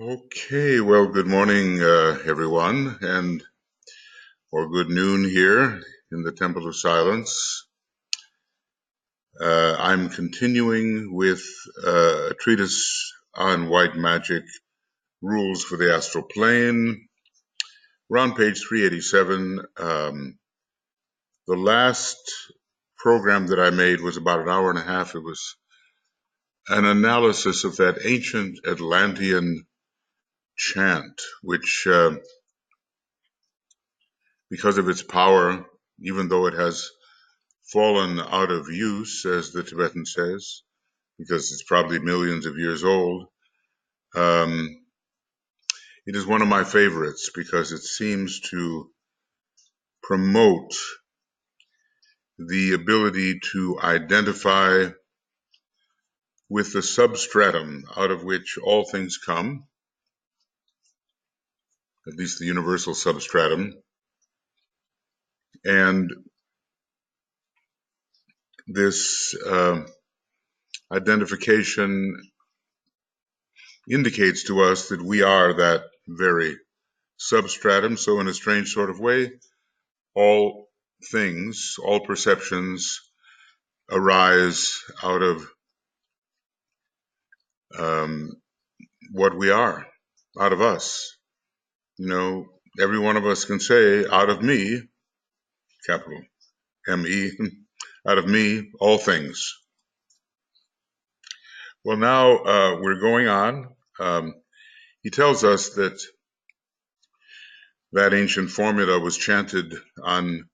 Okay, well, good morning, everyone, or good noon here in the Temple of Silence. I'm continuing with a treatise on white magic, rules for the astral plane. We're on page 387. The last program that I made was about an hour and a half. It was an analysis of that ancient Atlantean chant, which, because of its power, even though it has fallen out of use, as the Tibetan says, because it's probably millions of years old. It is one of my favorites because it seems to promote the ability to identify with the substratum out of which all things come, at least the universal substratum. And this identification indicates to us that we are that very substratum. So in a strange sort of way, all things, all perceptions arise out of what we are, out of us. You know, every one of us can say, out of me, capital M-E, out of me, all things. Well, now we're going on. He tells us that that ancient formula was chanted on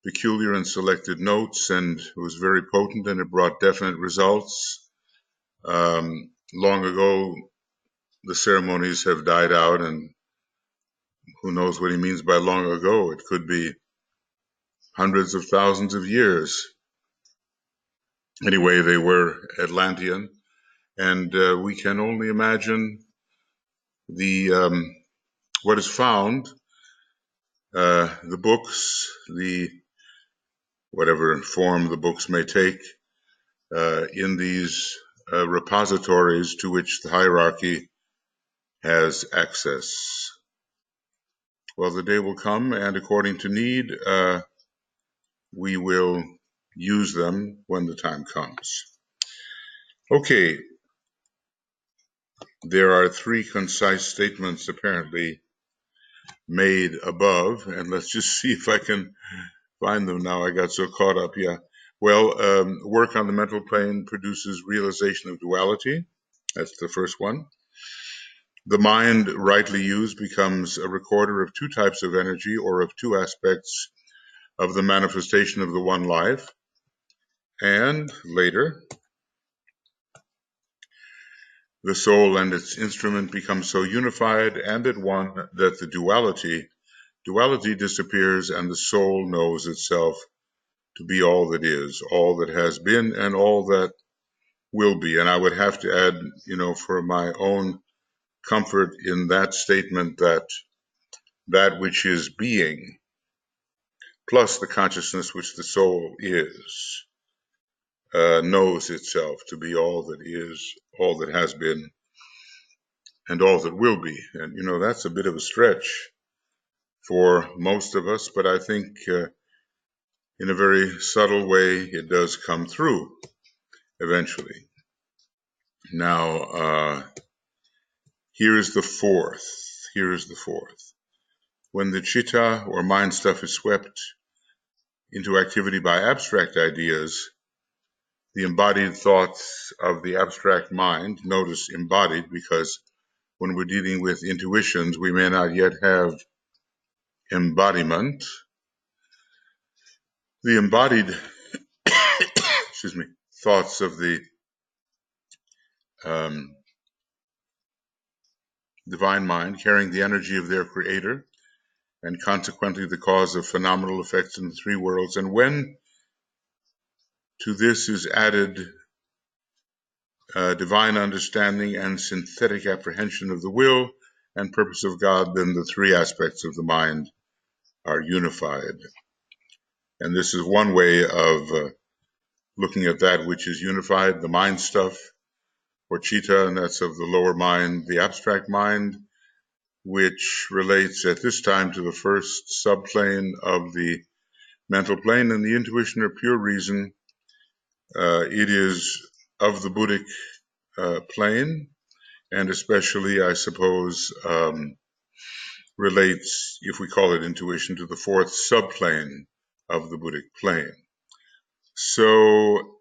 peculiar and selected notes, and it was very potent, and it brought definite results. Long ago, the ceremonies have died out, and who knows what he means by long ago. It could be hundreds of thousands of years. Anyway, they were Atlantean, and we can only imagine the what is found, the books, the whatever form the books may take, in these repositories to which the hierarchy has access. Well, the day will come, and according to need, we will use them when the time comes. Okay, there are three concise statements apparently made above, and let's just see if I can find them now. I got so caught up, yeah. Well, work on the mental plane produces realization of duality. That's the first one. The mind, rightly used, becomes a recorder of two types of energy or of two aspects of the manifestation of the one life. And later, the soul and its instrument become so unified and at one that the duality disappears, and the soul knows itself to be all that is, all that has been, and all that will be. And I would have to add, for my own comfort in that statement, that which is being, plus the consciousness which the soul is, knows itself to be all that is, all that has been, and all that will be. And, that's a bit of a stretch for most of us, but I think in a very subtle way, it does come through eventually. Now, here is the fourth. When the chitta or mind stuff is swept into activity by abstract ideas, the embodied thoughts of the abstract mind, notice embodied because when we're dealing with intuitions, we may not yet have embodiment. The embodied thoughts of the divine mind, carrying the energy of their creator, and consequently the cause of phenomenal effects in the three worlds. And when to this is added divine understanding and synthetic apprehension of the will and purpose of God, then the three aspects of the mind are unified. And this is one way of looking at that which is unified, the mind stuff, for Chitta, and that's of the lower mind, the abstract mind, which relates at this time to the first subplane of the mental plane, and the intuition or pure reason. It is of the Buddhic plane, and especially, I suppose, relates, if we call it intuition, to the fourth subplane of the Buddhic plane. So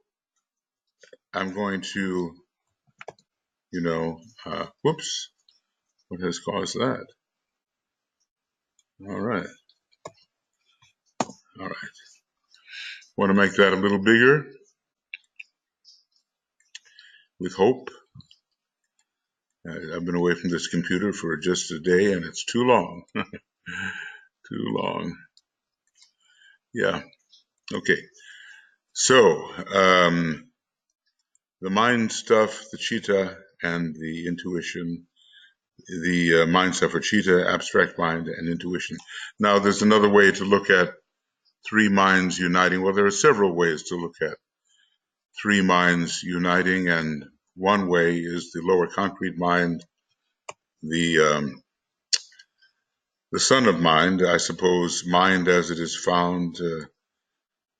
I'm going to, whoops, what has caused that? All right. Want to make that a little bigger with hope. I've been away from this computer for just a day, and it's too long. Too long. Yeah. Okay. So, the mind stuff, the Chitta, and the intuition, the mind stuff for Chitta, abstract mind, and intuition. Now, there's another way to look at three minds uniting. Well, there are several ways to look at three minds uniting, and one way is the lower concrete mind, the son of mind, I suppose, mind as it is found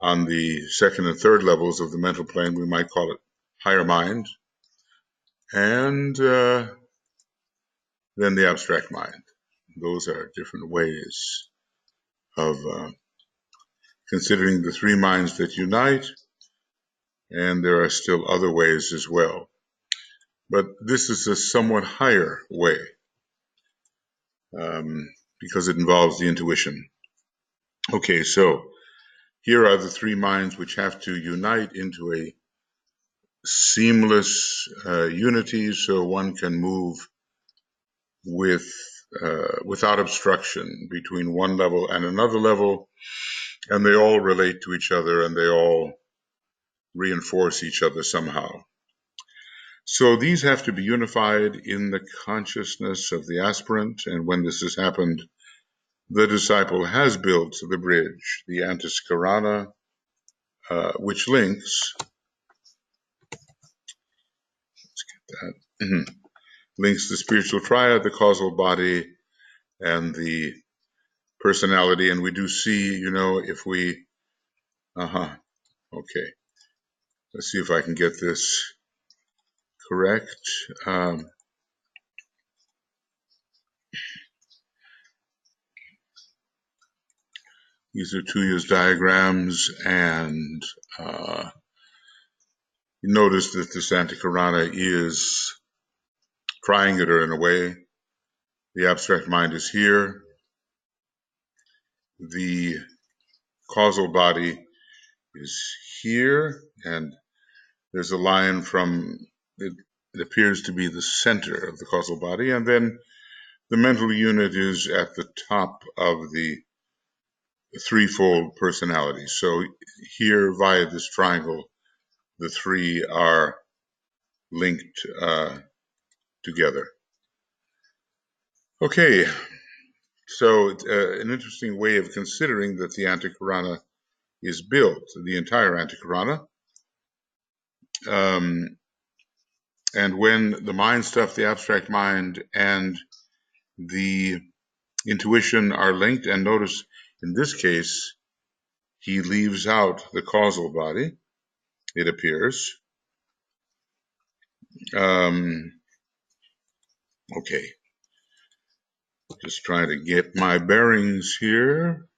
on the second and third levels of the mental plane. We might call it higher mind, and then the abstract mind. Those are different ways of considering the three minds that unite, and there are still other ways as well. But this is a somewhat higher way because it involves the intuition. Okay, so here are the three minds which have to unite into a seamless unity, so one can move without obstruction between one level and another level, and they all relate to each other and they all reinforce each other somehow. So these have to be unified in the consciousness of the aspirant, and when this has happened, the disciple has built the bridge, the antiskarana, which links, links the spiritual triad, the causal body, and the personality. And we do see, if we, okay, let's see if I can get this correct. These are Tuyu's diagrams, and you notice that this antikarana is triangular in a way. The abstract mind is here. The causal body is here, and there's a line from, it appears to be the center of the causal body, and then the mental unit is at the top of the threefold personality. So here, via this triangle, the three are linked together. Okay, so an interesting way of considering that the antikarana is built, the entire antikarana. And when the mind stuff, the abstract mind, and the intuition are linked, and notice in this case, he leaves out the causal body, it appears. Okay, just trying to get my bearings here.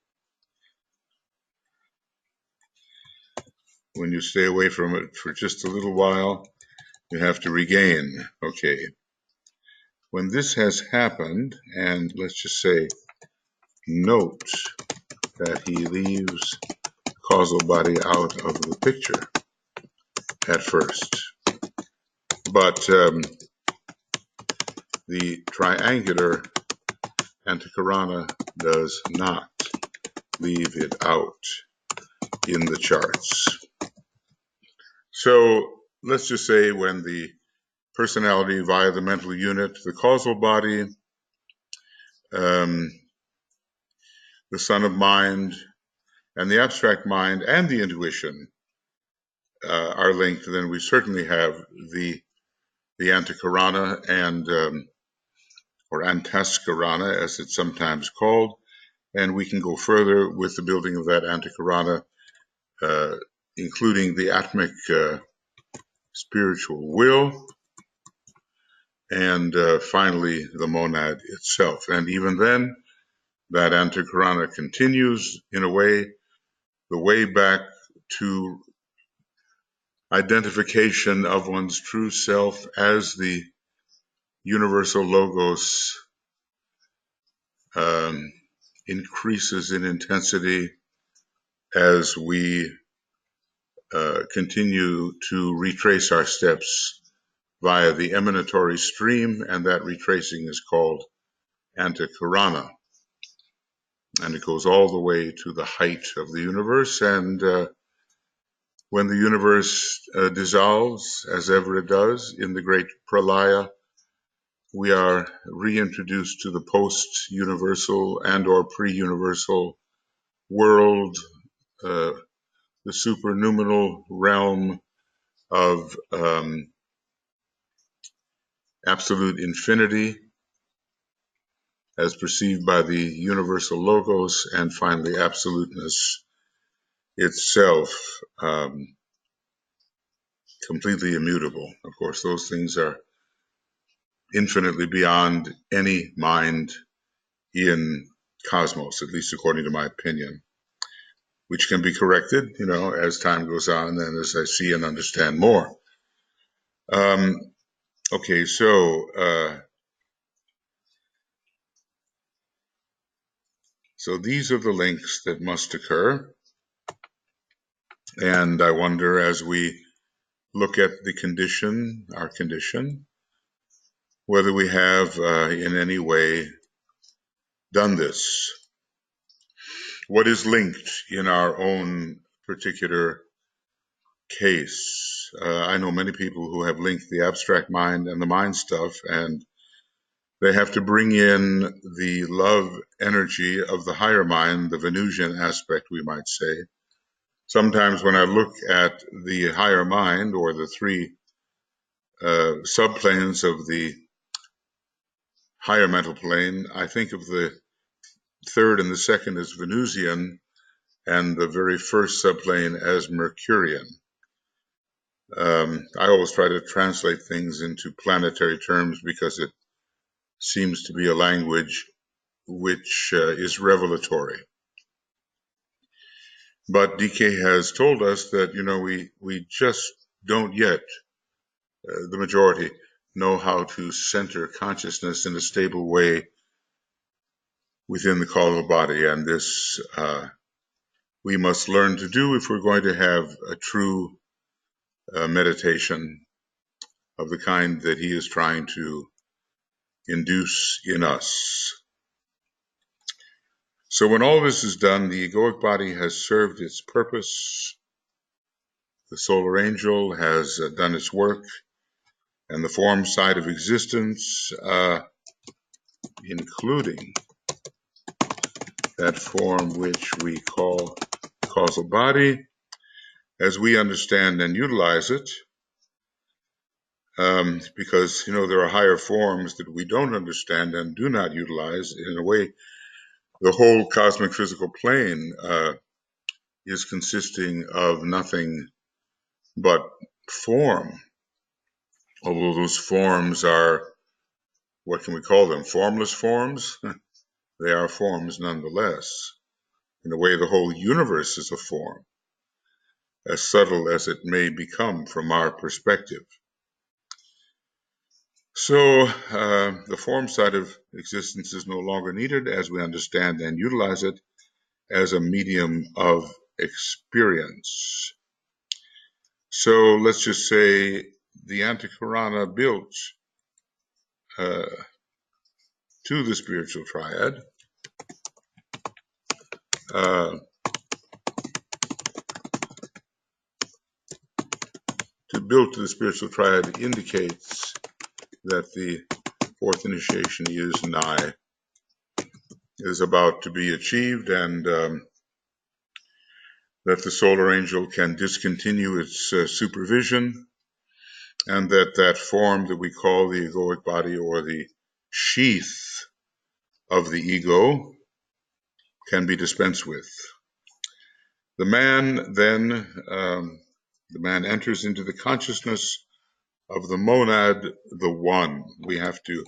When you stay away from it for just a little while, you have to regain. Okay, when this has happened, and let's just say, note that he leaves the causal body out of the picture at first. But the triangular antikarana does not leave it out in the charts. So let's just say when the personality via the mental unit, the causal body, the son of mind, and the abstract mind and the intuition are linked, then we certainly have the the Antakarana and or Antaskarana, as it's sometimes called, and we can go further with the building of that Antakarana, including the Atmic spiritual will, and finally the monad itself. And even then, that Antakarana continues in a way, the way back to identification of one's true self as the universal logos increases in intensity as we continue to retrace our steps via the emanatory stream, and that retracing is called Antakarana. And it goes all the way to the height of the universe, and when the universe dissolves, as ever it does, in the great pralaya, we are reintroduced to the post-universal and or pre-universal world, the supernoumenal realm of absolute infinity as perceived by the universal logos, and finally absoluteness itself, completely immutable. Of course, those things are infinitely beyond any mind in cosmos, at least according to my opinion, which can be corrected, as time goes on and as I see and understand more. Okay, so these are the links that must occur, and I wonder, as we look at the condition, our condition, whether we have in any way done this. What is linked in our own particular case? I know many people who have linked the abstract mind and the mind stuff, and they have to bring in the love energy of the higher mind, the Venusian aspect, we might say. Sometimes when I look at the higher mind, or the three subplanes of the higher mental plane, I think of the third and the second as Venusian, and the very first subplane as Mercurian. I always try to translate things into planetary terms because it seems to be a language which is revelatory. But DK has told us that, we just don't yet, the majority, know how to center consciousness in a stable way within the causal body. And this we must learn to do if we're going to have a true meditation of the kind that he is trying to induce in us. So when all this is done, the egoic body has served its purpose, the solar angel has done its work, and the form side of existence, including that form which we call causal body, as we understand and utilize it, because, there are higher forms that we don't understand and do not utilize. In a way, the whole cosmic physical plane is consisting of nothing but form, although those forms are, what can we call them, formless forms? They are forms nonetheless. In a way, the whole universe is a form, as subtle as it may become from our perspective. So the form side of existence is no longer needed as we understand and utilize it as a medium of experience. So let's just say the Antakarana built to the spiritual triad to build to the spiritual triad indicates that the fourth initiation is nigh, is about to be achieved, and that the solar angel can discontinue its supervision and that form that we call the egoic body, or the sheath of the ego, can be dispensed with. The man then, the man enters into the consciousness of the monad, the one. We have to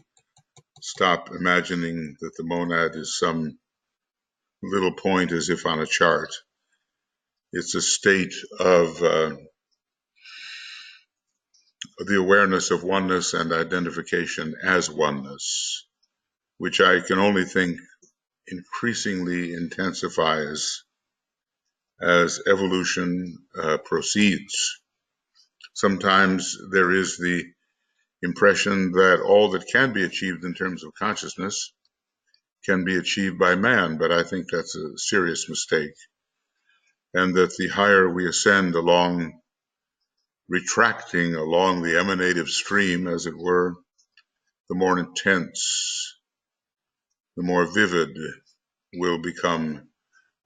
stop imagining that the monad is some little point as if on a chart. It's a state of the awareness of oneness and identification as oneness, which I can only think increasingly intensifies as evolution proceeds. Sometimes there is the impression that all that can be achieved in terms of consciousness can be achieved by man, but I think that's a serious mistake, and that the higher we ascend along, retracting along the emanative stream, as it were, the more intense, the more vivid will become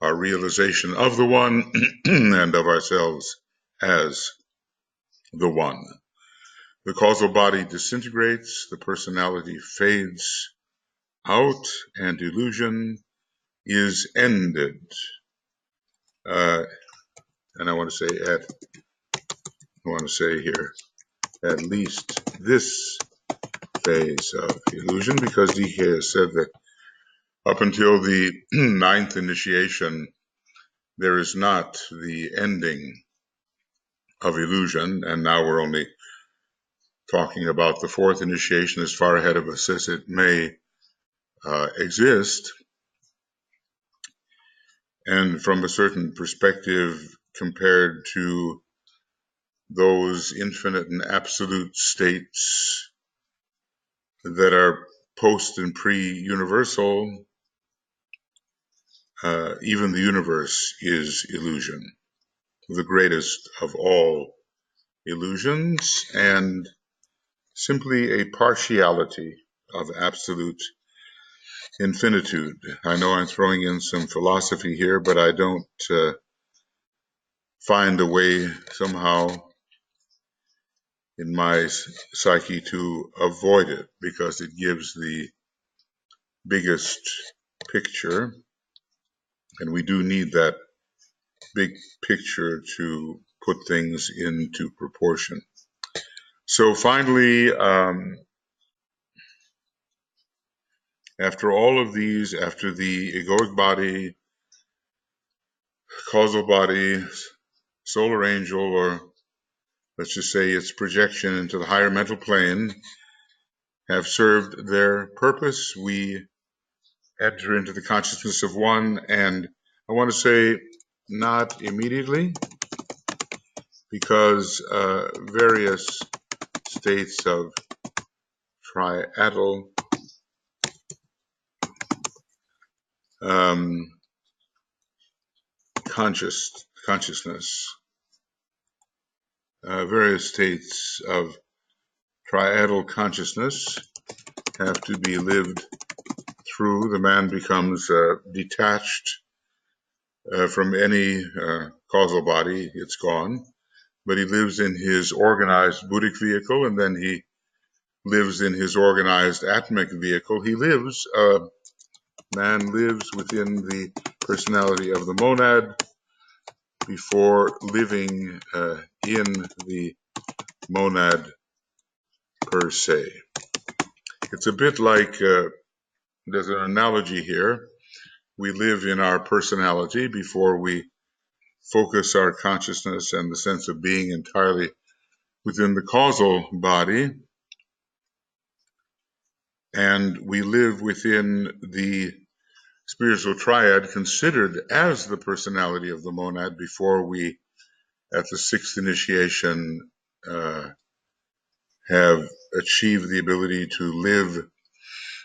our realization of the one and of ourselves as the one. The causal body disintegrates, the personality fades out, and illusion is ended. And I want to say here, at least this phase of illusion, because DK has said that up until the ninth initiation, there is not the ending of illusion, and now we're only talking about the fourth initiation, as far ahead of us as it may exist. And from a certain perspective, compared to those infinite and absolute states that are post and pre-universal, even the universe is illusion, the greatest of all illusions, and simply a partiality of absolute infinitude. I know I'm throwing in some philosophy here, but I don't find a way somehow in my psyche to avoid it, because it gives the biggest picture, and we do need that big picture to put things into proportion. So finally, after all of these, after the egoic body, causal body, solar angel, or let's just say its projection into the higher mental plane, have served their purpose, we enter into the consciousness of one. And I want to say not immediately, because various states of triadal consciousness, various states of triadal consciousness have to be lived through. The man becomes detached from any causal body, it's gone, but he lives in his organized Buddhic vehicle, and then he lives in his organized atomic vehicle. Man lives within the personality of the monad before living in the monad per se. It's a bit like, there's an analogy here. We live in our personality before we focus our consciousness and the sense of being entirely within the causal body, and we live within the spiritual triad considered as the personality of the monad before we, at the sixth initiation, have achieved the ability to live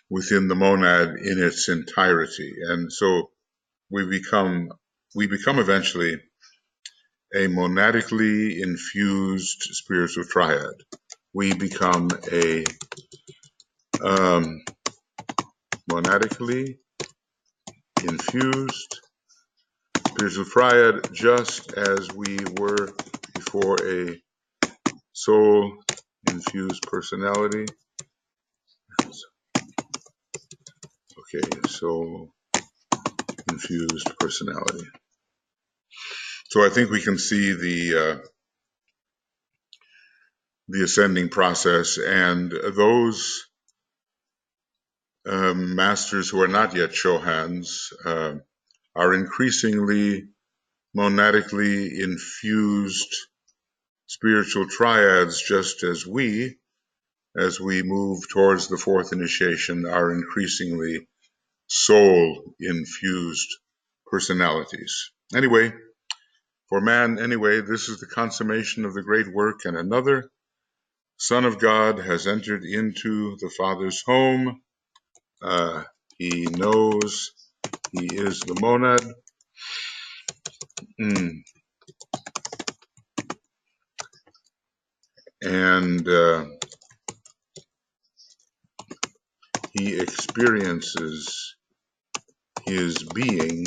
within the monad in its entirety. And so we become eventually a monadically infused spiritual triad. We become a monadically infused spiritual triad, just as we were before a soul infused personality. Okay, soul infused personality. So I think we can see the ascending process, and those masters who are not yet Shohans are increasingly monadically infused spiritual triads, just as we move towards the fourth initiation, are increasingly soul infused personalities. Anyway, for man, this is the consummation of the great work, and another Son of God has entered into the Father's home. He knows he is the monad. And he experiences his being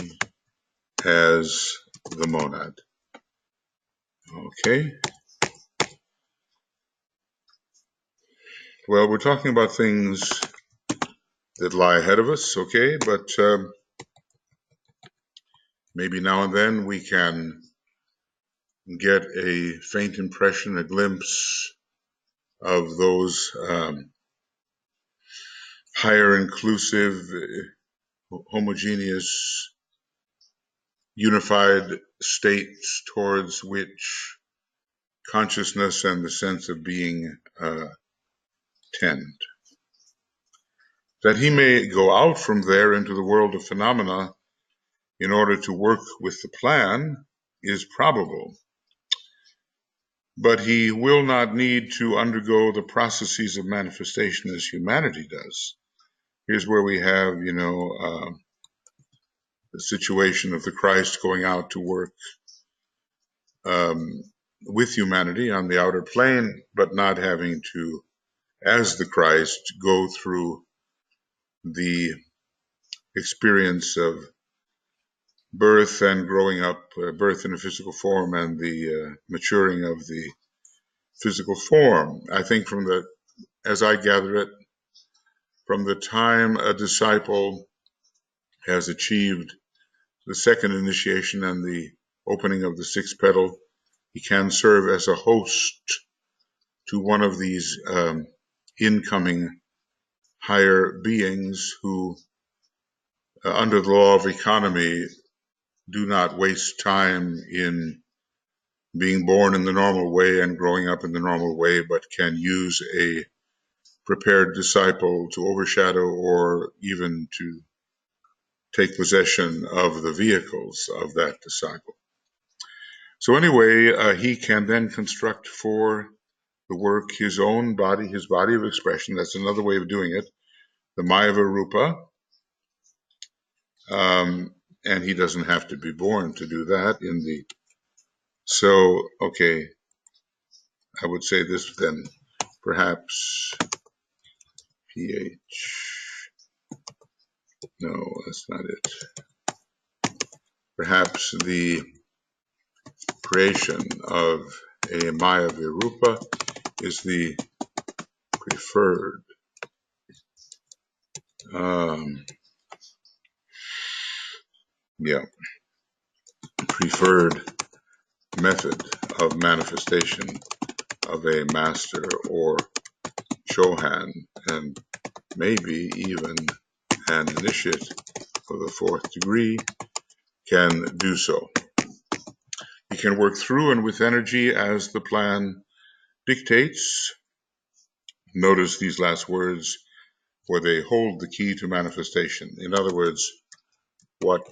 as the monad. Okay. Well, we're talking about things that lie ahead of us, okay? But maybe now and then we can get a faint impression, a glimpse of those higher inclusive, homogeneous, unified states towards which consciousness and the sense of being tend. That he may go out from there into the world of phenomena in order to work with the plan is probable. But he will not need to undergo the processes of manifestation as humanity does. Here's where we have, the situation of the Christ going out to work with humanity on the outer plane, but not having to, as the Christ, go through the experience of birth and growing up, birth in a physical form, and the maturing of the physical form. I think as I gather it, from the time a disciple has achieved the second initiation and the opening of the sixth petal, he can serve as a host to one of these incoming higher beings who, under the law of economy, do not waste time in being born in the normal way and growing up in the normal way, but can use a prepared disciple to overshadow or even to take possession of the vehicles of that disciple. So anyway, he can then construct for the work his own body, his body of expression. That's another way of doing it, the Mayava Rupa. And he doesn't have to be born to do that so, okay, I would say this then, perhaps PH, no, that's not it. Perhaps the creation of a Maya Virupa is the preferred preferred method of manifestation of a master or Chohan, and maybe even an initiate of the fourth degree can do so. He can work through and with energy as the plan dictates. Notice these last words, where they hold the key to manifestation. In other words, what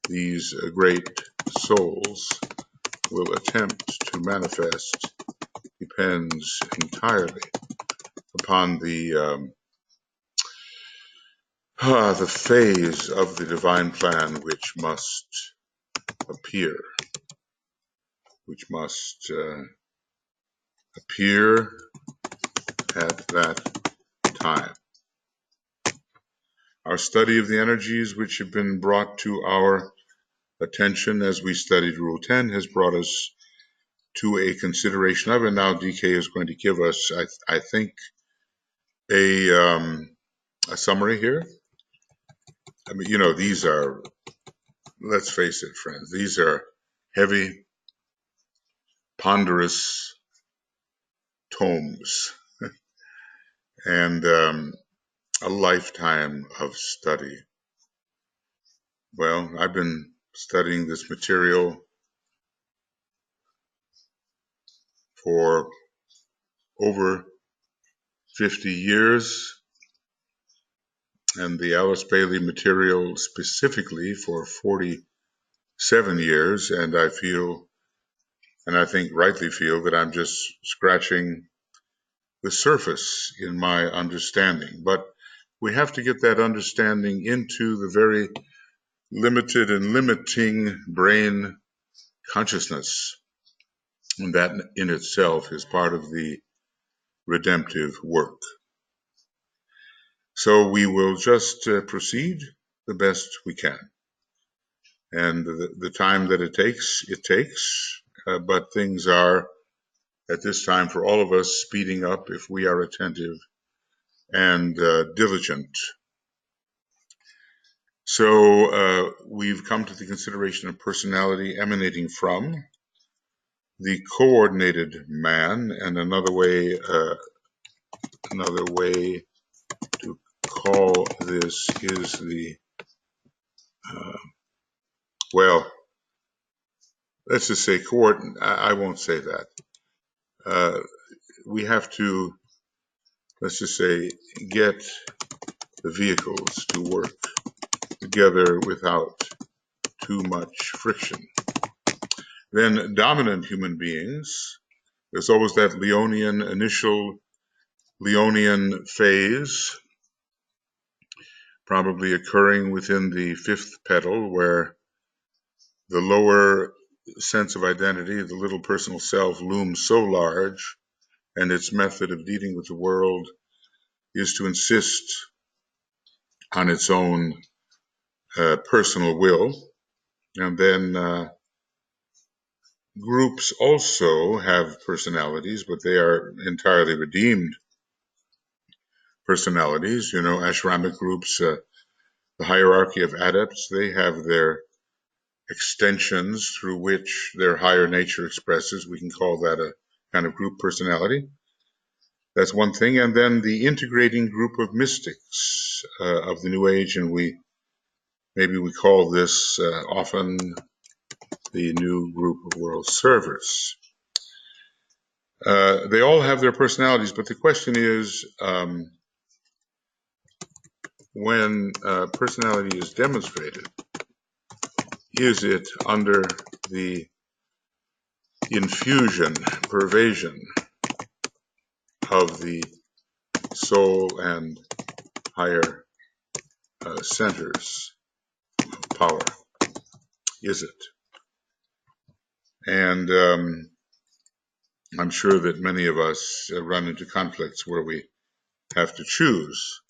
these great souls will attempt to manifest depends entirely upon the phase of the divine plan which must appear, at that time. Our study of the energies which have been brought to our attention as we studied Rule 10 has brought us to a consideration of, and now DK is going to give us, I think, a summary here. I mean, you know, these are, let's face it, friends, these are heavy, ponderous tomes and a lifetime of study. Well, I've been studying this material for over 50 years, and the Alice Bailey material specifically for 47 years, and I feel, and I think rightly feel, that I'm just scratching the surface in my understanding. But we have to get that understanding into the very limited and limiting brain consciousness, and that in itself is part of the redemptive work. So we will just proceed the best we can. And the time that it takes, but things are, at this time, for all of us, speeding up if we are attentive and diligent. So we've come to the consideration of personality emanating from the coordinated man, and another way to call this is the well, let's just say coordinate. I won't say that. We have to, let's just say, get the vehicles to work together without too much friction. Then dominant human beings, there's always that initial Leonian phase, probably occurring within the fifth petal, where the lower sense of identity, the little personal self, looms so large, and its method of dealing with the world is to insist on its own personal will. And then groups also have personalities, but they are entirely redeemed personalities. You know, ashramic groups, the hierarchy of adepts, they have their extensions through which their higher nature expresses. We can call that a kind of group personality. That's one thing. And then the integrating group of mystics of the New Age, and maybe we call this often the new group of world servers. They all have their personalities, but the question is, when personality is demonstrated, is it under the infusion, pervasion of the soul and higher centers of power? Is it? And I'm sure that many of us run into conflicts where we have to choose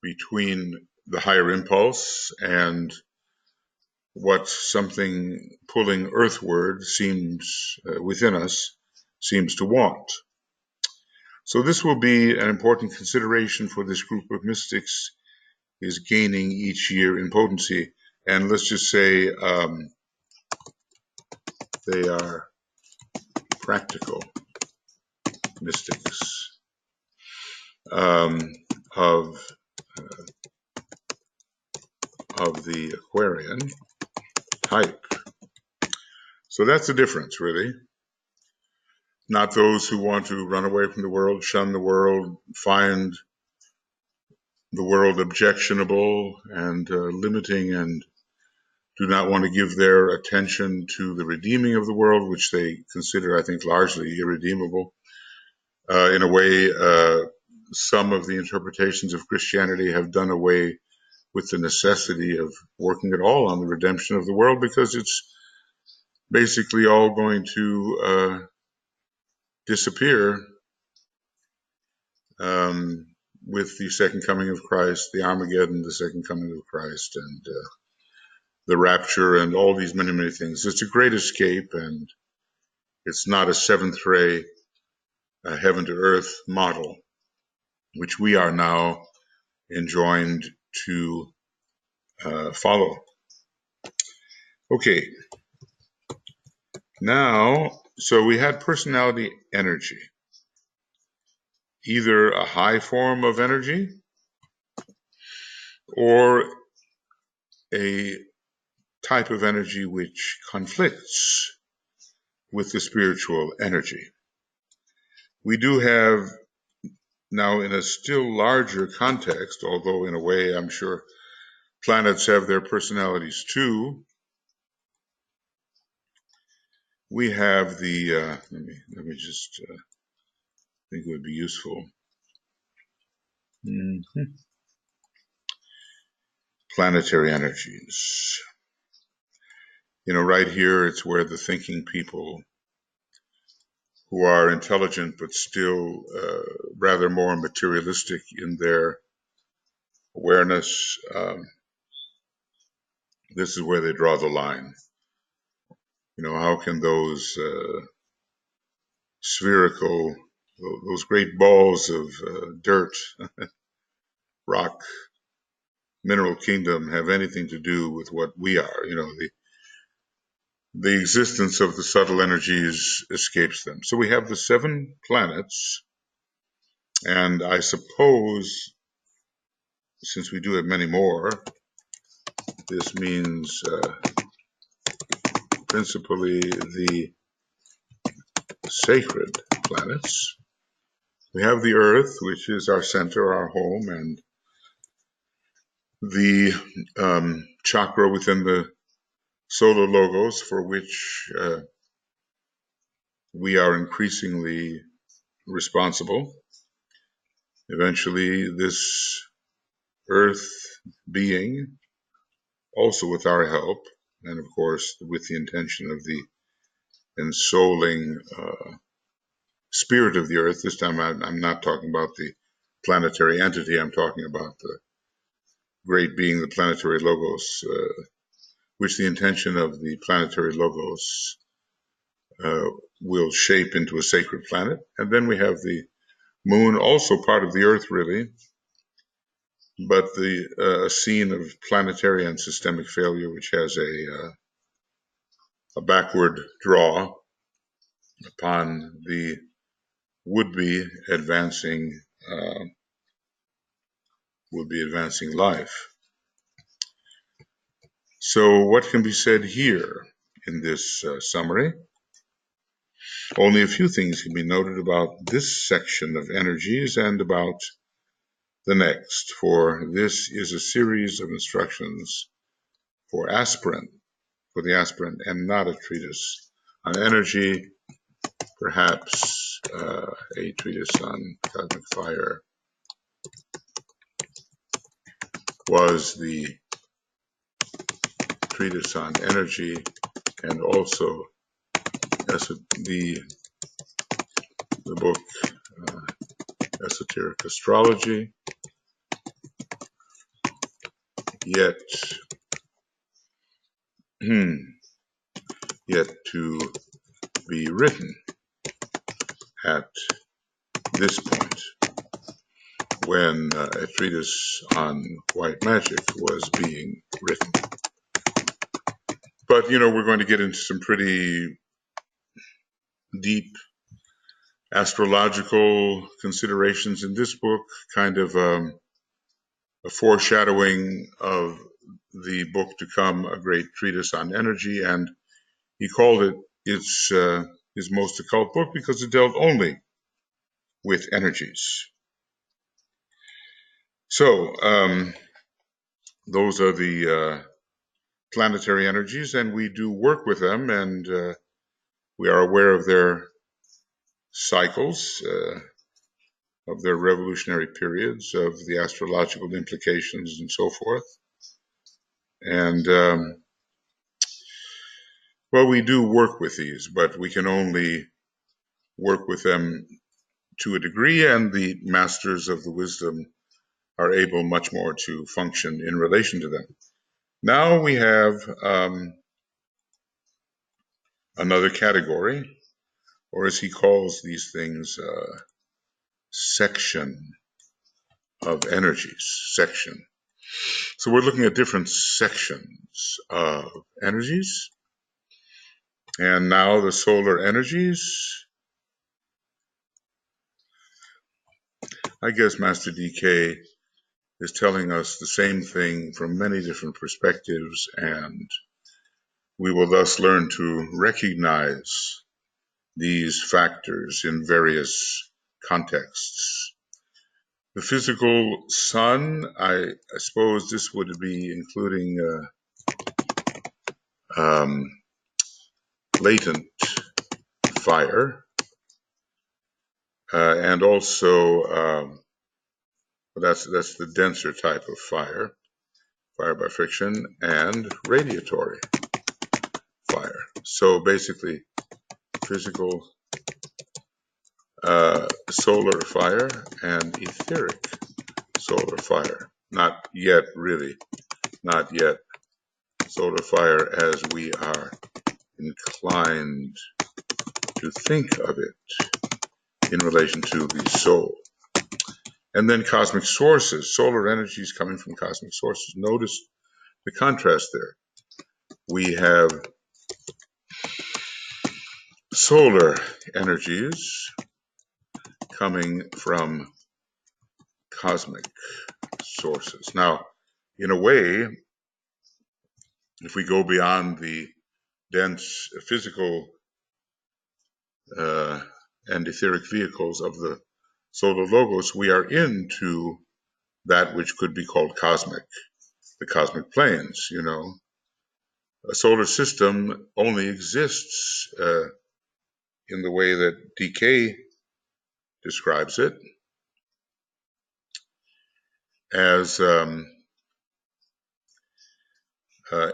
between the higher impulse and what something pulling earthward seems within us seems to want. So this will be an important consideration for this group of mystics, is gaining each year in potency. And let's just say they are practical mystics of the Aquarian type. So that's the difference, really. Not those who want to run away from the world, shun the world, find the world objectionable and limiting, and do not want to give their attention to the redeeming of the world, which they consider, I think, largely irredeemable. In a way, some of the interpretations of Christianity have done away with the necessity of working at all on the redemption of the world, because it's basically all going to disappear with the second coming of Christ, the Armageddon, the second coming of Christ, and the rapture, and all these many, many things. It's a great escape, and It's not a seventh ray, heaven to earth model, which we are now enjoined to follow. Okay, now, so we had personality energy, either a high form of energy or a type of energy which conflicts with the spiritual energy. We do have now, in a still larger context, although in a way I'm sure planets have their personalities too, we have the, let me just think it would be useful. Planetary energies. You know, right here, it's where the thinking people who are intelligent but still rather more materialistic in their awareness, this is where they draw the line. You know, how can those spherical, those great balls of dirt, rock, mineral kingdom have anything to do with what we are? You know, the existence of the subtle energies escapes them. So we have the 7 planets, and I suppose, since we do have many more, this means principally the sacred planets. We have the Earth, which is our center, our home, and the chakra within the solar logos, for which we are increasingly responsible. Eventually, this Earth being, also with our help, and of course with the intention of the ensouling spirit of the Earth. This time I'm not talking about the planetary entity, I'm talking about the great being, the planetary logos, which the intention of the planetary logos will shape into a sacred planet. And then we have the moon, also part of the Earth really, but the scene of planetary and systemic failure, which has a backward draw upon the would-be advancing life. So what can be said here in this summary? Only a few things can be noted about this section of energies and about the next, for this is a series of instructions for the aspirant, and not a treatise on energy, perhaps a treatise on cosmic fire was the treatise on energy, and also the book Esoteric Astrology, yet to be written at this point, when a treatise on white magic was being written. But, you know, we're going to get into some pretty deep astrological considerations in this book, kind of a foreshadowing of the book to come, a great treatise on energy, and he called it his most occult book because it dealt only with energies. So those are the planetary energies, and we do work with them, and we are aware of their cycles, of their revolutionary periods, of the astrological implications, and so forth. And well, we do work with these, but we can only work with them to a degree, and the masters of the wisdom are able much more to function in relation to them. Now we have another category, or as he calls these things, section of energies, section. So we're looking at different sections of energies. And now the solar energies. I guess Master DK is telling us the same thing from many different perspectives, and we will thus learn to recognize these factors in various contexts. The physical sun, I suppose this would be including latent fire, and also that's the denser type of fire by friction, and radiatory fire. So basically, physical solar fire and etheric solar fire. Not yet, really, not yet solar fire as we are inclined to think of it in relation to the soul. And then cosmic sources, solar energies coming from cosmic sources. Notice the contrast there. We have solar energies coming from cosmic sources. Now, in a way, if we go beyond the dense physical and etheric vehicles of the solar logos, we are into that which could be called cosmic, the cosmic planes, you know. A solar system only exists in the way that DK describes it, as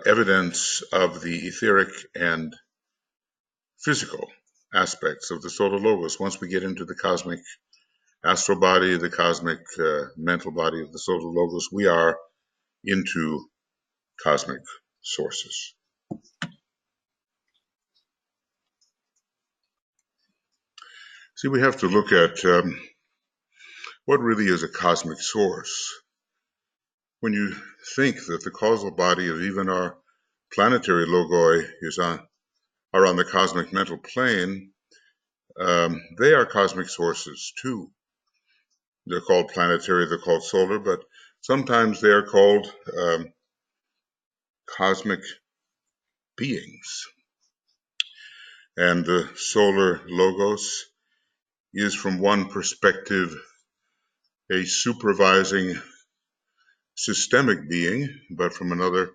evidence of the etheric and physical aspects of the solar logos. Once we get into the cosmic astral body, the cosmic mental body of the solar logos, we are into cosmic sources. See, we have to look at what really is a cosmic source. When you think that the causal body of even our planetary logoi are on the cosmic mental plane, they are cosmic sources too. They're called planetary, they're called solar, but sometimes they are called cosmic beings. And the solar logos is, from one perspective, a supervising systemic being, but from another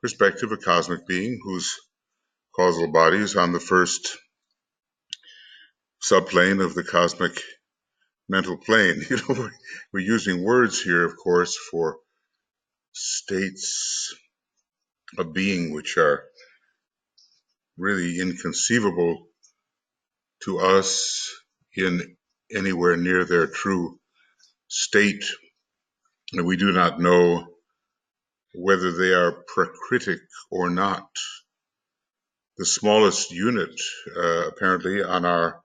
perspective, a cosmic being whose causal body is on the first subplane of the cosmic mental plane. You know, we're using words here, of course, for states of being which are really inconceivable to us in anywhere near their true state. And we do not know whether they are pracritic or not. The smallest unit, apparently, on our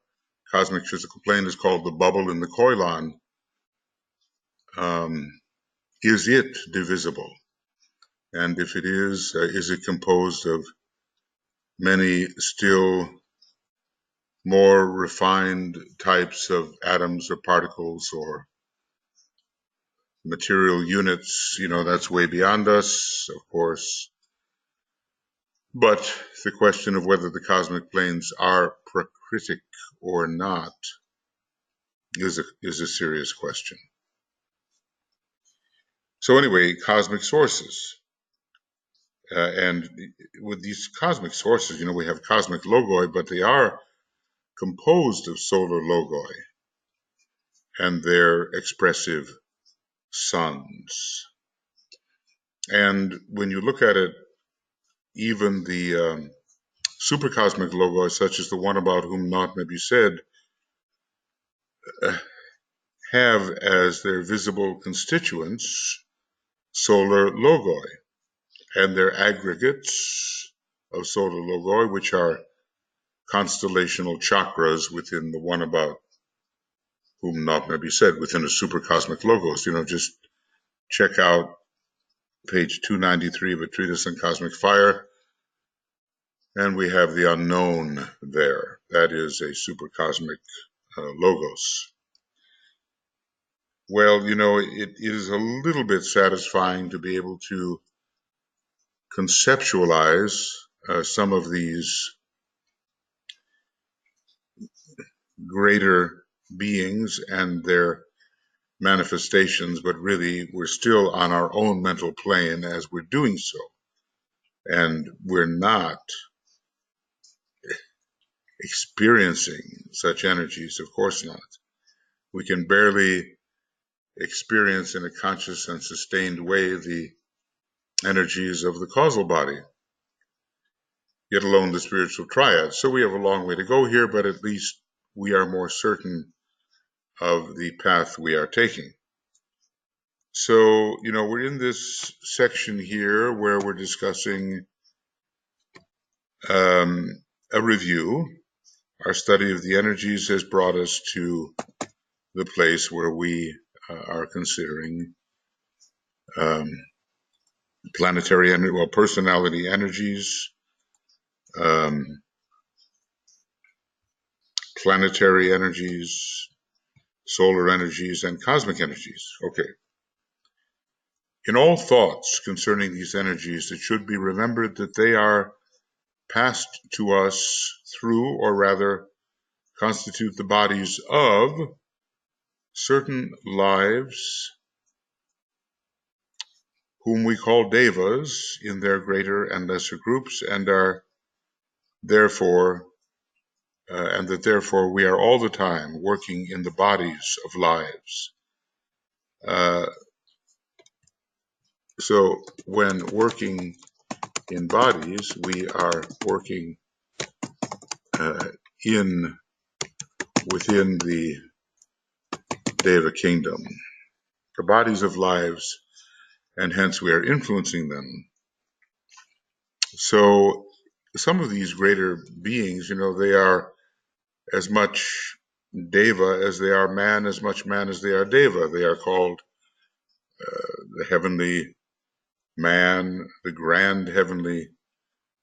cosmic physical plane is called the bubble in the koilon. Is it divisible? And if it is it composed of many still more refined types of atoms or particles or material units? You know, that's way beyond us, of course. But the question of whether the cosmic planes are pracritic or not is a serious question. So anyway, cosmic sources. And with these cosmic sources, you know, we have cosmic logoi, but they are composed of solar logoi and their expressive suns. And when you look at it, even the supercosmic logoi, such as the one about whom naught may be said, have as their visible constituents solar logoi and their aggregates of solar logoi, which are constellational chakras within the one about whom naught may be said, within a supercosmic logos. Just check out page 293 of A Treatise on Cosmic Fire, and we have the unknown there. That is a supercosmic logos. Well, it is a little bit satisfying to be able to conceptualize some of these greater beings and their manifestations, but really we're still on our own mental plane as we're doing so. And we're not experiencing such energies, of course not. We can barely experience in a conscious and sustained way the energies of the causal body, yet alone the spiritual triad. So we have a long way to go here, but at least we are more certain of the path we are taking. So, we're in this section here where we're discussing a review. Our study of the energies has brought us to the place where we are considering personality energies, planetary energies, solar energies, and cosmic energies. Okay. In all thoughts concerning these energies, it should be remembered that they are passed to us through, or rather constitute the bodies of, certain lives whom we call devas in their greater and lesser groups, and are therefore therefore we are all the time working in the bodies of lives. So when working in bodies, we are working within the Deva kingdom, the bodies of lives, and hence we are influencing them. So some of these greater beings, they are as much Deva as they are man, as much man as they are Deva. They are called the heavenly man, the grand heavenly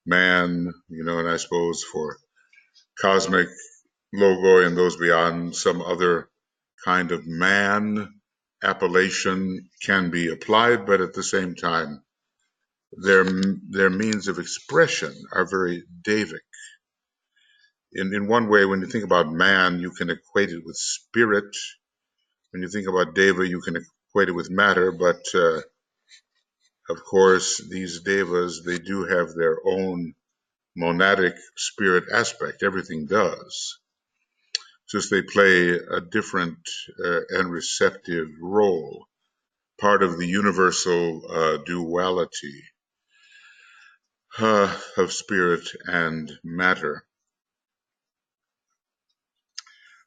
man, and I suppose for cosmic logoi and those beyond, some other kind of man appellation can be applied, but at the same time, their means of expression are very Devic. In one way, when you think about man, you can equate it with spirit. When you think about Deva, you can equate it with matter, but of course, these Devas, they do have their own monadic spirit aspect. Everything does. Just they play a different and receptive role, part of the universal duality of spirit and matter.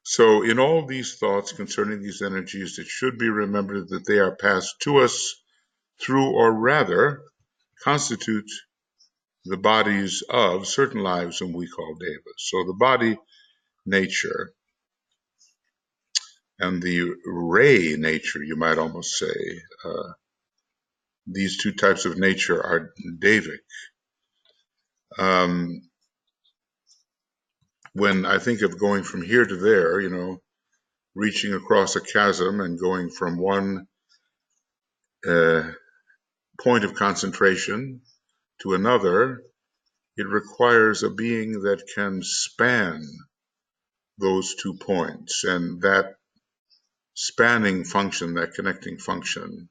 So in all these thoughts concerning these energies, it should be remembered that they are passed to us through, or rather constitute the bodies of certain lives whom we call devas. So the body nature and the ray nature, you might almost say, these two types of nature are Devic. When I think of going from here to there, reaching across a chasm and going from one point of concentration to another, it requires a being that can span those 2 points. And that spanning function, that connecting function,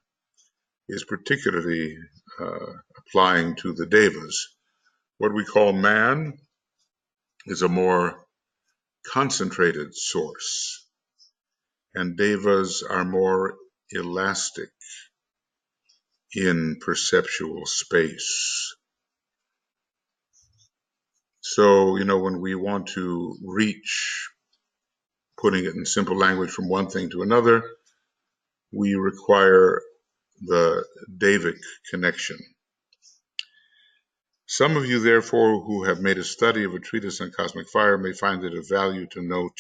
is particularly applying to the devas. What we call man is a more concentrated source, and devas are more elastic in perceptual space. So, when we want to reach, putting it in simple language, from one thing to another, we require the Devic connection. Some of you, therefore, who have made a study of a treatise on cosmic fire may find it of value to note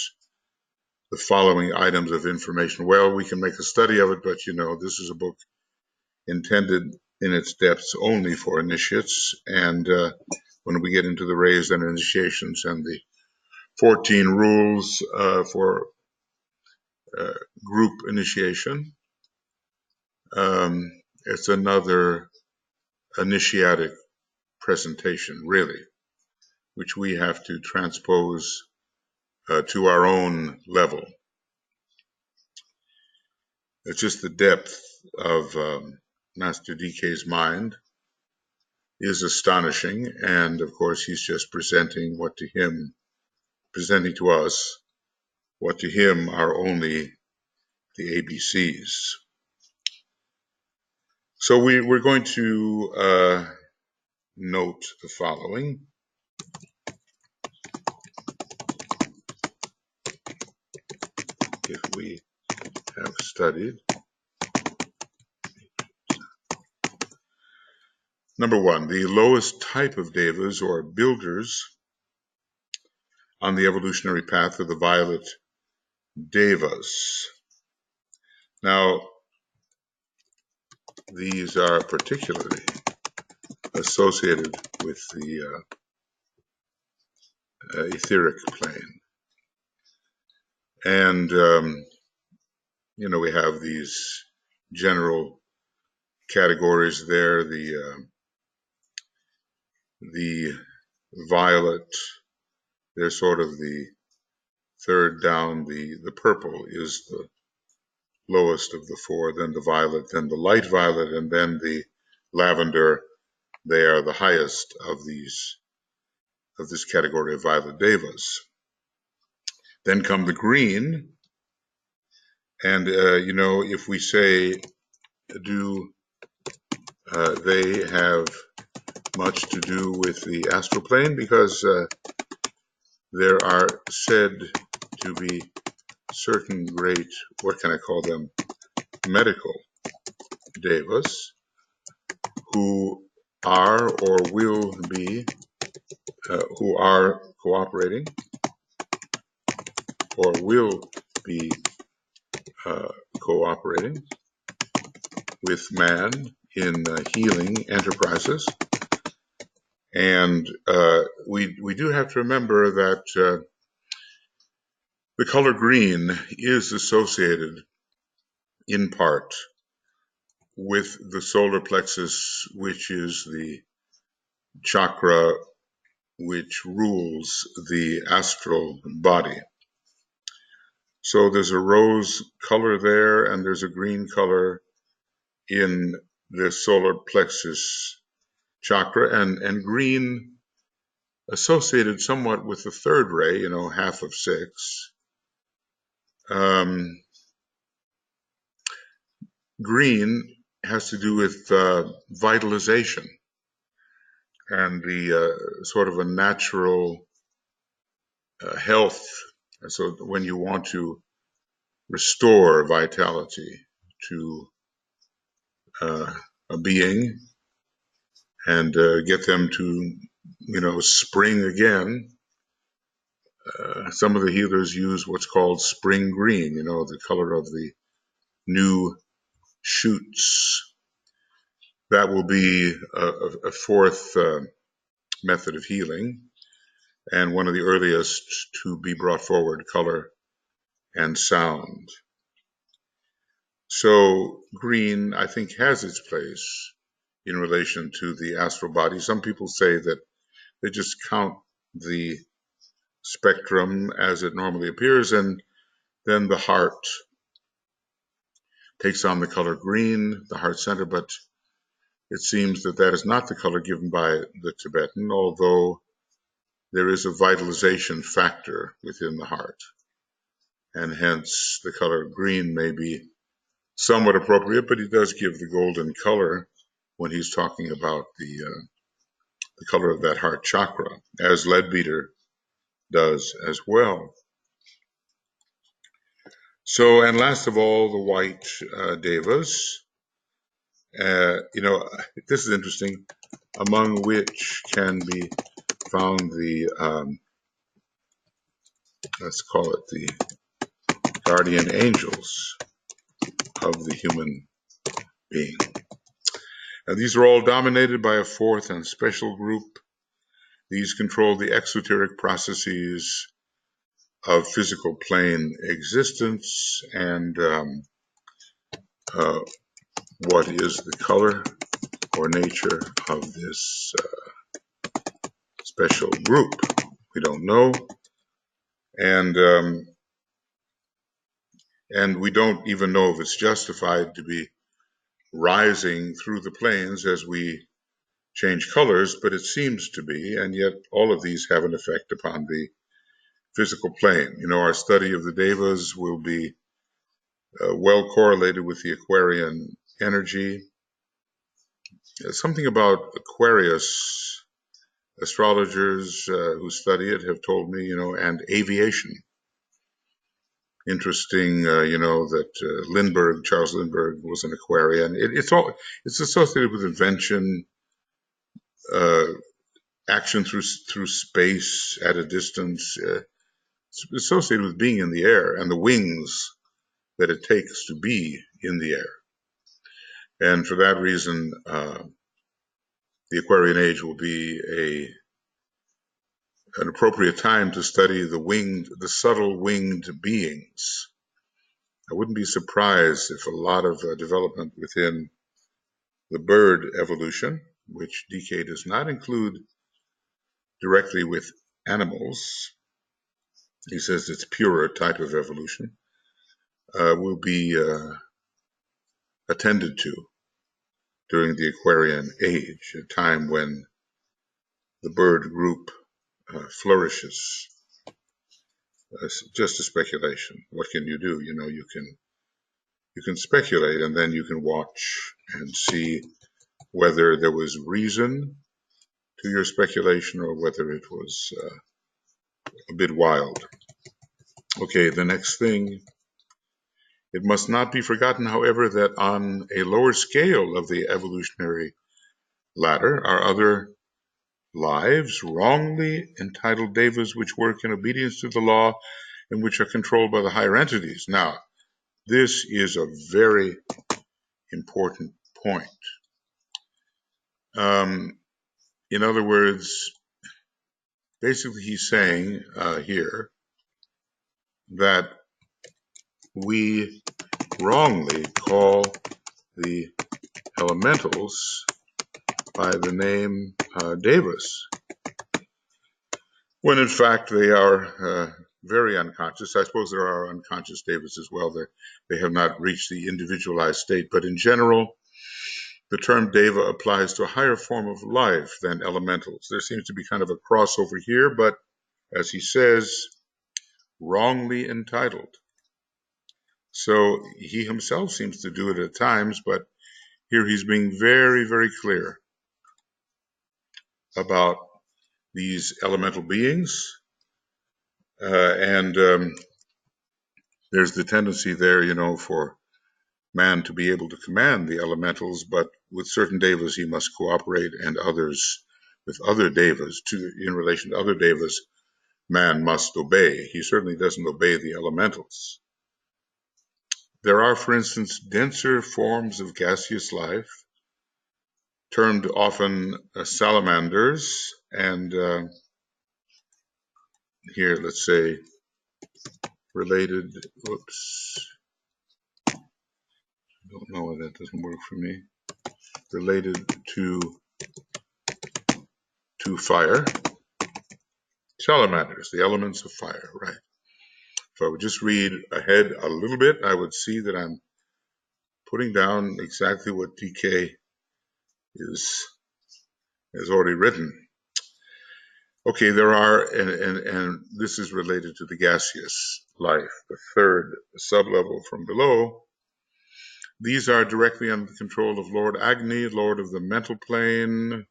the following items of information. Well, we can make a study of it, but this is a book intended in its depths only for initiates. And when we get into the raised and initiations and the 14 rules for group initiation, it's another initiatic presentation, really, which we have to transpose to our own level. It's just the depth of Master DK's mind is astonishing, and of course he's just presenting to us what to him are only the ABCs. So we're going to note the following. If we have studied. Number one, the lowest type of devas or builders on the evolutionary path are the violet devas. Now, these are particularly associated with the etheric plane. And, we have these general categories there, the violet, they're sort of the third down, the purple is the lowest of the four, then the violet, then the light violet, and then the lavender. They are the highest of this category of violet devas. Then come the green, and if we say, do they have much to do with the astral plane? Because there are said to be certain great, what can I call them, medical devas who are or will be, who are cooperating or will be cooperating with man in healing enterprises. And we do have to remember that the color green is associated in part with the solar plexus, which is the chakra which rules the astral body. So there's a rose color there, and there's a green color in the solar plexus chakra, and green associated somewhat with the third ray, half of 6. Green has to do with vitalization and the sort of a natural health. So when you want to restore vitality to a being and get them to, spring again, some of the healers use what's called spring green, the color of the new shoots. That will be a fourth method of healing, and one of the earliest to be brought forward, color and sound. So green, I think, has its place in relation to the astral body. Some people say that they just count the spectrum as it normally appears, and then the heart takes on the color green, the heart center, but it seems that that is not the color given by the Tibetan, although there is a vitalization factor within the heart, and hence the color green may be somewhat appropriate, but he does give the golden color when he's talking about the color of that heart chakra, as Leadbeater does as well. So, and last of all, the white devas. This is interesting. among which can be found the, let's call it the guardian angels of the human being. And these are all dominated by a fourth and special group. These control the exoteric processes of physical plane existence and what is the color or nature of this special group. We don't know, and we don't even know if it's justified to be rising through the planes as we change colors, but it seems to be, and yet all of these have an effect upon the physical plane. You know, our study of the devas will be well correlated with the Aquarian energy. Something about Aquarius, astrologers who study it have told me, and aviation. Interesting, that Charles Lindbergh was an Aquarian. It's associated with invention, action through space at a distance. It's associated with being in the air and the wings that it takes to be in the air. And for that reason, the Aquarian age will be an appropriate time to study the subtle winged beings. I wouldn't be surprised if a lot of development within the bird evolution, which DK does not include directly with animals, he says it's purer type of evolution, will be attended to during the Aquarian age, a time when the bird group flourishes. Just a speculation. What can you do? You can speculate, and then you can watch and see whether there was reason to your speculation or whether it was a bit wild. Okay, the next thing. It must not be forgotten, however, that on a lower scale of the evolutionary ladder are other lives wrongly entitled devas which work in obedience to the law and which are controlled by the higher entities. Now, this is a very important point. In other words, basically he's saying here that we wrongly call the elementals by the name devas, when in fact they are very unconscious. I suppose there are unconscious devas as well. They have not reached the individualized state, but in general, the term deva applies to a higher form of life than elementals. There seems to be kind of a crossover here, but as he says, wrongly entitled. So he himself seems to do it at times, but here he's being very, very clear about these elemental beings. And there's the tendency there, for man to be able to command the elementals, but with certain devas he must cooperate, and others with other devas. In relation to other devas, man must obey. He certainly doesn't obey the elementals. There are, for instance, denser forms of gaseous life, termed often salamanders, and here, let's say, related, don't know why that doesn't work for me, related to fire. Salamanders, the elements of fire, right. If I would just read ahead a little bit, I would see that I'm putting down exactly what DK has already written. Okay, there are, and this is related to the gaseous life, the third sublevel from below. These are directly under the control of Lord Agni, Lord of the mental plane.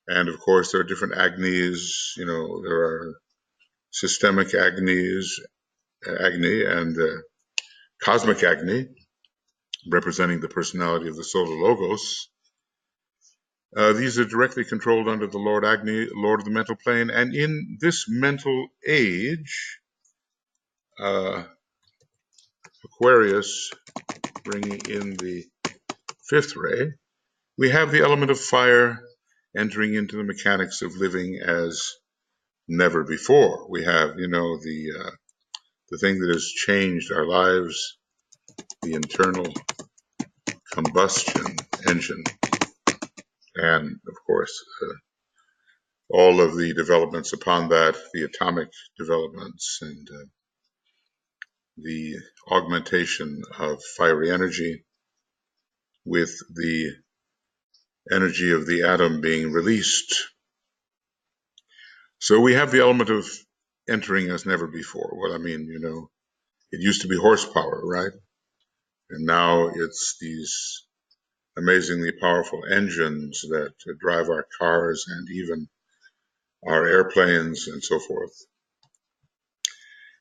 And of course, there are different Agnis. There are systemic Agni and cosmic Agni, representing the personality of the solar logos. These are directly controlled under the Lord Agni, Lord of the mental plane. And in this mental age, Aquarius, bringing in the fifth ray, we have the element of fire entering into the mechanics of living as never before. We have, the thing that has changed our lives, the internal combustion engine, and of course, all of the developments upon that, the atomic developments, and the augmentation of fiery energy with the energy of the atom being released. So we have the element of entering as never before. Well, I mean, it used to be horsepower, right? And now it's these amazingly powerful engines that drive our cars and even our airplanes and so forth.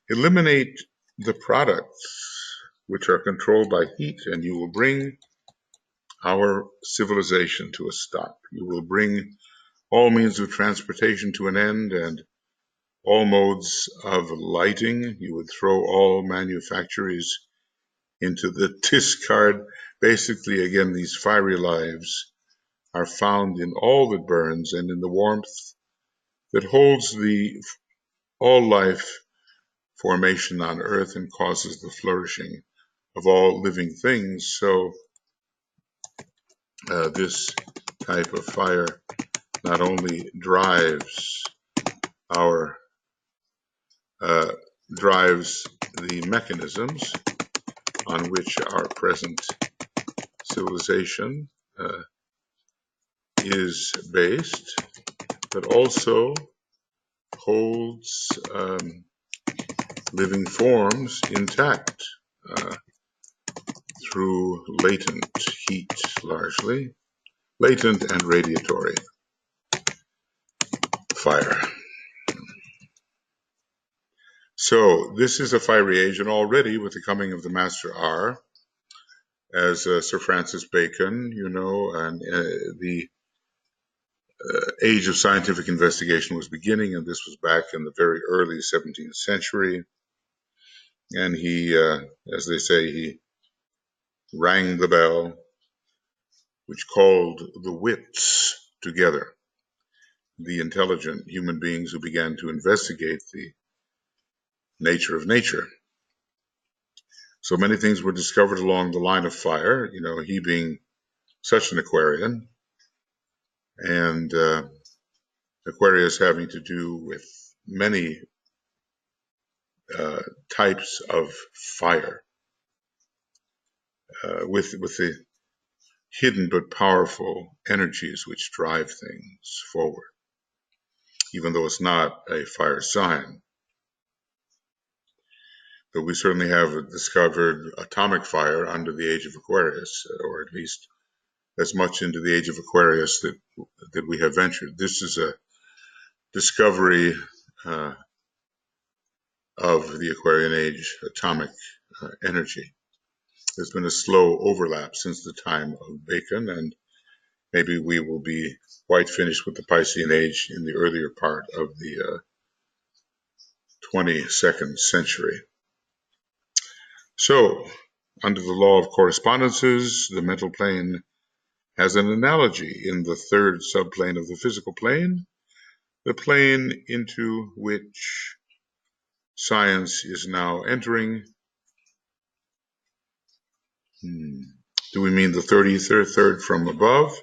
Eliminate the products which are controlled by heat, and you will bring our civilization to a stop. You will bring all means of transportation to an end and all modes of lighting. You would throw all manufactories into the discard. Basically, again, these fiery lives are found in all that burns and in the warmth that holds the all life formation on earth and causes the flourishing of all living things. So this type of fire not only drives the mechanisms on which our present civilization is based, but also holds living forms intact through latent heat, largely, latent and radiatory fire. So this is a fiery age, and already with the coming of the Master R, as Sir Francis Bacon, and the age of scientific investigation was beginning, and this was back in the very early 17th century. And he, as they say, he rang the bell, which called the wits together, the intelligent human beings who began to investigate the nature of nature. So many things were discovered along the line of fire, he being such an Aquarian, and Aquarius having to do with many types of fire, with the hidden but powerful energies which drive things forward, even though it's not a fire sign. But we certainly have discovered atomic fire under the age of Aquarius, or at least as much into the age of Aquarius that we have ventured. This is a discovery of the Aquarian age, atomic energy. There's been a slow overlap since the time of Bacon, and maybe we will be quite finished with the Piscean age in the earlier part of the 22nd century. So, under the law of correspondences, the mental plane has an analogy in the third subplane of the physical plane, the plane into which science is now entering. Do we mean the third ether, third from above?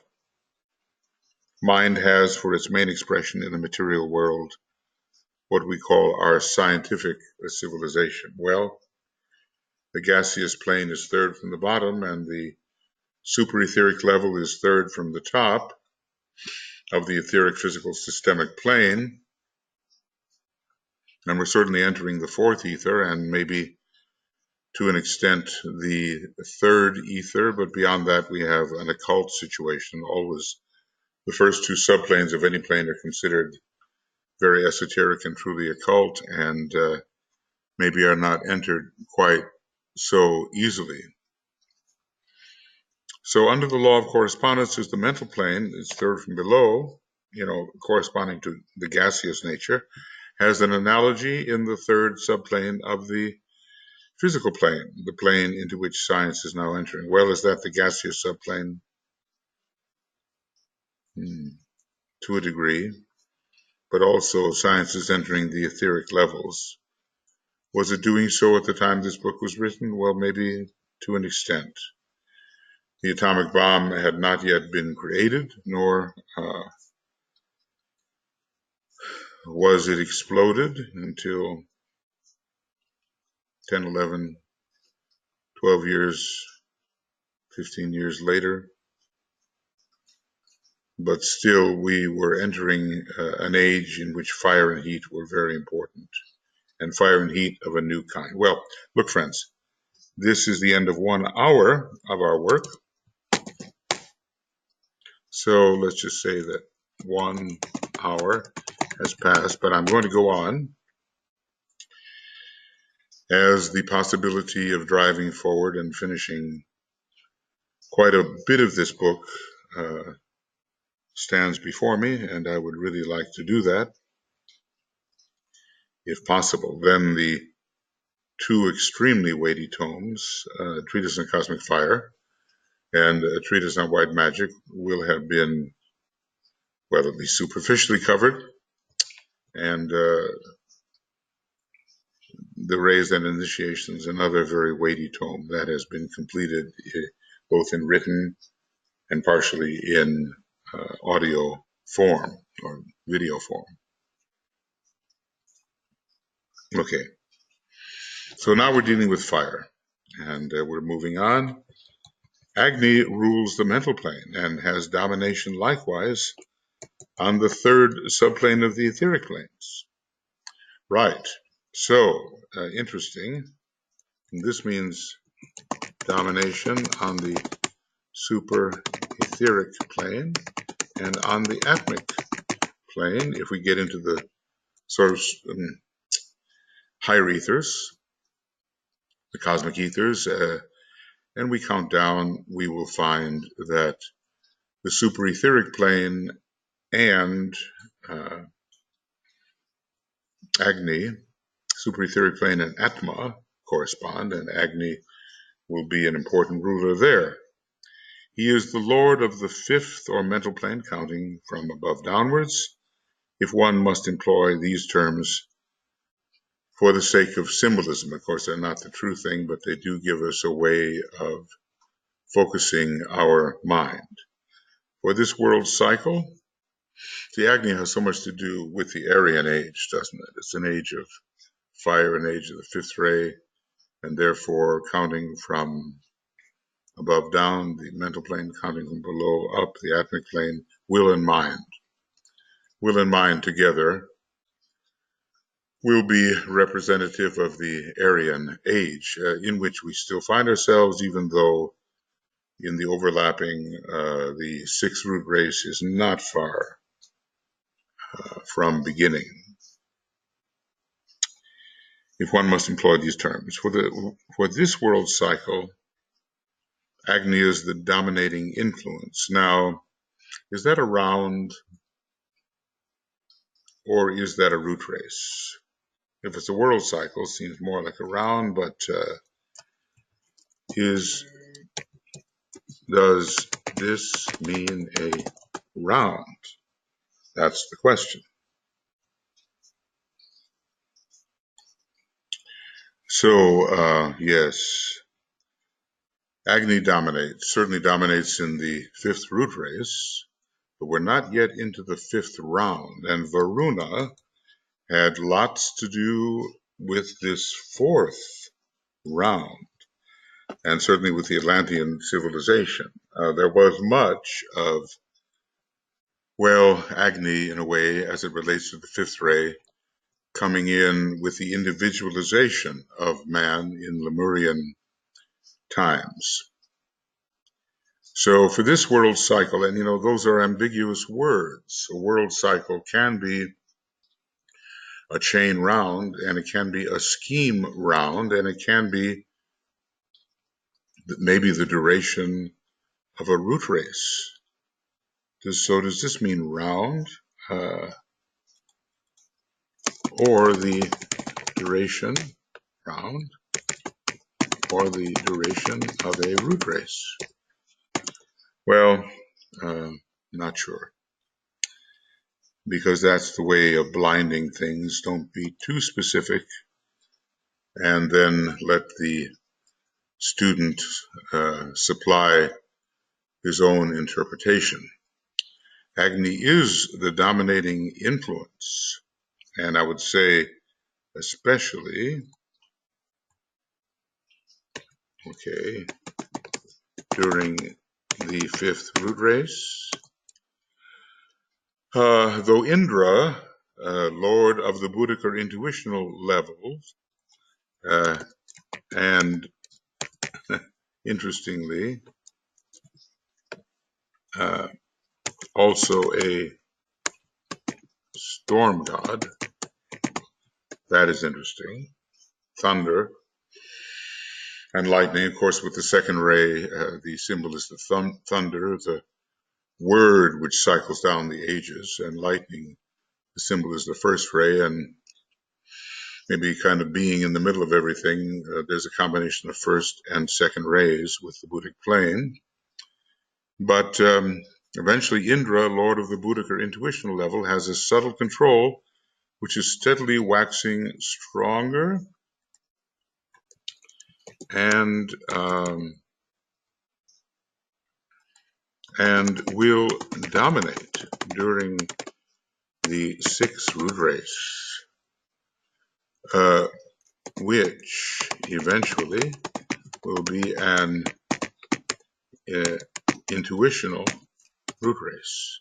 Mind has for its main expression in the material world what we call our scientific civilization. Well, the gaseous plane is third from the bottom, and the superetheric level is third from the top of the etheric physical systemic plane. And we're certainly entering the fourth ether, and maybe to an extent the third ether, but beyond that we have an occult situation. Always the first two subplanes of any plane are considered very esoteric and truly occult, and maybe are not entered quite so easily. So under the law of correspondence is the mental plane, it's third from below, corresponding to the gaseous nature, has an analogy in the third subplane of the physical plane, the plane into which science is now entering. Well, is that the gaseous subplane? To a degree, but also science is entering the etheric levels. Was it doing so at the time this book was written? Well, maybe to an extent. The atomic bomb had not yet been created, nor was it exploded until 10, 11, 12 years, 15 years later. But still, we were entering an age in which fire and heat were very important, and fire and heat of a new kind. Well, look, friends, this is the end of 1 hour of our work. So let's just say that 1 hour has passed, but I'm going to go on as the possibility of driving forward and finishing quite a bit of this book stands before me, and I would really like to do that, if possible. Then the 2 extremely weighty tomes, Treatise on Cosmic Fire and a Treatise on White Magic, will have been, well, at least superficially covered, and the Rays and Initiations, another very weighty tome that has been completed both in written and partially in audio form or video form. Okay, so now we're dealing with fire, and we're moving on. Agni rules the mental plane and has domination likewise on the third subplane of the etheric planes. Right, so interesting. And this means domination on the super etheric plane and on the atmic plane. If we get into the sort of higher ethers, the cosmic ethers, and we count down, we will find that the super etheric plane and Agni, super etheric plane and Atma correspond, and Agni will be an important ruler there. He is the lord of the fifth or mental plane, counting from above downwards, if one must employ these terms for the sake of symbolism. Of course, they're not the true thing, but they do give us a way of focusing our mind. For this world cycle, the Agni has so much to do with the Aryan age, doesn't it? It's an age of fire, an age of the fifth ray, and therefore counting from above down, the mental plane, counting from below up, the atmic plane, will and mind. Will and mind together will be representative of the Aryan age, in which we still find ourselves, even though in the overlapping, the sixth root race is not far from beginning, if one must employ these terms. For this world cycle, Agni is the dominating influence. Now, is that a round or is that a root race? If it's a world cycle, it seems more like a round, but does this mean a round? That's the question. So, yes, Agni certainly dominates in the fifth root race, but we're not yet into the fifth round. And Varuna had lots to do with this fourth round, and certainly with the Atlantean civilization. There was much of, well, Agni, in a way, as it relates to the fifth ray, coming in with the individualization of man in Lemurian times. So for this world cycle, and those are ambiguous words. A world cycle can be a chain round, and it can be a scheme round, and it can be maybe the duration of a root race. So does this mean round, or the duration, round, or the duration of a root race? Well, not sure, because that's the way of blinding things. Don't be too specific, and then let the student supply his own interpretation. Agni is the dominating influence, and I would say especially, okay, during the fifth root race. Though Indra, lord of the Buddhic or intuitional levels, and interestingly, also a storm god, that is interesting, thunder and lightning, of course, with the second ray, the symbol is the thunder, the word which cycles down the ages, and lightning, the symbol is the first ray, and maybe kind of being in the middle of everything, there's a combination of first and second rays with the Buddhic plane. But eventually Indra, lord of the Buddhic or intuitional level, has a subtle control which is steadily waxing stronger and will dominate during the sixth root race, which eventually will be an intuitional root race.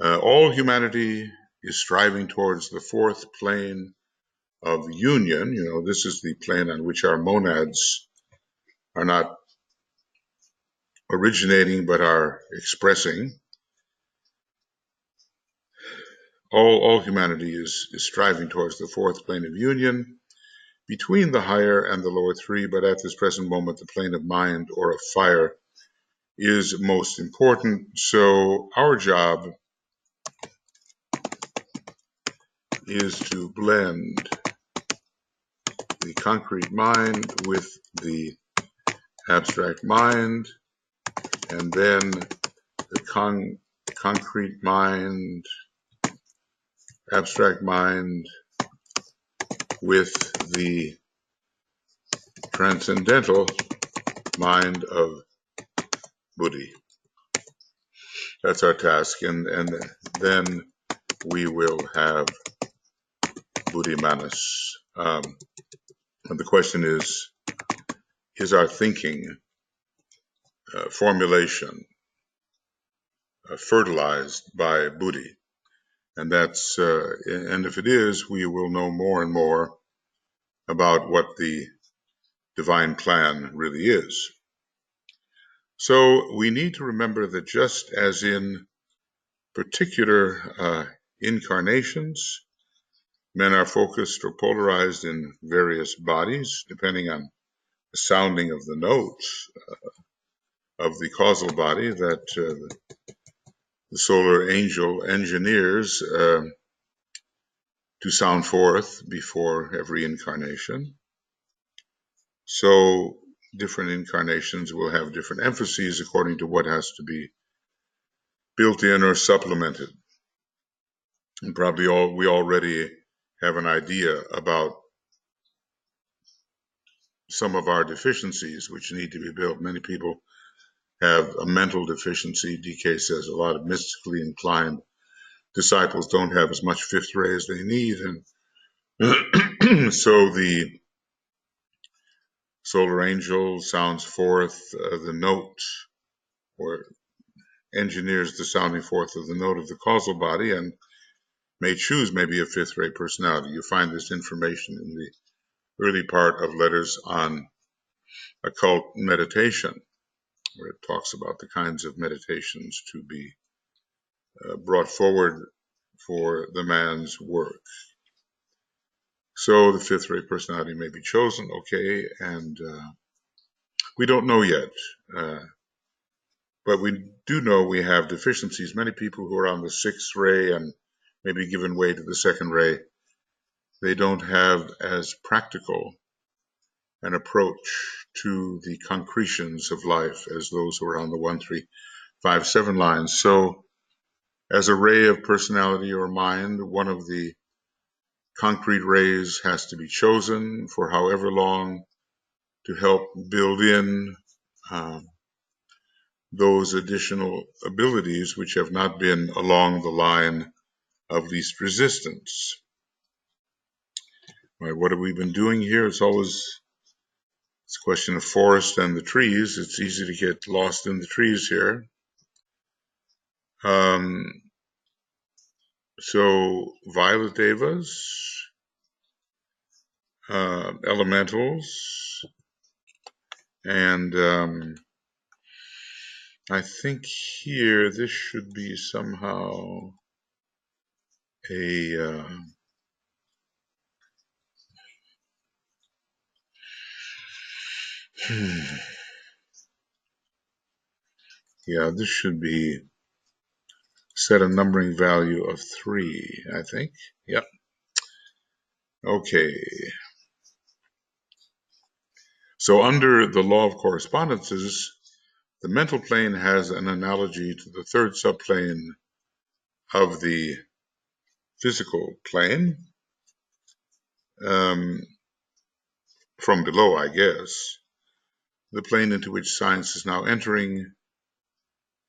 All humanity is striving towards the fourth plane of union. You know, this is the plane on which our monads are not originating but are expressing. All humanity is striving towards the fourth plane of union between the higher and the lower three, but at this present moment, the plane of mind or of fire is most important. So our job is to blend the concrete mind with the abstract mind, and then the concrete mind, abstract mind with the transcendental mind of Buddhi. That's our task, and then we will have Buddhimanas. And the question is our thinking formulation fertilized by Buddhi? And that's and if it is, we will know more and more about what the divine plan really is. So we need to remember that just as in particular incarnations, men are focused or polarized in various bodies, depending on the sounding of the notes of the causal body that the solar angel engineers to sound forth before every incarnation. So different incarnations will have different emphases according to what has to be built in or supplemented. And probably we already have an idea about some of our deficiencies which need to be built. Many people have a mental deficiency. DK says a lot of mystically inclined disciples don't have as much fifth ray as they need, and so the solar angel sounds forth the note, or engineers the sounding forth of the note of the causal body, and may choose maybe a fifth ray personality. You find this information in the early part of Letters on Occult Meditation, where it talks about the kinds of meditations to be brought forward for the man's work. So the fifth ray personality may be chosen, okay, and we don't know yet. but we do know we have deficiencies. Many people who are on the sixth ray and maybe given way to the second ray, they don't have as practical an approach to the concretions of life as those who are on the 1, 3, 5, 7 lines. So as a ray of personality or mind, one of the concrete rays has to be chosen for however long to help build in those additional abilities which have not been along the line of least resistance. Right, what have we been doing here? It's a question of forest and the trees. It's easy to get lost in the trees here. So violet devas, elementals, and I think here this should be somehow a yeah, this should be set a numbering value of 3, I think. Yep. Okay. So under the law of correspondences, the mental plane has an analogy to the third subplane of the physical plane, from below, I guess. The plane into which science is now entering,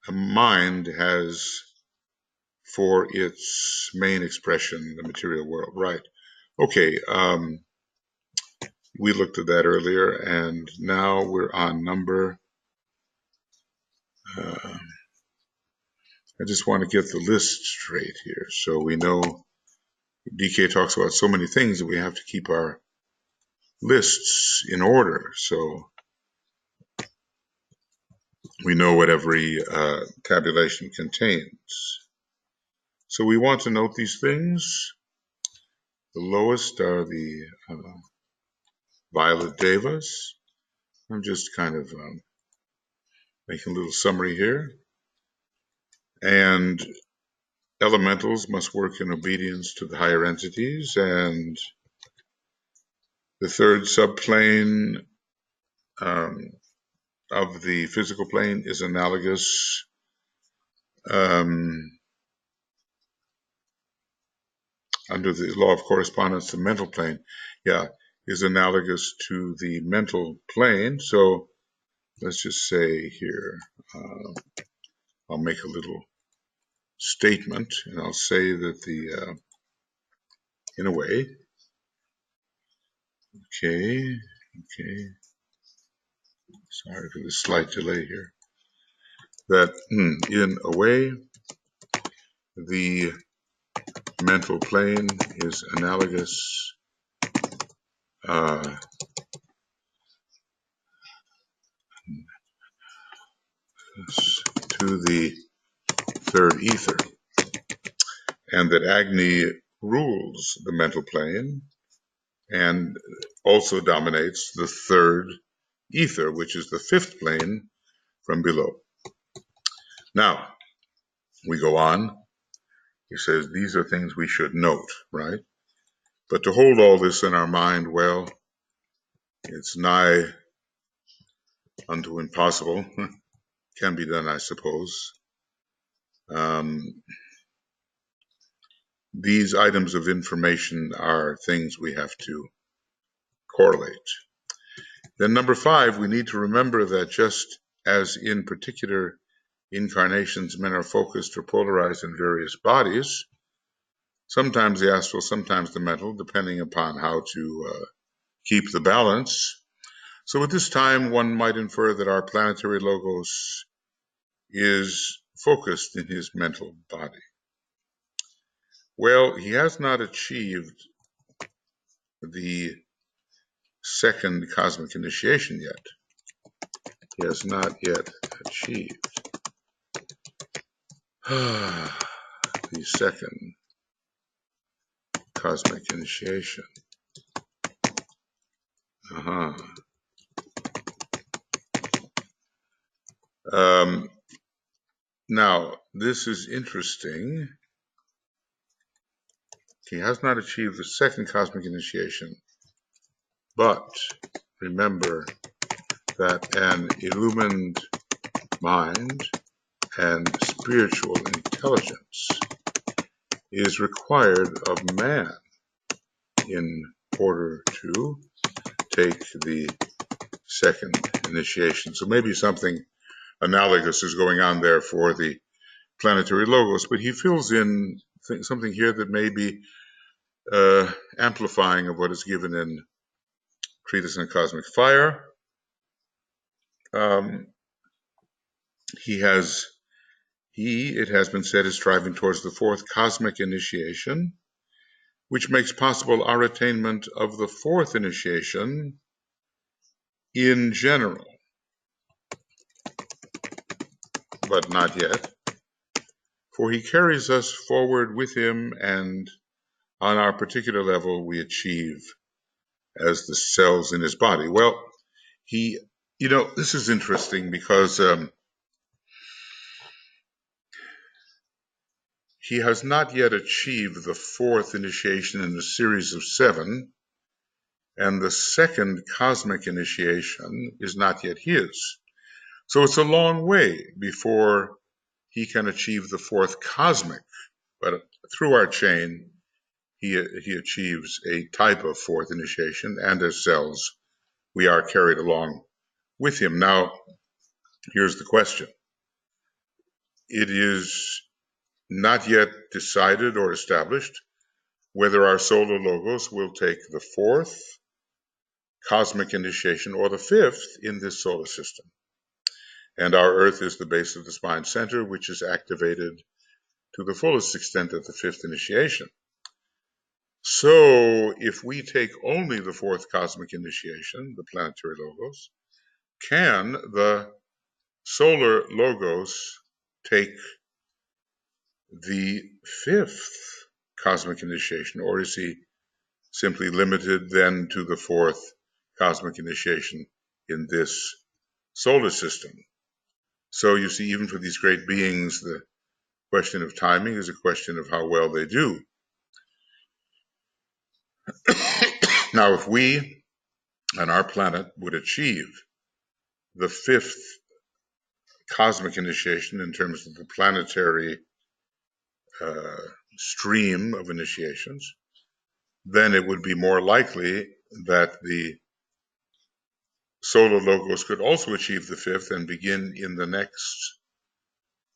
a mind has for its main expression the material world. Right. Okay. We looked at that earlier, and now we're on number. I just want to get the list straight here. So we know DK talks about so many things that we have to keep our lists in order. So we know what every tabulation contains. So we want to note these things. The lowest are the violet devas. I'm just kind of making a little summary here. And elementals must work in obedience to the higher entities, and the third subplane of the physical plane is analogous under the law of correspondence. The mental plane, is analogous to the mental plane. So let's just say here, I'll make a little statement, and I'll say that the, in a way, okay, sorry for the slight delay here, that in a way, the mental plane is analogous to the third ether, and that Agni rules the mental plane and also dominates the third ether, which is the fifth plane from below. Now, we go on. He says these are things we should note, right? But to hold all this in our mind, well, it's nigh unto impossible. Can be done, I suppose. These items of information are things we have to correlate. Then number 5, we need to remember that just as in particular incarnations men are focused or polarized in various bodies, sometimes the astral, sometimes the mental, depending upon how to keep the balance. So at this time, one might infer that our planetary logos is focused in his mental body. Well, he has not achieved the second cosmic initiation yet. He has not yet achieved the second cosmic initiation. Now, this is interesting. He has not achieved the second cosmic initiation, but remember that an illumined mind and spiritual intelligence is required of man in order to take the second initiation. So maybe something analogous is going on there for the planetary logos, but he fills in something here that may be amplifying of what is given in Treatise on Cosmic Fire. It has been said, is striving towards the fourth cosmic initiation, which makes possible our attainment of the fourth initiation in general, but not yet, for he carries us forward with him, and on our particular level we achieve as the cells in his body. Well, this is interesting because he has not yet achieved the fourth initiation in the series of 7, and the second cosmic initiation is not yet his. So it's a long way before he can achieve the fourth cosmic, but through our chain, he achieves a type of fourth initiation, and as cells, we are carried along with him. Now, here's the question. It is not yet decided or established whether our solar logos will take the fourth cosmic initiation or the fifth in this solar system. And our Earth is the base of the spine center, which is activated to the fullest extent at the fifth initiation. So if we take only the fourth cosmic initiation, the planetary logos, can the solar logos take the fifth cosmic initiation, or is he simply limited then to the fourth cosmic initiation in this solar system? So you see, even for these great beings, the question of timing is a question of how well they do. Now, if we on our planet would achieve the fifth cosmic initiation in terms of the planetary stream of initiations, then it would be more likely that the solar logos could also achieve the fifth and begin in the next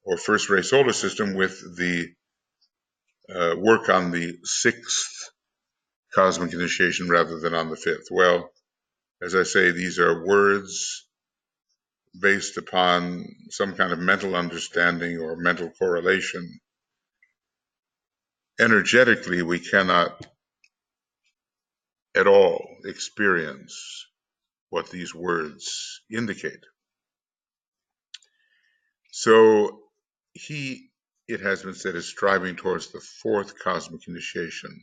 or first ray solar system with the work on the sixth cosmic initiation rather than on the fifth. Well, as I say, these are words based upon some kind of mental understanding or mental correlation. Energetically, we cannot at all experience what these words indicate. So it has been said, is striving towards the fourth cosmic initiation.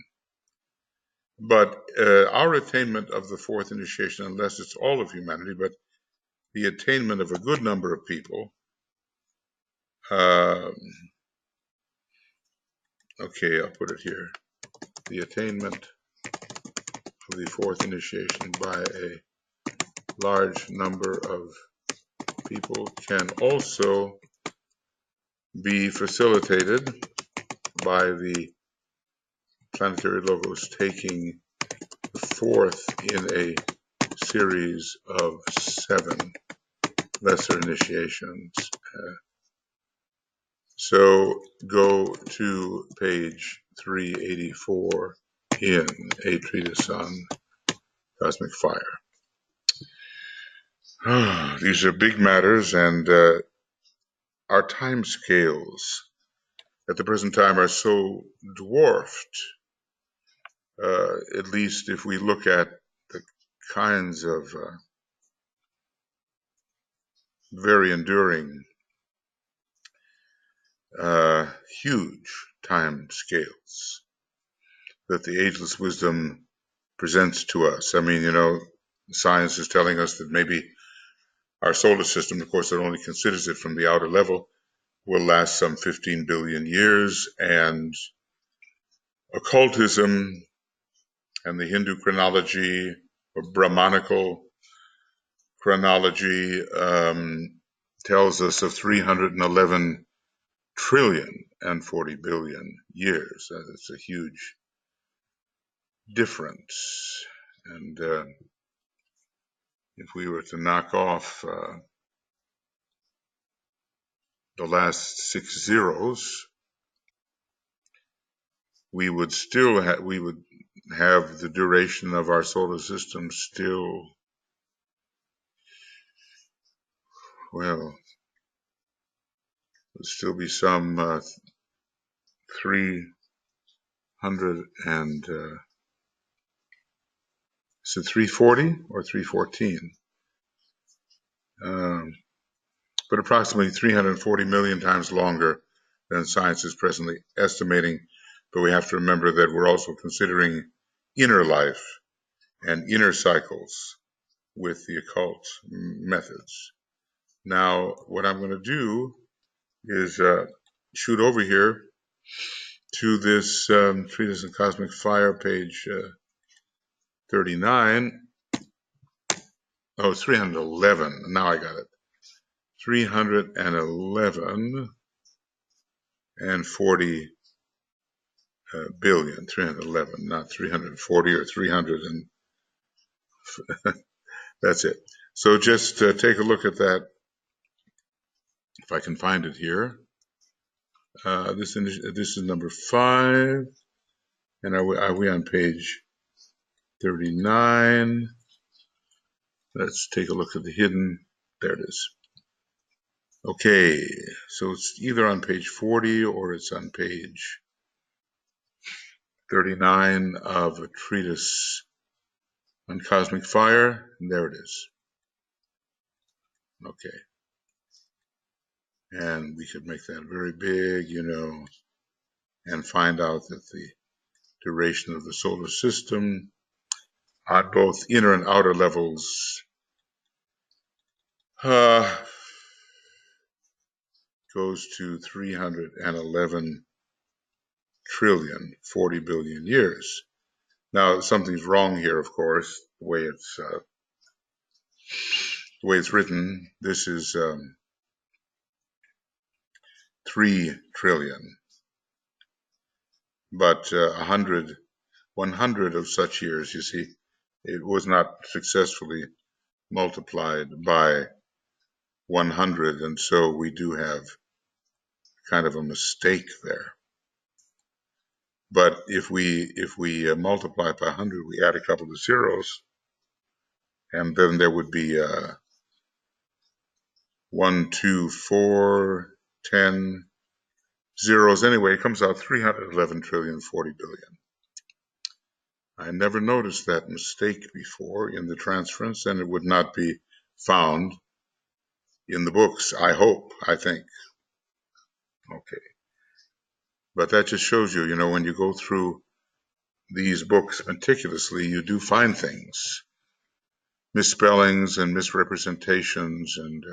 But our attainment of the fourth initiation, unless it's all of humanity, but the attainment of a good number of people, okay, I'll put it here. The attainment of the fourth initiation by a large number of people can also be facilitated by the planetary logos taking the fourth in a series of 7 lesser initiations. So go to page 384 in A Treatise on Cosmic Fire. These are big matters, and our time scales at the present time are so dwarfed, at least if we look at the kinds of very enduring, huge time scales that the ageless wisdom presents to us. I mean, science is telling us that maybe our solar system, of course, it only considers it from the outer level, will last some 15 billion years, and occultism and the Hindu chronology, or Brahmanical chronology, tells us of 311 trillion and 40 billion years. That's a huge difference. And if we were to knock off the last 6 zeros, we would have the duration of our solar system still, well, would still be some 300 and is it 340 or 314? But approximately 340 million times longer than science is presently estimating. But we have to remember that we're also considering inner life and inner cycles with the occult methods. Now, what I'm going to do is shoot over here to this Treatise on Cosmic Fire, page 39. Oh, it's 311. Now I got it. 311 and 40 billion. 311, not 340 or 300. And that's it. So just take a look at that. If I can find it here. This is number 5. And are we on page 39? Let's take a look at the hidden. There it is. Okay, so it's either on page 40 or it's on page 39 of a treatise on cosmic fire. And there it is. Okay. And we could make that very big, and find out that the duration of the solar system at both inner and outer levels goes to 311 trillion, 40 billion years. Now, something's wrong here, of course, the way it's written. This is 3 trillion. But 100 of such years, you see, it was not successfully multiplied by 100, and so we do have kind of a mistake there. But if we multiply by 100, we add a couple of zeros, and then there would be 1, 2, 4, 10 zeros. Anyway, it comes out 311 trillion, 40 billion. I never noticed that mistake before in the transference, and it would not be found in the books, I think. Okay. But that just shows you, when you go through these books meticulously, you do find things, misspellings and misrepresentations and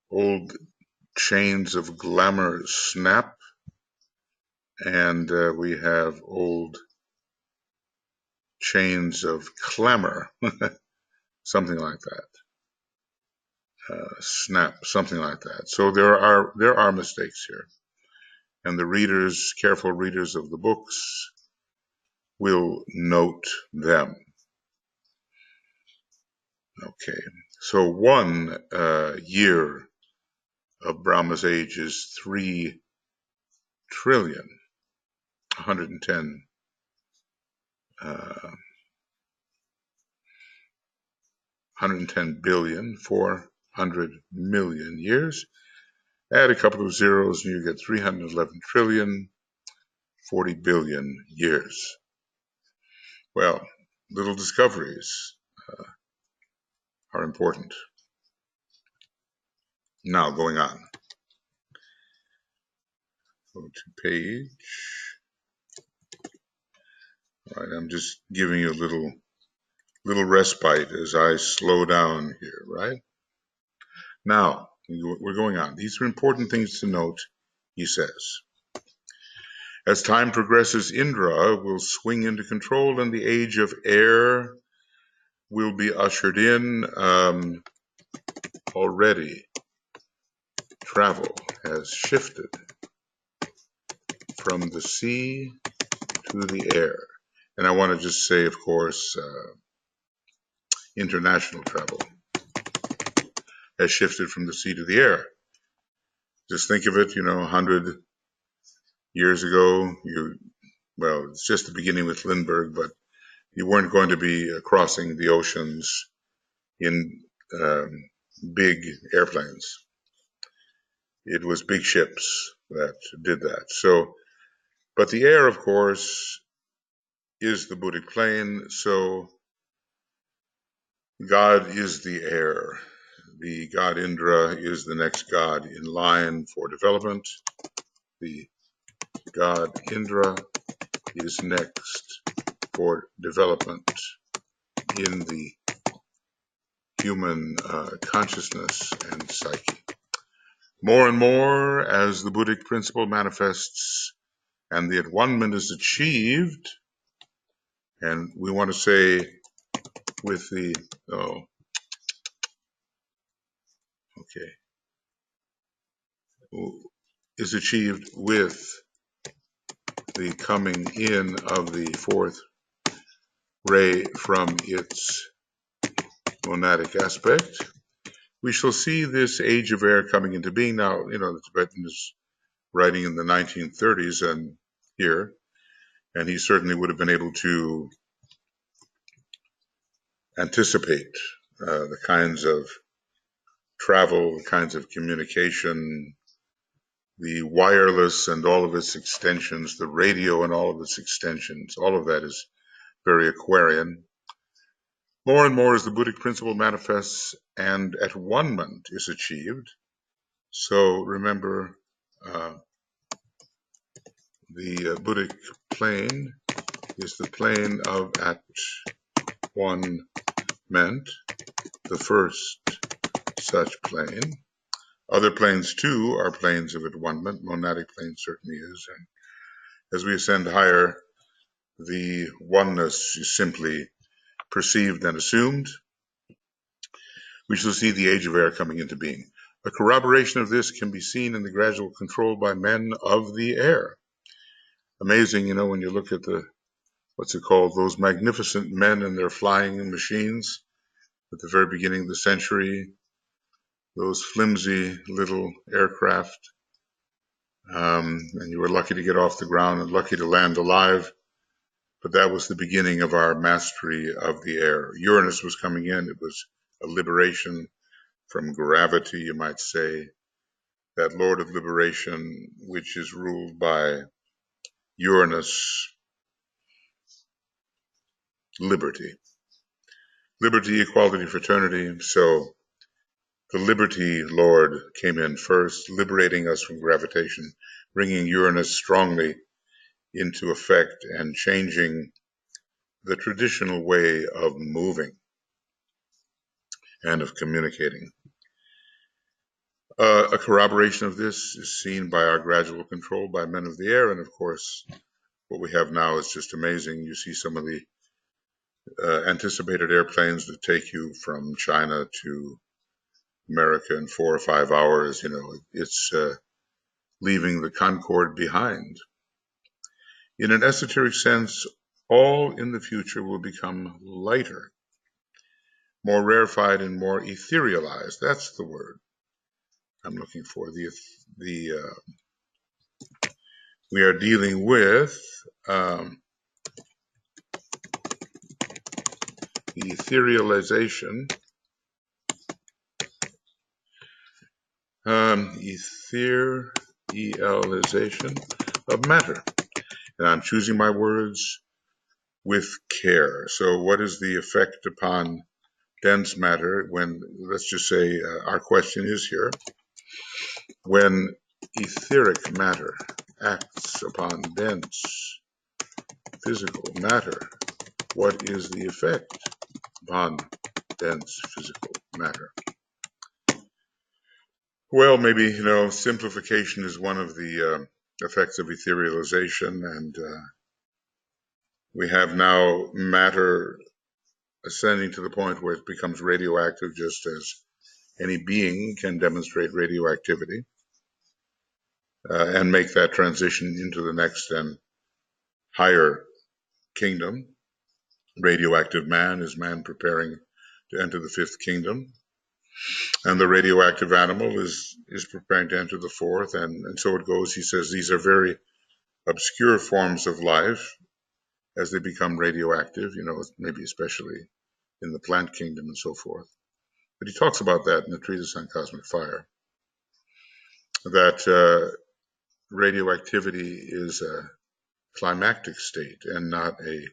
old chains of glamour snap, and we have old chains of clamor, something like that. Snap, something like that. So there are mistakes here, and the careful readers of the books will note them. Okay, so 1 year of Brahma's age is 3 trillion, 110 billion, 400 million years. Add a couple of zeros and you get 311 trillion, 40 billion years. Well, little discoveries are important. Now, going on. Go to page. All right, I'm just giving you a little respite as I slow down here, right? Now, We're going on. These are important things to note, he says. As time progresses, Indra will swing into control and the age of air will be ushered in. Already, travel has shifted from the sea to the air. And I want to just say, of course, international travel has shifted from the sea to the air. Just think of it, 100 years ago, it's just the beginning with Lindbergh, but you weren't going to be crossing the oceans in big airplanes. It was big ships that did that. So, but the air, of course, is the Buddhic plane. So God is the air. The god Indra is the next god in line for development. The god Indra is next for development in the human consciousness and psyche. More and more, as the Buddhic principle manifests and the at-one-ment is achieved, and we want to say with the, is achieved with the coming in of the fourth ray from its monadic aspect, we shall see this age of air coming into being. Now, the Tibetan is writing in the 1930s and here, and he certainly would have been able to anticipate the kinds of travel, the kinds of communication, the wireless and all of its extensions, the radio and all of its extensions, all of that is very Aquarian. More and more as the Buddhic principle manifests and at-one-ment is achieved. So remember, the Buddhic plane is the plane of at-one-ment, the first such plane. Other planes too are planes of at-one-ment. Monadic plane certainly is. And as we ascend higher, the oneness is simply perceived and assumed. We shall see the age of air coming into being. A corroboration of this can be seen in the gradual control by men of the air. Amazing, when you look at those magnificent men and their flying machines at the very beginning of the century, those flimsy little aircraft, and you were lucky to get off the ground and lucky to land alive. But that was the beginning of our mastery of the air. Uranus was coming in. It was a liberation from gravity, you might say. That Lord of liberation, which is ruled by Uranus, liberty. Liberty, equality, fraternity. So the Liberty Lord came in first, liberating us from gravitation, bringing Uranus strongly into effect and changing the traditional way of moving and of communicating. A corroboration of this is seen by our gradual control by men of the air, and of course, what we have now is just amazing. You see some of the anticipated airplanes that take you from China to America in 4 or 5 hours. It's leaving the Concorde behind. In an esoteric sense, all in the future will become lighter, more rarefied and more etherealized. That's the word I'm looking for. We are dealing with the etherealization, of matter. And I'm choosing my words with care. So what is the effect upon dense matter when, let's just say, our question is here, when etheric matter acts upon dense physical matter, what is the effect upon dense physical matter? Well, maybe, simplification is one of the effects of etherealization, and we have now matter ascending to the point where it becomes radioactive, just as any being can demonstrate radioactivity and make that transition into the next and higher kingdom. Radioactive man is man preparing to enter the fifth kingdom, and the radioactive animal is preparing to enter the fourth, and so it goes. He says these are very obscure forms of life as they become radioactive, maybe especially in the plant kingdom and so forth. But he talks about that in the Treatise on Cosmic Fire, that radioactivity is a climactic state and not a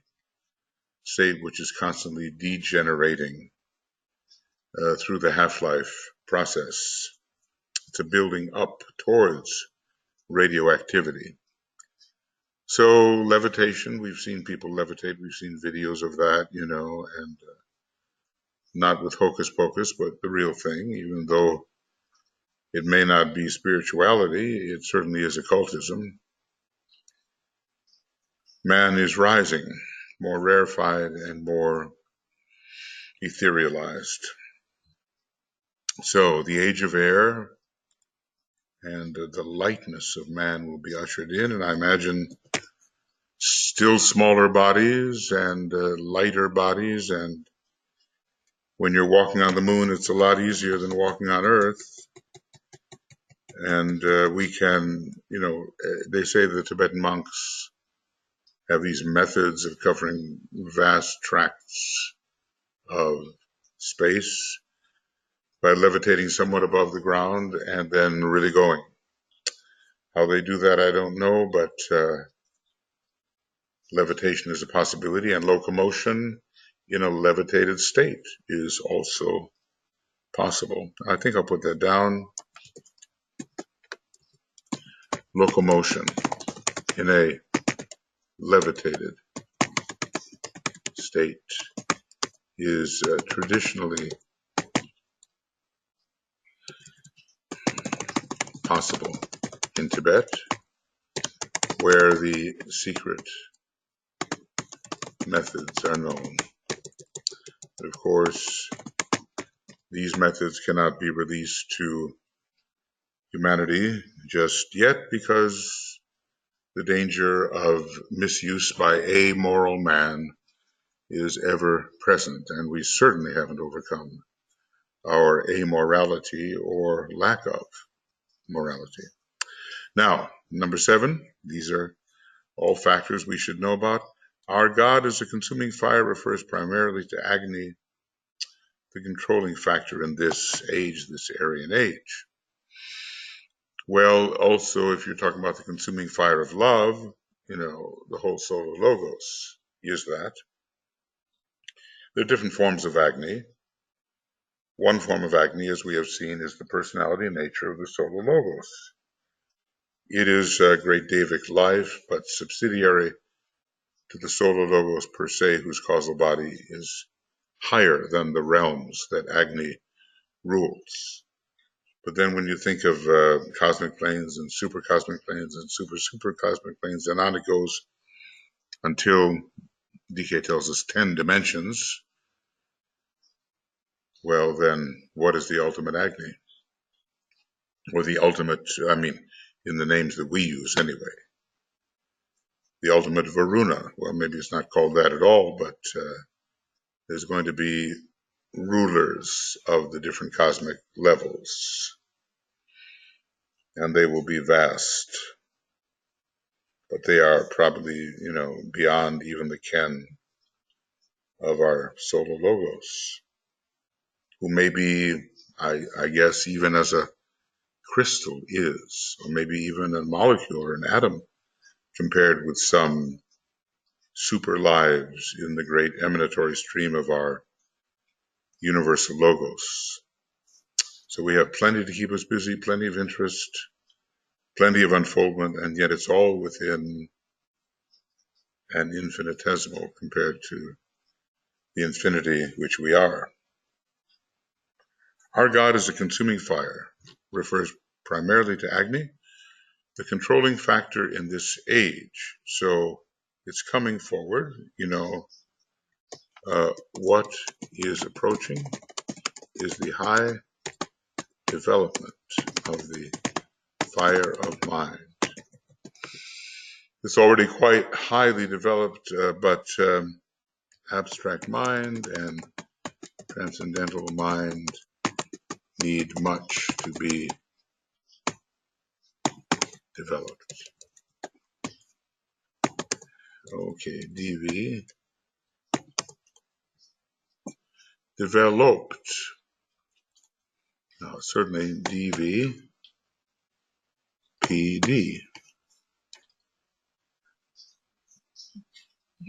state which is constantly degenerating through the half-life process. It's a building up towards radioactivity. So levitation, we've seen people levitate, we've seen videos of that, and not with hocus pocus, but the real thing, even though it may not be spirituality, it certainly is occultism. Man is rising, more rarefied and more etherealized. So the age of air and the lightness of man will be ushered in, and I imagine still smaller bodies and lighter bodies, and when you're walking on the moon, it's a lot easier than walking on Earth. And we can, they say the Tibetan monks have these methods of covering vast tracts of space by levitating somewhat above the ground and then really going. How they do that, I don't know, but levitation is a possibility, and locomotion in a levitated state is also possible. I think I'll put that down. Locomotion in a levitated state is traditionally possible in Tibet, where the secret methods are known. But of course, these methods cannot be released to humanity just yet because the danger of misuse by amoral man is ever present, and we certainly haven't overcome our amorality or lack of morality. Now, number 7, these are all factors we should know about. Our God as a consuming fire refers primarily to Agni, the controlling factor in this age, this Aryan age. Well, also, if you're talking about the consuming fire of love, the whole solar logos is that. There are different forms of Agni. One form of Agni, as we have seen, is the personality and nature of the solar logos. It is a great Davic life, but subsidiary to the solar logos per se, whose causal body is higher than the realms that Agni rules. But then when you think of cosmic planes and super cosmic planes and super cosmic planes, and on it goes until DK tells us 10 dimensions, well then what is the ultimate Agni? Or the ultimate, in the names that we use anyway. The ultimate Varuna, well maybe it's not called that at all, but there's going to be rulers of the different cosmic levels, and they will be vast, but they are probably, beyond even the ken of our solar logos, who may be, I guess, even as a crystal is, or maybe even a molecule or an atom, compared with some super lives in the great emanatory stream of our universal logos. So we have plenty to keep us busy, plenty of interest, plenty of unfoldment, and yet it's all within an infinitesimal compared to the infinity which we are. Our God is a consuming fire. refers primarily to Agni, the controlling factor in this age. So it's coming forward, what is approaching is the high development of the fire of mind. It's already quite highly developed, but abstract mind and transcendental mind need much to be developed. Okay, DV, developed. Now, certainly DV, PD.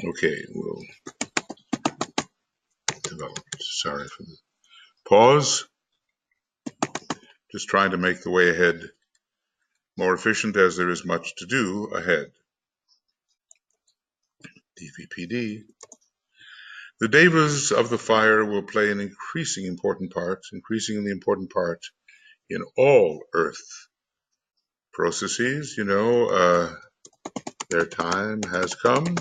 Okay, we'll develop. Sorry for the pause. Just trying to make the way ahead more efficient as there is much to do ahead. DVPD. The devas of the fire will play an increasingly important part in all earth processes. Their time has come.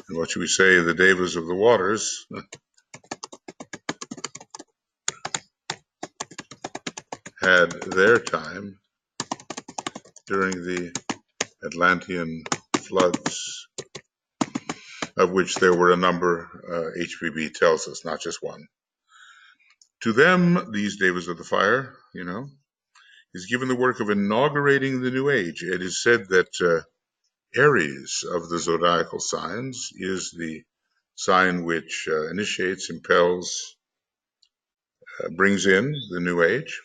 What should we say, the devas of the waters had their time during the Atlantean floods, of which there were a number, HPB tells us, not just one. To them, these devas of the fire, is given the work of inaugurating the new age. It is said that Aries of the zodiacal signs is the sign which initiates, impels, brings in the new age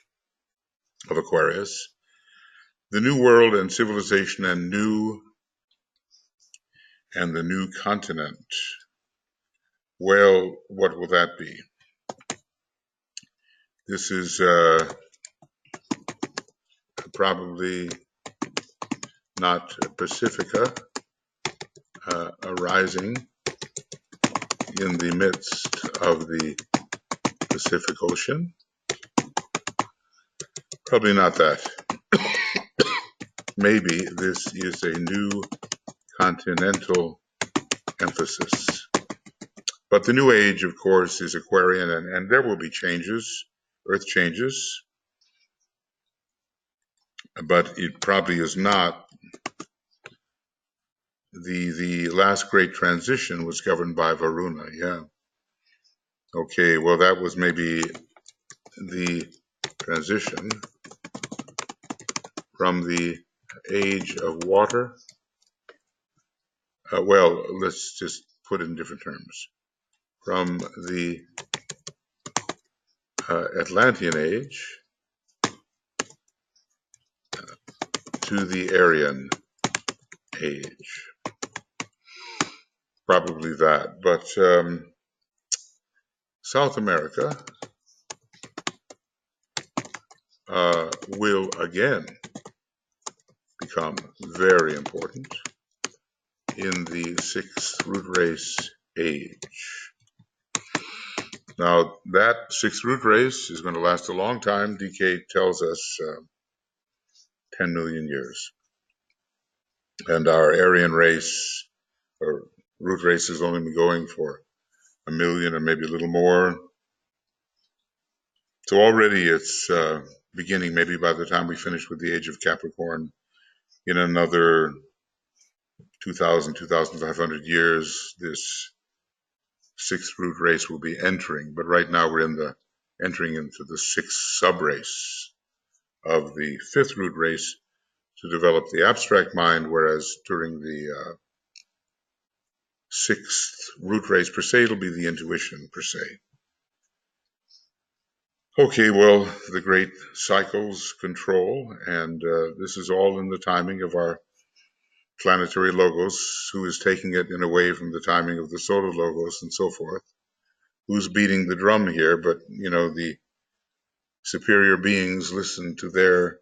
of Aquarius, the new world and civilization and the new continent. Well, what will that be? This is probably not Pacifica arising in the midst of the Pacific Ocean. Probably not that. Maybe this is a new continental emphasis. But the new age, of course, is Aquarian, and there will be changes, earth changes, but it probably is not. The last great transition was governed by Varuna, yeah. Okay, well, that was maybe the transition from the age of water. Well, let's just put it in different terms. From the Atlantean age to the Aryan age. Probably that, but South America will again become very important in the sixth root race age. Now, that sixth root race is going to last a long time. DK tells us 10 million years. And our Aryan race, or root race, has only been going for 1 million or maybe a little more. So already it's beginning, maybe by the time we finish with the age of Capricorn, in another 2,000, 2,500 years, this sixth root race will be entering. But right now we're entering into the sixth sub-race of the fifth root race to develop the abstract mind, whereas during the sixth root race per se, it'll be the intuition per se. Okay, well, the great cycles control, and this is all in the timing of our planetary logos, who is taking it in away from the timing of the solar logos and so forth. Who's beating the drum here? But, the superior beings listen to their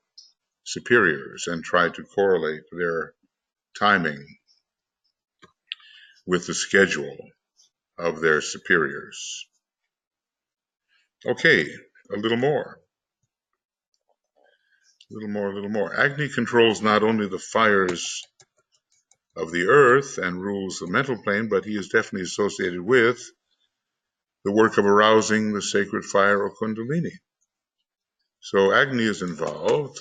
superiors and try to correlate their timing with the schedule of their superiors. Okay, a little more. A little more. Agni controls not only the fires of the earth and rules the mental plane, but he is definitely associated with the work of arousing the sacred fire or Kundalini. So Agni is involved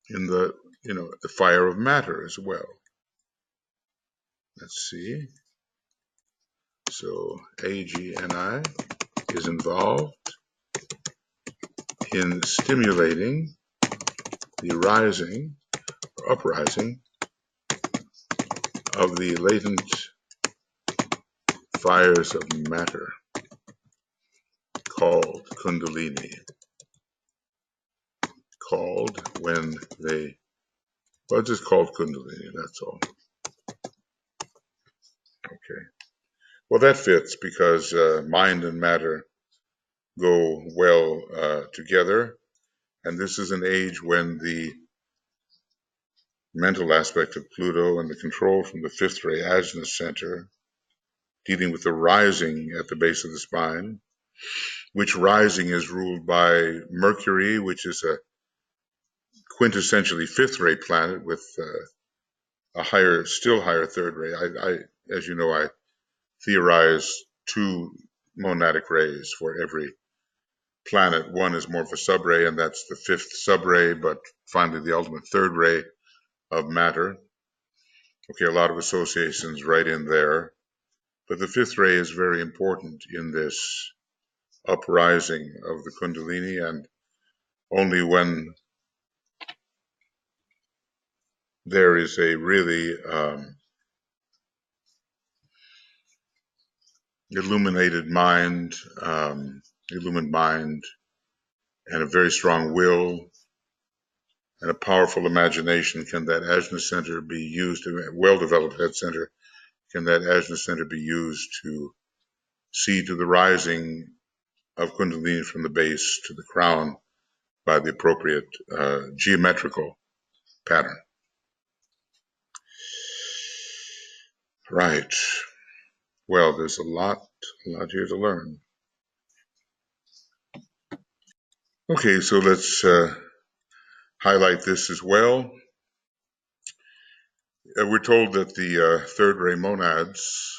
in the fire of matter as well. Let's see. So AGNI is involved in stimulating the rising or uprising of the latent fires of matter called Kundalini. Just called Kundalini, that's all. Okay. Well, that fits because mind and matter go well together. And this is an age when the mental aspect of Pluto and the control from the fifth ray ajna center, dealing with the rising at the base of the spine, which rising is ruled by Mercury, which is a quintessentially fifth ray planet with a still higher third ray. As you know, I theorize 2 monadic rays for every planet. One is more of a subray, and that's the fifth subray, but finally the ultimate third ray of matter. Okay, a lot of associations right in there. But the fifth ray is very important in this uprising of the Kundalini, and only when there is a really illumined mind, and a very strong will and a powerful imagination can that ajna center be used, a well-developed head center, can that ajna center be used to see to the rising of Kundalini from the base to the crown by the appropriate geometrical pattern. Right. Well, there's a lot here to learn. Okay, so let's highlight this as well. We're told that the third ray monads,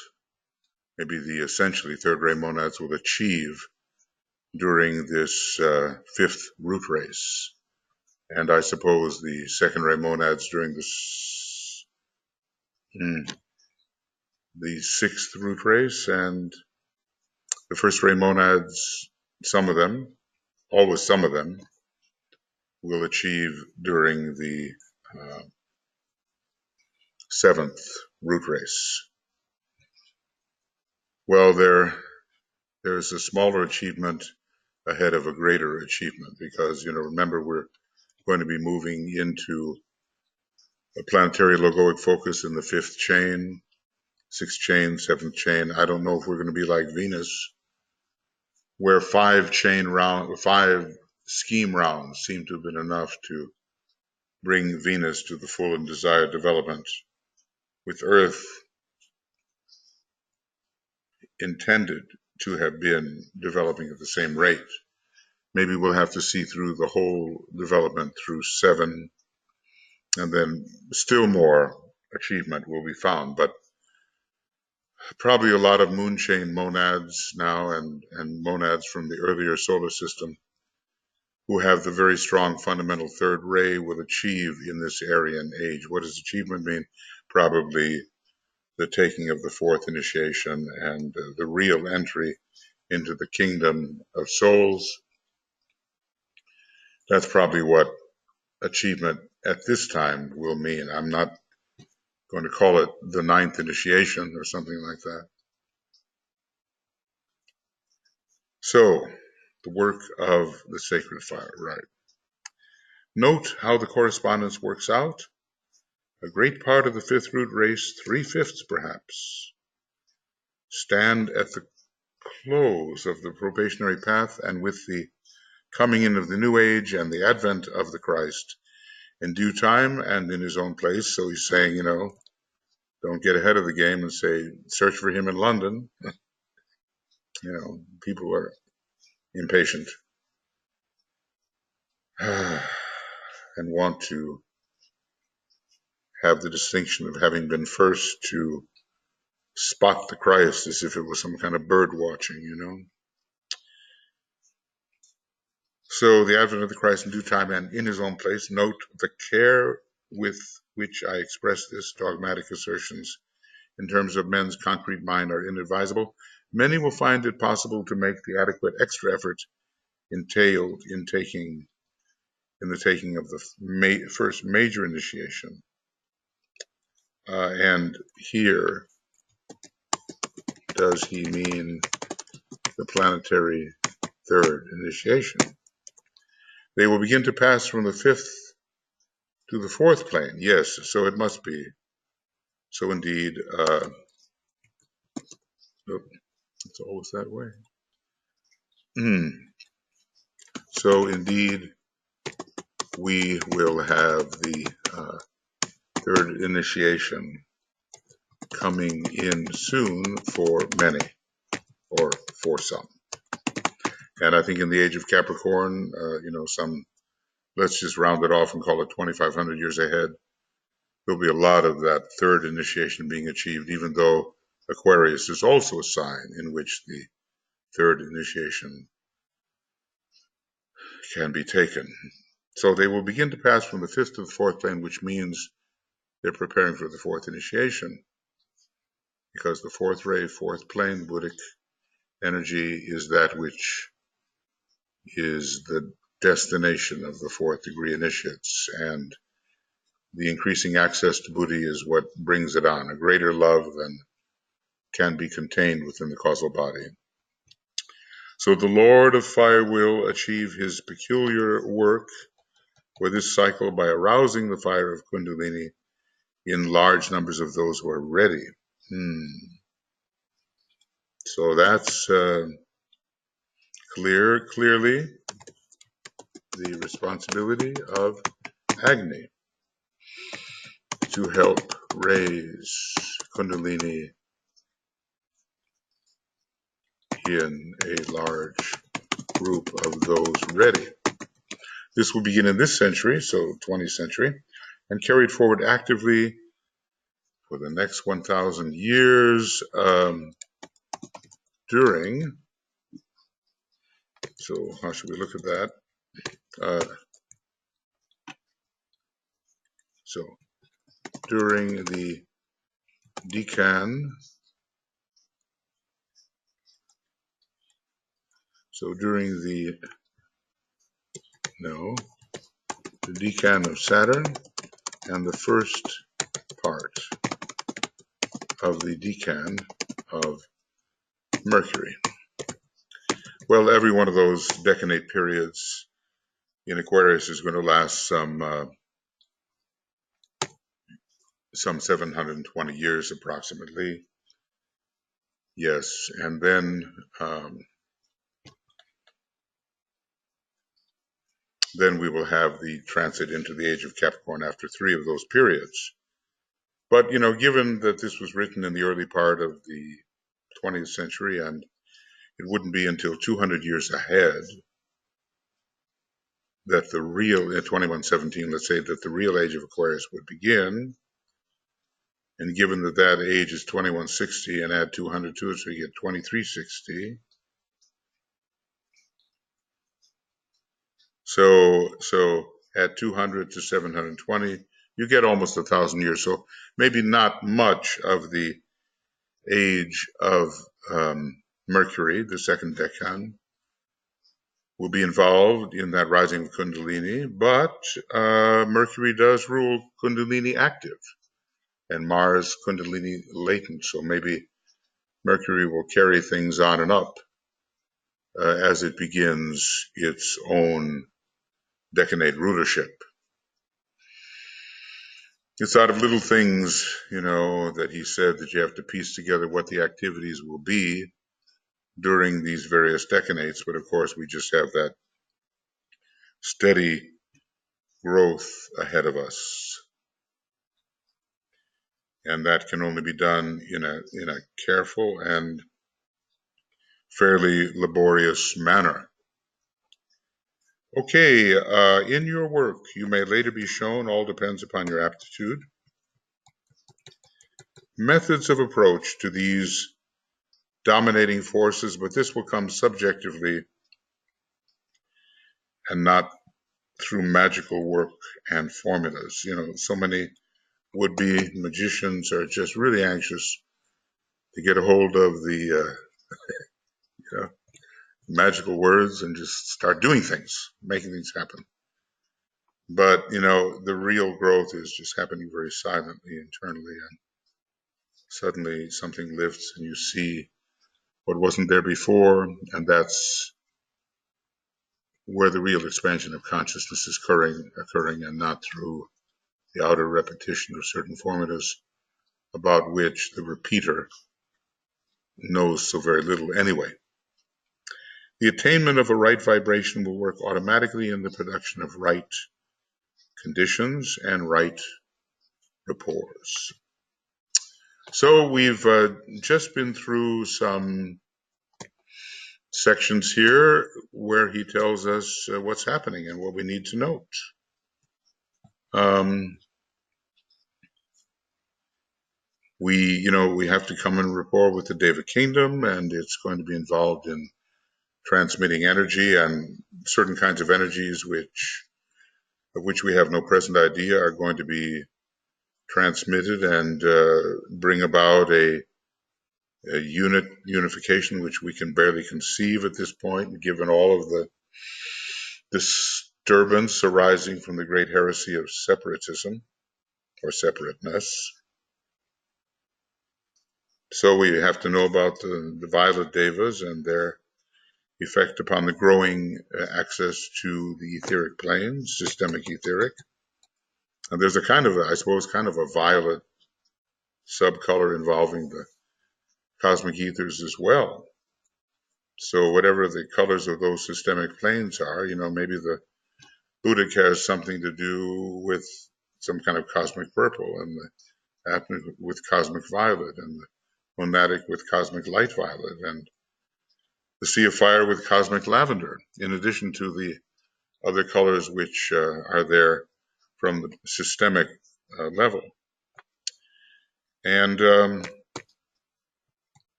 maybe the essentially third ray monads, will achieve during this fifth root race. And I suppose the second ray monads during the sixth root race, and the first ray monads, some of them, always some of them, will achieve during the seventh root race. Well, there's a smaller achievement ahead of a greater achievement because, remember, we're going to be moving into a planetary logoic focus in the fifth chain, sixth chain, seventh chain. I don't know if we're going to be like Venus, where 5 scheme rounds seem to have been enough to bring Venus to the full and desired development, with Earth intended to have been developing at the same rate. Maybe we'll have to see through the whole development through 7, and then still more achievement will be found. But probably a lot of moon chain monads now and monads from the earlier solar system who have the very strong fundamental third ray will achieve in this Aryan age. What does achievement mean? Probably the taking of the fourth initiation and the real entry into the kingdom of souls. That's probably what achievement at this time will mean. I'm not going to call it the 9th initiation or something like that. So, the work of the sacred fire, right. Note how the correspondence works out. A great part of the fifth root race, 3/5 perhaps, stand at the close of the probationary path, and with the coming in of the new age and the advent of the Christ in due time and in his own place. So he's saying, don't get ahead of the game and say, search for him in London. People are impatient and want to have the distinction of having been first to spot the Christ as if it was some kind of bird watching. So the advent of the Christ in due time and in his own place. Note the care with which I express this. Dogmatic assertions in terms of men's concrete mind are inadvisable. Many will find it possible to make the adequate extra effort entailed in the taking of the first major initiation. And here, does he mean the planetary third initiation? They will begin to pass from the fifth to the fourth plane. Yes, so it must be. So indeed, it's always that way. So indeed, we will have the third initiation coming in soon for many, or for some. And I think in the age of Capricorn, let's just round it off and call it 2,500 years ahead, there'll be a lot of that third initiation being achieved, even though Aquarius is also a sign in which the third initiation can be taken. So they will begin to pass from the fifth to the fourth plane, which means they're preparing for the fourth initiation, because the fourth ray, fourth plane, Buddhic energy is that which is the destination of the fourth degree initiates, and the increasing access to Buddhi is what brings it on, a greater love than can be contained within the causal body. So the Lord of Fire will achieve his peculiar work for this cycle by arousing the fire of Kundalini in large numbers of those who are ready. So that's clearly the responsibility of Agni to help raise Kundalini in a large group of those ready. This will begin in this century, so 20th century, and carried forward actively for the next 1,000 years during, so how should we look at that? So during the decan, the decan of Saturn and the first part of the decan of Mercury. Well, every one of those decanate periods in Aquarius is going to last some 720 years approximately. Yes, and then we will have the transit into the age of Capricorn after 3 of those periods. But, given that this was written in the early part of the 20th century, and it wouldn't be until 200 years ahead that the real, in 2117, let's say, that the real age of Aquarius would begin. And given that that age is 2160 and add 200 to it, so you get 2360. So at 200 to 720, you get almost 1,000 years. So maybe not much of the age of Mercury, the second decan, will be involved in that rising of Kundalini, but Mercury does rule Kundalini active and Mars Kundalini latent. So maybe Mercury will carry things on and up as it begins its own decanate rulership. It's out of little things, that he said that you have to piece together what the activities will be during these various decanates. But of course, we just have that steady growth ahead of us. And that can only be done in a careful and fairly laborious manner. Okay, in your work, you may later be shown, all depends upon your aptitude, methods of approach to these dominating forces, but this will come subjectively and not through magical work and formulas. You know, so many would-be magicians are just really anxious to get a hold of the magical words and just start doing things, making things happen. But, you know, the real growth is just happening very silently internally, and suddenly something lifts and you see what wasn't there before, and that's where the real expansion of consciousness is occurring, and not through the outer repetition of certain formulas about which the repeater knows so very little anyway. The attainment of a right vibration will work automatically in the production of right conditions and right rapports. So we've just been through some sections here where he tells us what's happening and what we need to note. We have to come in rapport with the Deva Kingdom, and it's going to be involved in transmitting energy, and certain kinds of energies of which we have no present idea are going to be transmitted and bring about a unification which we can barely conceive at this point, given all of the disturbance arising from the great heresy of separatism or separateness. So we have to know about the violet devas and their effect upon the growing access to the etheric plane, systemic etheric. And there's a kind of a violet subcolor involving the cosmic ethers as well. So whatever the colors of those systemic planes are, maybe the Buddhic has something to do with some kind of cosmic purple, and the atmic with cosmic violet, and the monadic with cosmic light violet, and the sea of fire with cosmic lavender, in addition to the other colors which are there from the systemic level. And the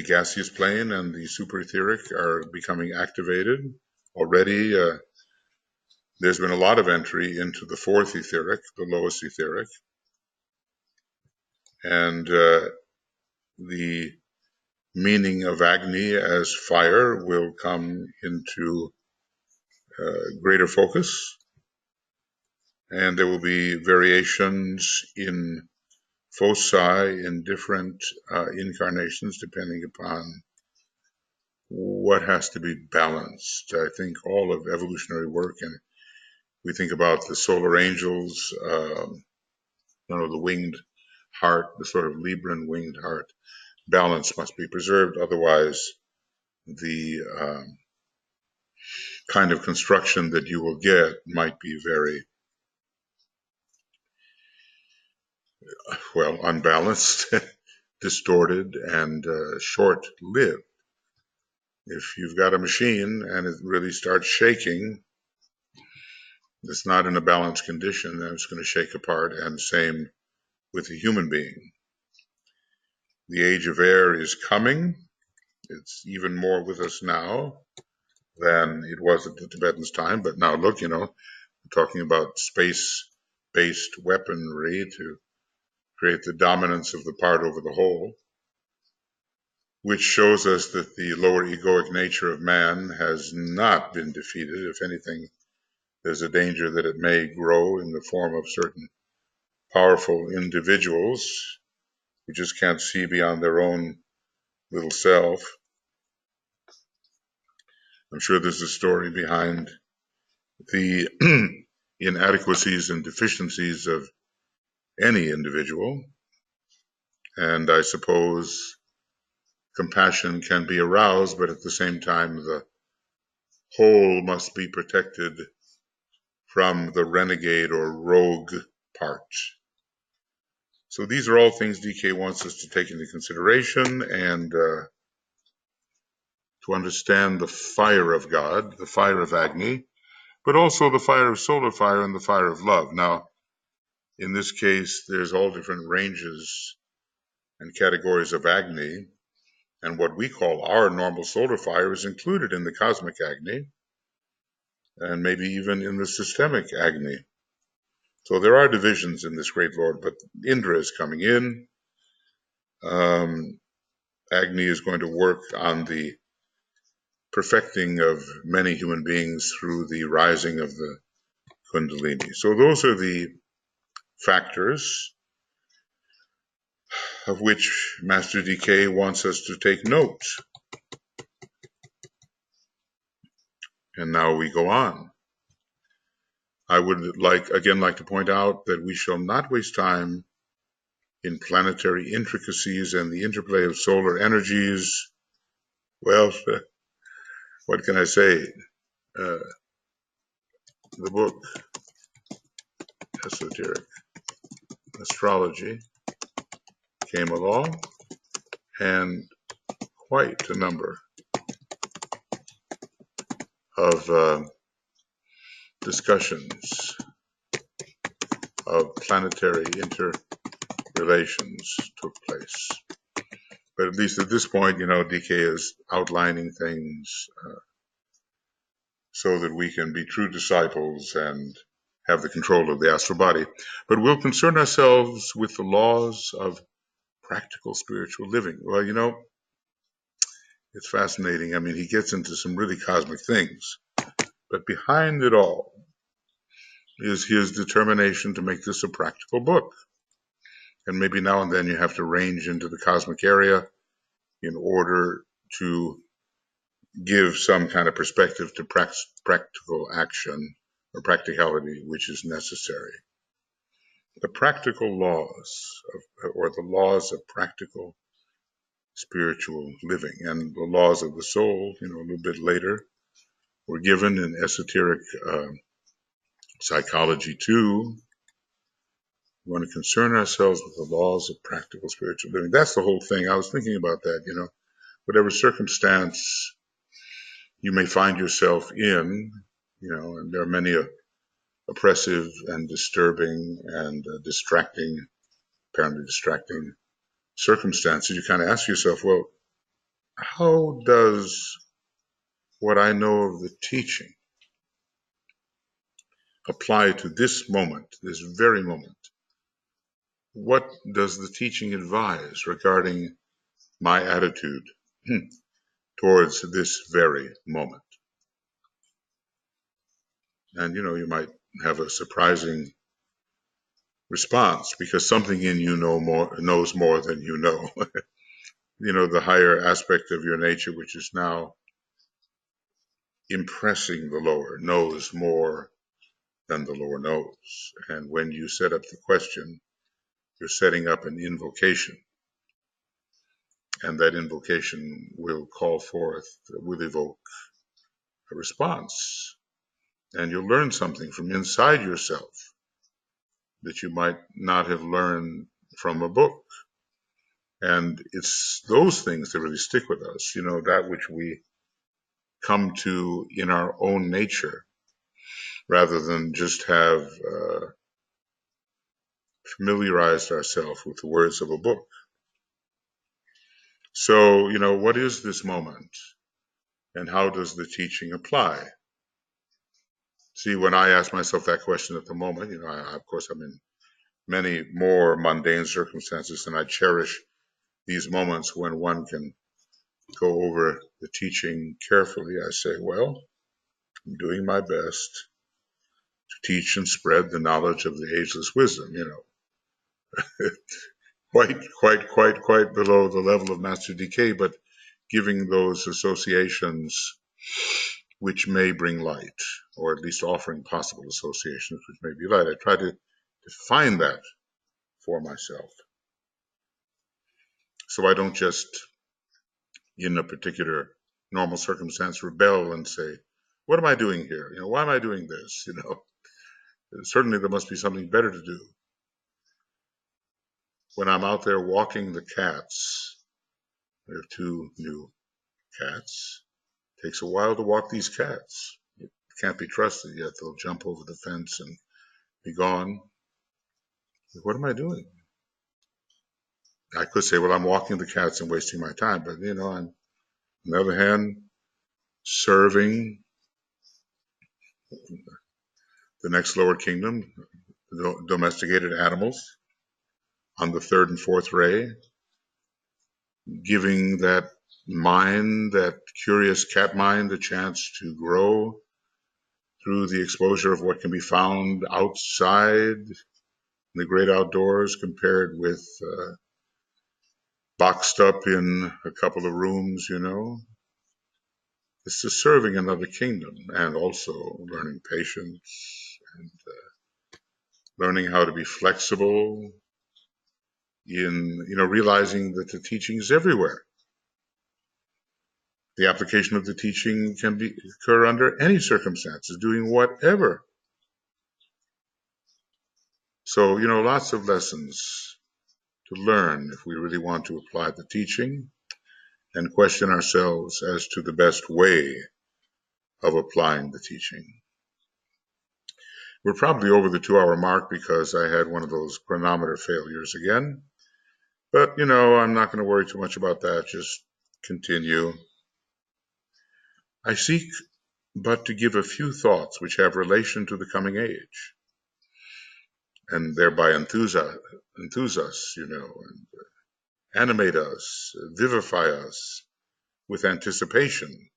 gaseous plane and the superetheric are becoming activated already. There's been a lot of entry into the fourth etheric, the lowest etheric, and the meaning of Agni as fire will come into greater focus, and there will be variations in foci in different incarnations depending upon what has to be balanced. I think all of evolutionary work, and we think about the solar angels, the winged heart, the sort of Libran winged heart, balance must be preserved, otherwise the kind of construction that you will get might be very, unbalanced, distorted, and short-lived. If you've got a machine and it really starts shaking, it's not in a balanced condition, and it's going to shake apart, and same with a human being. The age of air is coming. It's even more with us now than it was at the Tibetans' time, but now look, we're talking about space-based weaponry to create the dominance of the part over the whole, which shows us that the lower egoic nature of man has not been defeated. If anything, there's a danger that it may grow in the form of certain powerful individuals who just can't see beyond their own little self. I'm sure there's a story behind the inadequacies and deficiencies of any individual, and I suppose compassion can be aroused, but at the same time the whole must be protected from the renegade or rogue part. So these are all things DK wants us to take into consideration and to understand the fire of God, the fire of Agni, but also the fire of solar fire and the fire of love. Now, in this case, there's all different ranges and categories of Agni, and what we call our normal solar fire is included in the cosmic Agni, and maybe even in the systemic Agni. So there are divisions in this great Lord, but Indra is coming in. Agni is going to work on the perfecting of many human beings through the rising of the Kundalini. So those are the factors of which Master DK wants us to take note. And now we go on. I would like to point out that we shall not waste time in planetary intricacies and the interplay of solar energies. Well, what can I say? The book, Esoteric Astrology, came along, and quite a number of discussions of planetary interrelations took place. But at least at this point, DK is outlining things so that we can be true disciples and have the control of the astral body. But we'll concern ourselves with the laws of practical spiritual living. Well, it's fascinating. I mean, he gets into some really cosmic things, but behind it all is his determination to make this a practical book. And maybe now and then you have to range into the cosmic area in order to give some kind of perspective to practical action or practicality, which is necessary. The practical laws, or the laws of practical spiritual living, and the laws of the soul, a little bit later, were given in esoteric psychology too. We want to concern ourselves with the laws of practical spiritual living. That's the whole thing. I was thinking about that, whatever circumstance you may find yourself in, and there are many oppressive and disturbing and apparently distracting circumstances, you kind of ask yourself, well, how does what I know of the teaching apply to this moment, this very moment? What does the teaching advise regarding my attitude towards this very moment? And, you might have a surprising response because something in you knows more than you know. The higher aspect of your nature, which is now impressing the lower, knows more than the lower knows. And when you set up the question, you're setting up an invocation. And that invocation will evoke a response. And you'll learn something from inside yourself that you might not have learned from a book. And it's those things that really stick with us, that which we come to in our own nature, rather than just have familiarized ourselves with the words of a book. So, what is this moment? And how does the teaching apply? See, when I ask myself that question at the moment, of course, I'm in many more mundane circumstances, and I cherish these moments when one can go over the teaching carefully. I say, well, I'm doing my best to teach and spread the knowledge of the ageless wisdom, quite below the level of Master DK, but giving those associations which may bring light, or at least offering possible associations which may be light. I try to define that for myself, so I don't just, in a particular normal circumstance, rebel and say, what am I doing here? Why am I doing this? Certainly there must be something better to do. when I'm out there walking the cats. We have 2 new cats. It takes a while to walk these cats. It can't be trusted yet. They'll jump over the fence and be gone. What am I doing? I could say, well, I'm walking the cats and wasting my time, but I'm, on the other hand, serving the next lower kingdom, domesticated animals on the 3rd and 4th ray, giving that mind, that curious cat mind, a chance to grow through the exposure of what can be found outside in the great outdoors compared with boxed up in a couple of rooms, It's the serving another kingdom and also learning patience and learning how to be flexible in, realizing that the teaching is everywhere. The application of the teaching can occur under any circumstances, doing whatever. So, lots of lessons to learn if we really want to apply the teaching and question ourselves as to the best way of applying the teaching. We're probably over the 2-hour mark because I had one of those chronometer failures again. But, I'm not going to worry too much about that. Just continue. I seek but to give a few thoughts which have relation to the coming age, and thereby enthuse us, and animate us, vivify us with anticipation.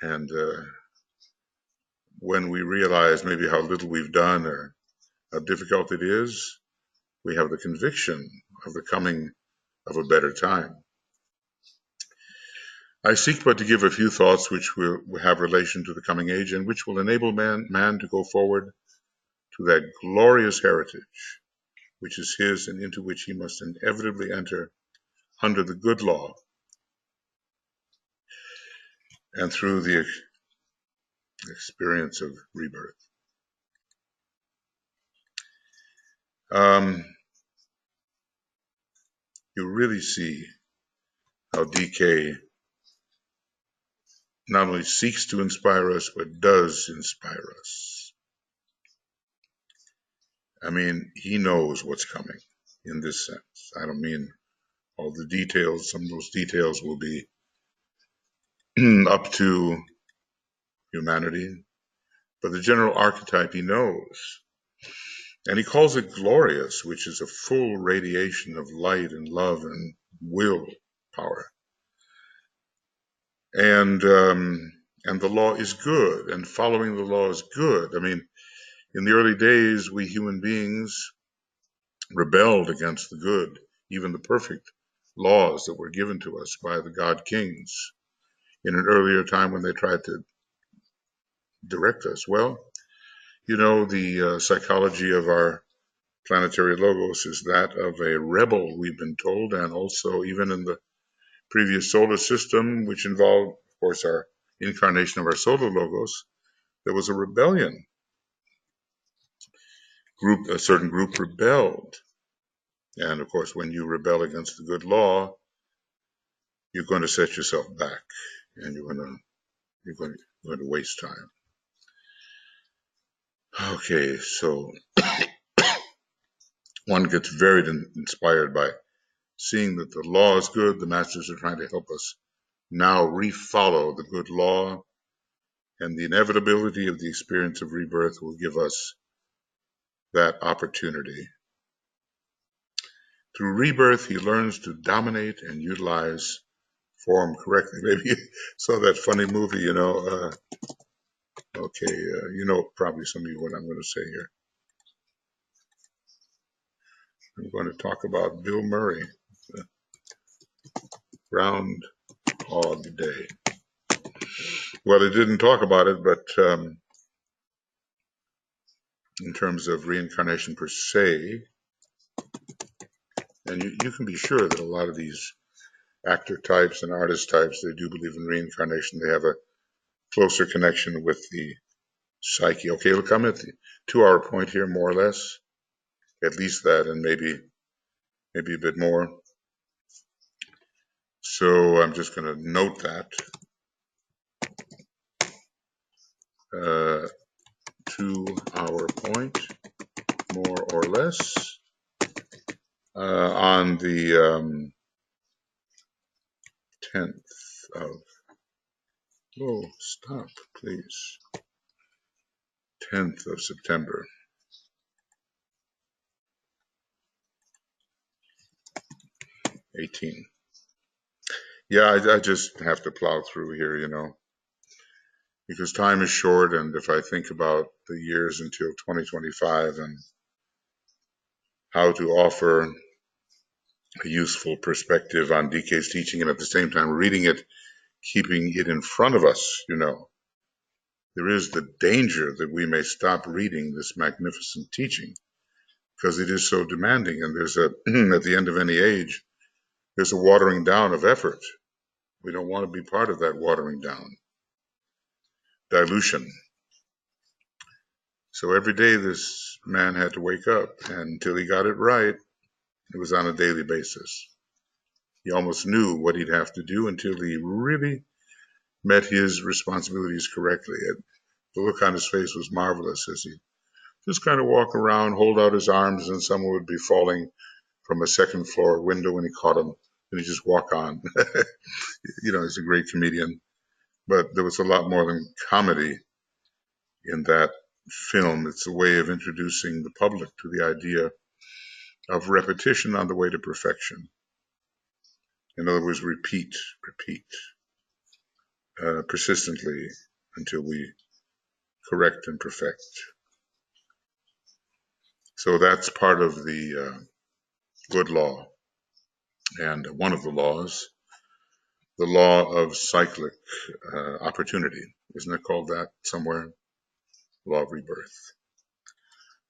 And when we realize maybe how little we've done or how difficult it is, we have the conviction of the coming of a better time. I seek but to give a few thoughts which will have relation to the coming age and which will enable man to go forward to that glorious heritage which is his and into which he must inevitably enter under the good law and through the experience of rebirth. You really see how DK not only seeks to inspire us, but does inspire us. I mean, he knows what's coming in this sense. I don't mean all the details. Some of those details will be up to humanity, but the general archetype he knows. And he calls it glorious, which is a full radiation of light and love and will power. And the law is good, and following the law is good. I mean, in the early days, we human beings rebelled against the good, even the perfect laws that were given to us by the God Kings in an earlier time when they tried to direct us. Well, the psychology of our planetary logos is that of a rebel, we've been told, and also even in the previous solar system, which involved, of course, our incarnation of our solar logos, there was a rebellion. A certain group rebelled. And of course, when you rebel against the good law, you're going to set yourself back and you're going to waste time. Okay, so one gets very inspired by seeing that the law is good. The masters are trying to help us now refollow the good law, and the inevitability of the experience of rebirth will give us that opportunity. Through rebirth, he learns to dominate and utilize form correctly. Maybe you saw that funny movie, probably some of you what I'm going to say here. I'm going to talk about Bill Murray, Groundhog Day. Well, it didn't talk about it, but in terms of reincarnation per se, and you can be sure that a lot of these actor types and artist types, they do believe in reincarnation. They have a closer connection with the psyche. Okay, look, I'm at the 2-hour point here, more or less. At least that, and maybe maybe a bit more. So I'm just going to note that 2-hour point, more or less, on the 10th of, oh, stop, please, 10th of September, 18. Yeah, I just have to plow through here, you know, because time is short, and if I think about the years until 2025 and how to offer a useful perspective on DK's teaching, and at the same time reading it, keeping it in front of us, you know, there is the danger that we may stop reading this magnificent teaching because it is so demanding, and there's a, at the end of any age, there's a watering down of effort. We don't want to be part of that watering down, dilution. So every day this man had to wake up, and until he got it right, it was on a daily basis. He almost knew what he'd have to do until he really met his responsibilities correctly. And the look on his face was marvelous as he just kind of walk around, hold out his arms, and someone would be falling from a second floor window when he caught him, and he'd just walk on. You know, he's a great comedian, but there was a lot more than comedy in that film. It's a way of introducing the public to the idea of repetition on the way to perfection. In other words, repeat, persistently until we correct and perfect. So that's part of the good law. And one of the laws, the law of cyclic opportunity. Isn't it called that somewhere? Law of rebirth.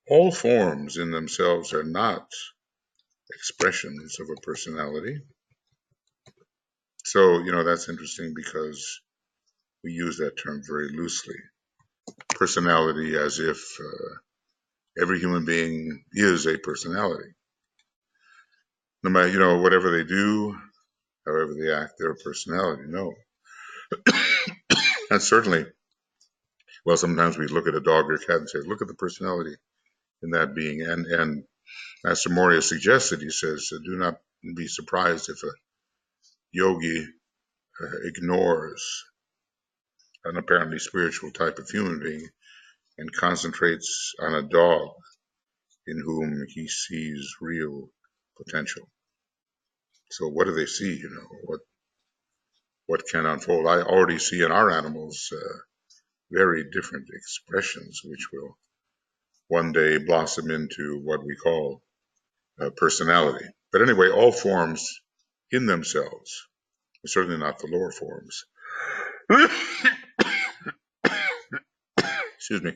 All forms in themselves are not expressions of a personality. So, you know, that's interesting because we use that term very loosely. Personality as if every human being is a personality. No matter, you know, whatever they do, however they act, they're a personality. No. And certainly, well, sometimes we look at a dog or cat and say, look at the personality in that being. And Master Moria suggested, he says, do not be surprised if a yogi ignores an apparently spiritual type of human being and concentrates on a dog in whom he sees real potential. So what do they see, you know? What can unfold? I already see in our animals very different expressions, which will one day blossom into what we call personality. But anyway, all forms in themselves, certainly not the lower forms, excuse me,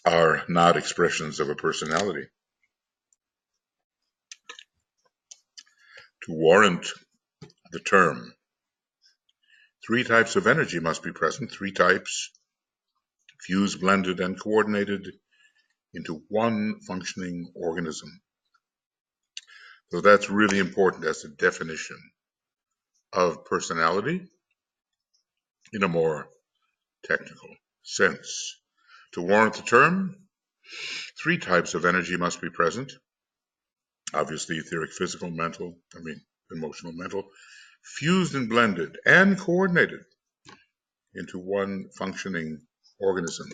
are not expressions of a personality. To warrant the term, 3 types of energy must be present, 3 types, fused, blended, and coordinated into one functioning organism. So that's really important as a definition of personality in a more technical sense. To warrant the term, 3 types of energy must be present. Obviously, etheric, physical, emotional, mental, fused and blended and coordinated into one functioning organism.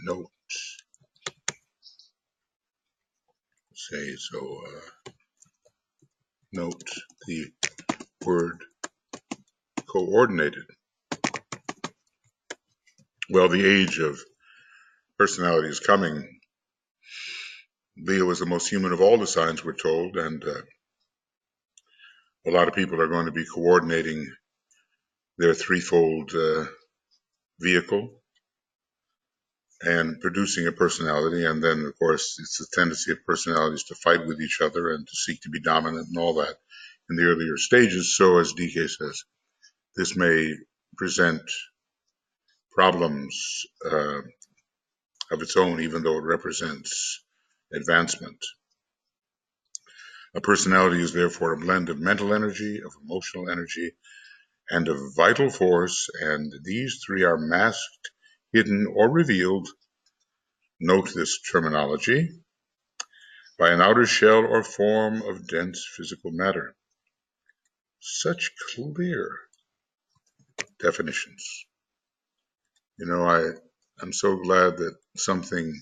Note, note the word coordinated. Well, the age of personality is coming. Leo is the most human of all the signs, we're told, and a lot of people are going to be coordinating their threefold vehicle and producing a personality. And then, of course, it's the tendency of personalities to fight with each other and to seek to be dominant and all that in the earlier stages. So, as DK says, this may present problems of its own, even though it represents advancement. A personality is therefore a blend of mental energy, of emotional energy, and of vital force, and these three are masked, hidden, or revealed, note this terminology, by an outer shell or form of dense physical matter. Such clear definitions. I'm so glad that something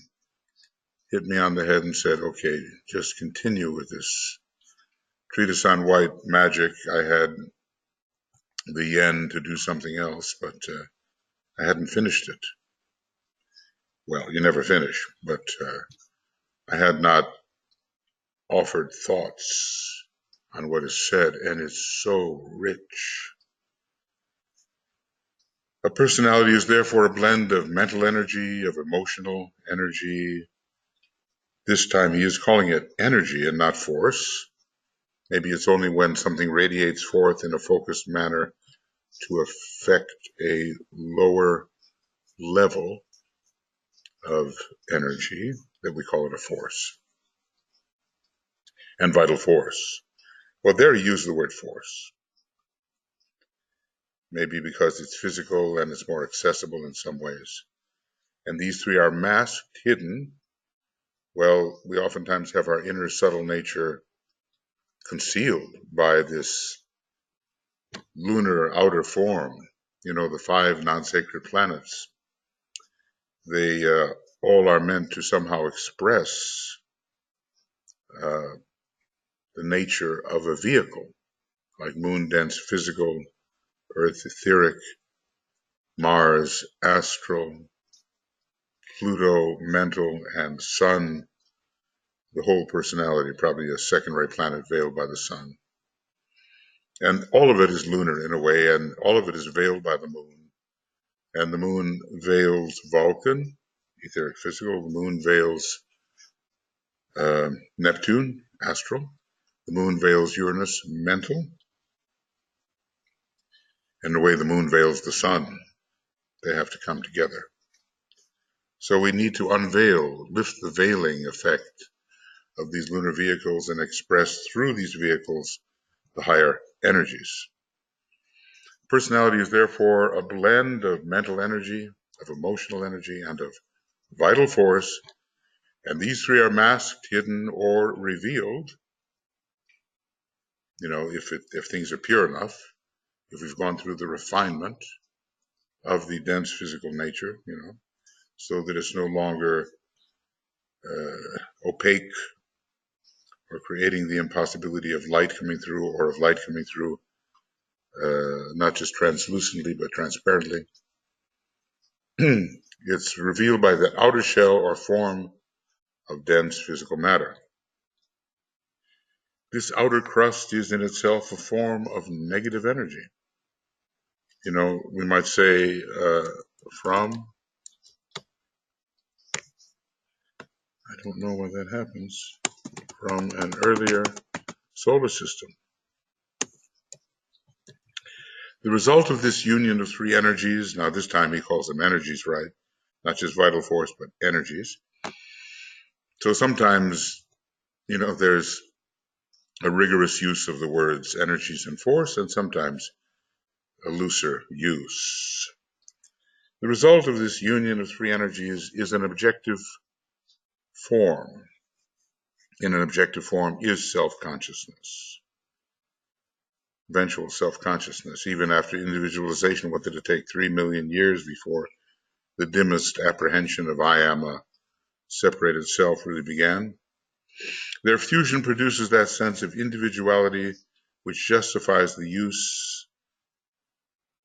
hit me on the head and said, okay, just continue with this treatise on white magic. I had the yen to do something else, but I hadn't finished it. Well, you never finish, but I had not offered thoughts on what is said, and it's so rich. A personality is therefore a blend of mental energy, of emotional energy. This time he is calling it energy and not force. Maybe it's only when something radiates forth in a focused manner to affect a lower level of energy that we call it a force. And vital force. Well, there he used the word force. Maybe because it's physical and it's more accessible in some ways. And these three are masked, hidden. Well, we oftentimes have our inner subtle nature concealed by this lunar outer form. The 5 non-sacred planets. They all are meant to somehow express the nature of a vehicle, like moon dense physical, earth etheric, Mars astral, Pluto mental, and sun, the whole personality, probably a second-rate planet veiled by the sun. And all of it is lunar in a way, and all of it is veiled by the moon. And the moon veils Vulcan, etheric physical. The moon veils Neptune, astral. The moon veils Uranus, mental. And the way the moon veils the sun, they have to come together. So we need to unveil, lift the veiling effect of these lunar vehicles and express through these vehicles the higher energies. Personality is therefore a blend of mental energy, of emotional energy, and of vital force, and these three are masked, hidden, or revealed. If things are pure enough, if we've gone through the refinement of the dense physical nature, so that it's no longer opaque or creating the impossibility of light coming through, or of light coming through not just translucently but transparently. It's revealed by the outer shell or form of dense physical matter. This outer crust is in itself a form of negative energy. We might say from, I don't know why that happens, from an earlier solar system. The result of this union of three energies, now this time he calls them energies, right? Not just vital force, but energies. So sometimes, there's a rigorous use of the words energies and force, and sometimes a looser use. The result of this union of three energies is an objective form. In an objective form is self-consciousness. Eventual self-consciousness. Even after individualization, what did it take? 3 million years before the dimmest apprehension of I am a separated self really began? Their fusion produces that sense of individuality which justifies the use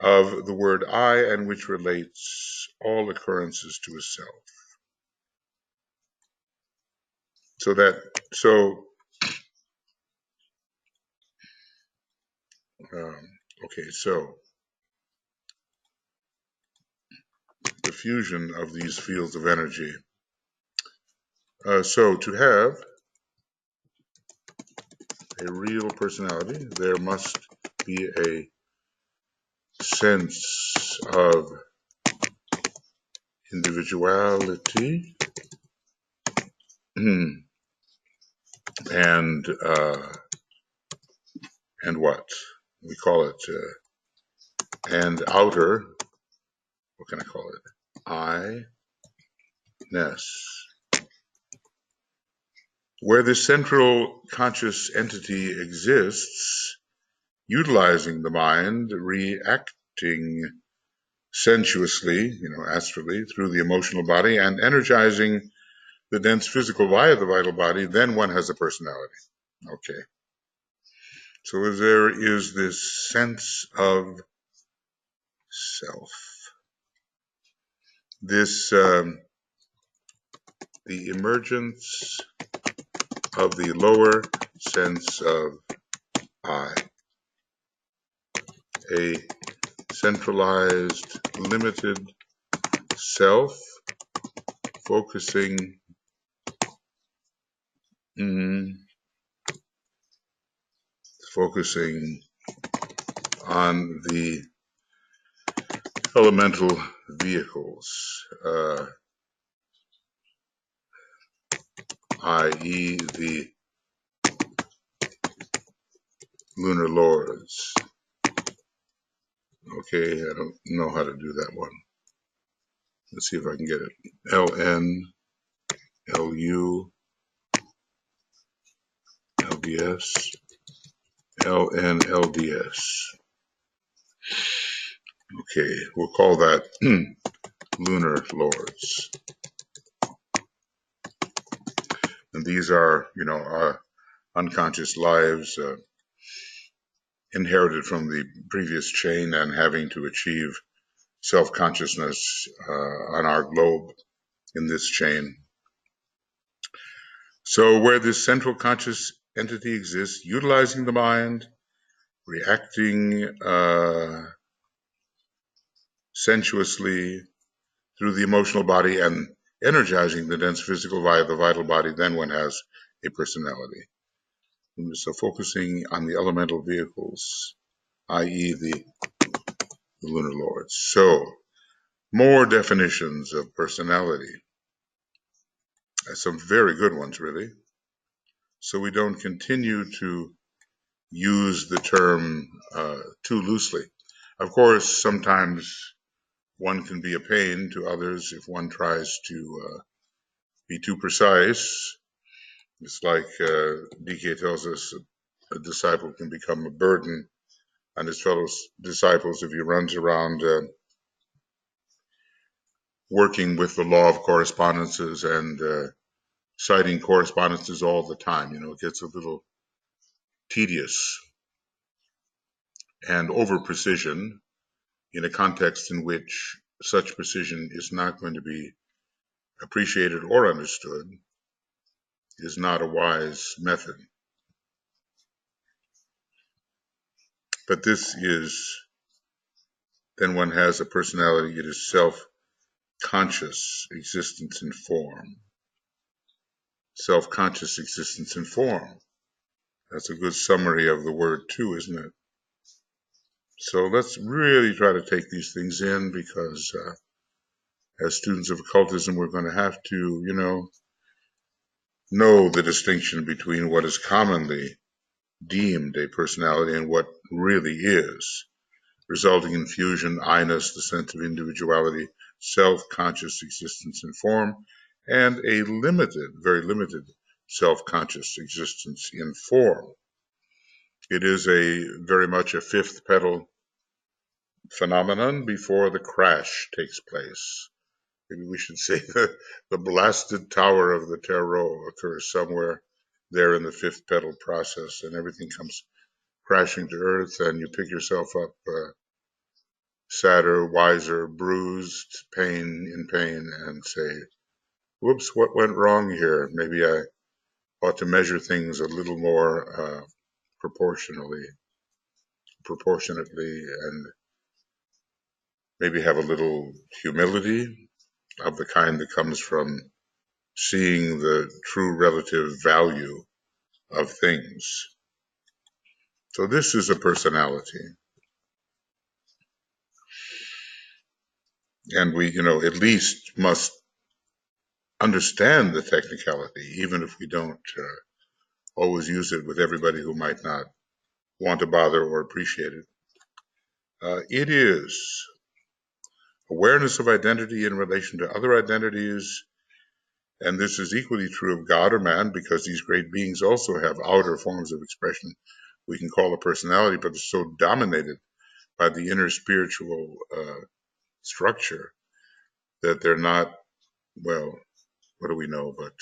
of the word I and which relates all occurrences to a self. So the fusion of these fields of energy. So to have a real personality, there must be a sense of individuality and what? We call it, and outer, what can I call it? I-ness. Where the central conscious entity exists, utilizing the mind, reacting sensuously, astrally, through the emotional body, and energizing the dense physical via the vital body, then one has a personality. Okay. So there is this sense of self. This, the emergence of the lower sense of I, a centralized, limited self, focusing focusing on the elemental vehicles, i.e. the lunar lords. Okay, I don't know how to do that one. Let's see if I can get it. LN, LU, LDS, LN, LDS. Okay, we'll call that lunar lords. And these are, our unconscious lives inherited from the previous chain and having to achieve self-consciousness on our globe in this chain. So where this central conscious entity exists, utilizing the mind, reacting sensuously through the emotional body, and energizing the dense physical via the vital body, then one has a personality. So focusing on the elemental vehicles, i.e. the lunar lords. So more definitions of personality. Some very good ones, really. So we don't continue to use the term too loosely. Of course, sometimes one can be a pain to others if one tries to be too precise. It's like DK tells us a disciple can become a burden on his fellow disciples if he runs around working with the law of correspondences and citing correspondences all the time. It gets a little tedious, and over precision in a context in which such precision is not going to be appreciated or understood is not a wise method. But this is, then one has a personality. It is self-conscious existence in form. Self-conscious existence in form. That's a good summary of the word too, isn't it? So let's really try to take these things in, because as students of occultism, we're going to have to, know the distinction between what is commonly deemed a personality and what really is, resulting in fusion, I-ness, the sense of individuality, self-conscious existence in form, and a limited, very limited self-conscious existence in form. It is very much a fifth pedal phenomenon before the crash takes place. Maybe we should say the blasted tower of the tarot occurs somewhere there in the fifth pedal process, and everything comes crashing to earth, and you pick yourself up sadder, wiser, bruised, in pain, and say, whoops, what went wrong here? Maybe I ought to measure things a little more proportionately, and maybe have a little humility of the kind that comes from seeing the true relative value of things. So this is a personality. And we, at least must understand the technicality, even if we don't always use it with everybody who might not want to bother or appreciate it. It is awareness of identity in relation to other identities, and this is equally true of God or man, because these great beings also have outer forms of expression we can call a personality, but they're so dominated by the inner spiritual structure that they're not, well, what do we know, but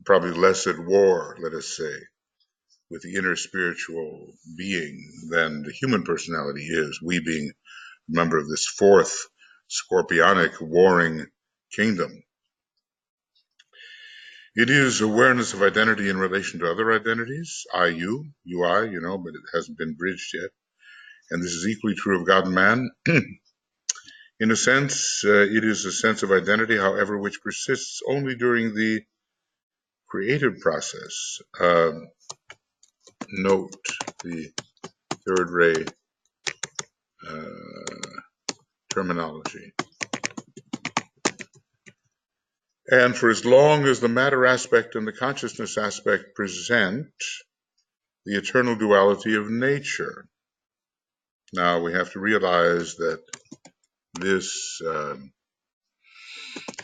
probably less at war, let us say, with the inner spiritual being than the human personality is, we being a member of this fourth scorpionic warring kingdom. It is awareness of identity in relation to other identities, I, you, I, but it hasn't been bridged yet. And this is equally true of God and man. In a sense, it is a sense of identity, however, which persists only during the creative process. Note the third ray terminology. And for as long as the matter aspect and the consciousness aspect present the eternal duality of nature. Now we have to realize that this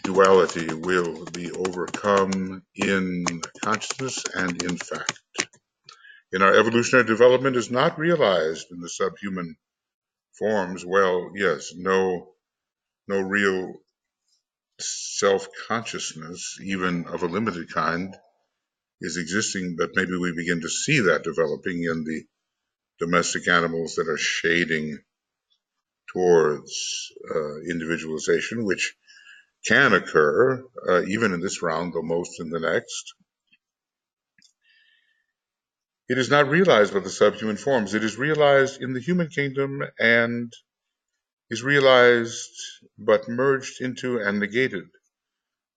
duality will be overcome in consciousness and in fact. In our evolutionary development is not realized in the subhuman forms. Well, yes, no real self-consciousness, even of a limited kind, is existing, but maybe we begin to see that developing in the domestic animals that are shading towards individualization, which can occur even in this round, though most in the next. It is not realized by the subhuman forms. It is realized in the human kingdom and is realized but merged into and negated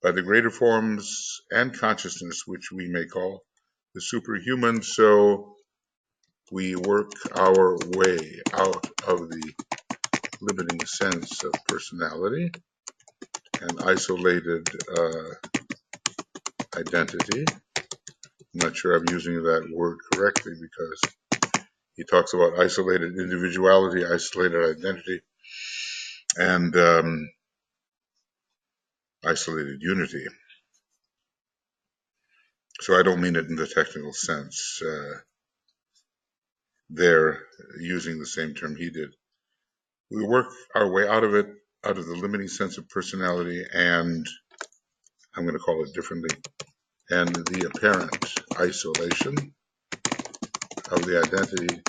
by the greater forms and consciousness, which we may call the superhuman. So we work our way out of the limiting sense of personality and isolated identity. I'm not sure I'm using that word correctly because he talks about isolated individuality, isolated identity, and isolated unity. So I don't mean it in the technical sense. They're using the same term he did. We work our way out of it, out of the limiting sense of personality, and I'm going to call it differently, and the apparent isolation of the identity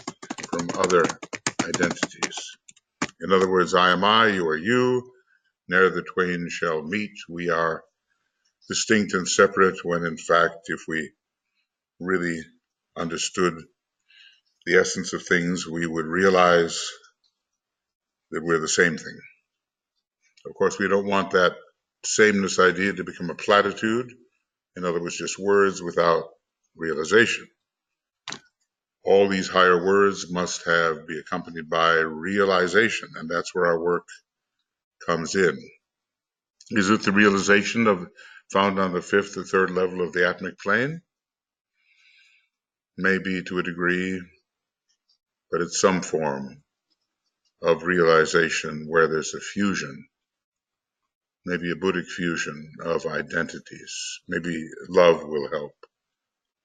from other identities. In other words, I am I, you are you, ne'er the twain shall meet. We are distinct and separate when in fact, if we really understood the essence of things, we would realize that we're the same thing. Of course, we don't want that sameness idea to become a platitude. In other words, just words without realization. All these higher words must be accompanied by realization, and that's where our work comes in. Is it the realization found on the fifth or third level of the atmic plane? Maybe to a degree, but it's some form of realization where there's a fusion, maybe a Buddhic fusion of identities. Maybe love will help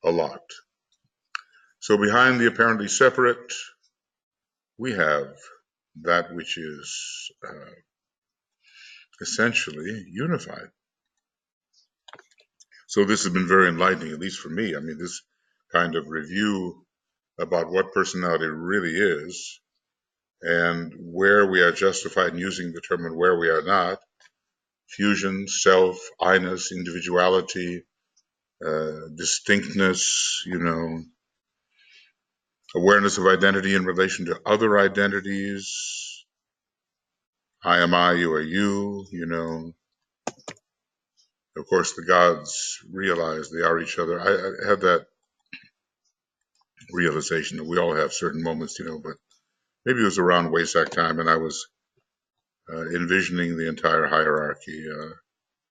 a lot. So behind the apparently separate, we have that which is essentially unified. So this has been very enlightening, at least for me. I mean, this kind of review about what personality really is and where we are justified in using the term and where we are not. Fusion, self, I-ness, individuality, distinctness, awareness of identity in relation to other identities. I am I, you are you, Of course, the gods realize they are each other. I had that realization that we all have certain moments, but maybe it was around Wesak time, and I was envisioning the entire hierarchy,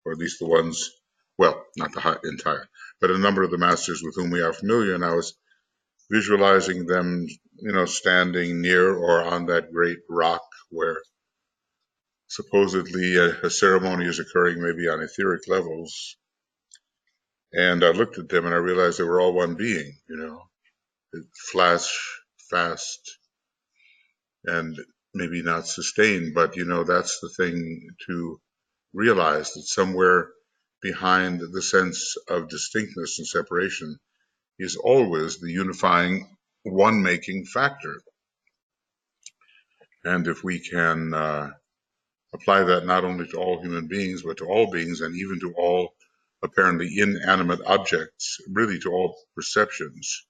or at least the ones well, not the entire, but a number of the masters with whom we are familiar, and I was visualizing them, standing near or on that great rock where supposedly a ceremony is occurring, maybe on etheric levels. And I looked at them and I realized they were all one being, flash, fast, and maybe not sustained, but that's the thing to realize, that somewhere behind the sense of distinctness and separation is always the unifying one making factor. And if we can apply that not only to all human beings, but to all beings and even to all apparently inanimate objects, really to all perceptions,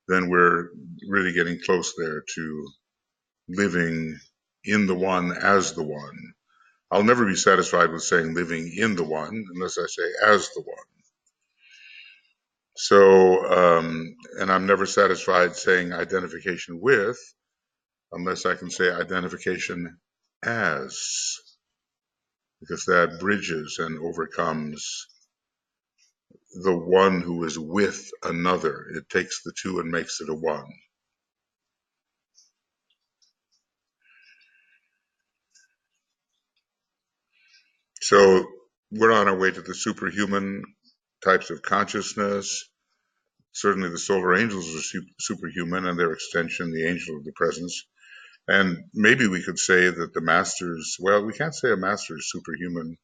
then we're really getting close there to living in the one as the one. I'll never be satisfied with saying living in the one unless I say as the one. So, and I'm never satisfied saying identification with unless I can say identification as, because that bridges and overcomes the one who is with another. It takes the two and makes it a one. So we're on our way to the superhuman types of consciousness. Certainly the solar angels are superhuman, and their extension, the angel of the presence. And maybe we could say that the masters, well, we can't say a master is superhuman,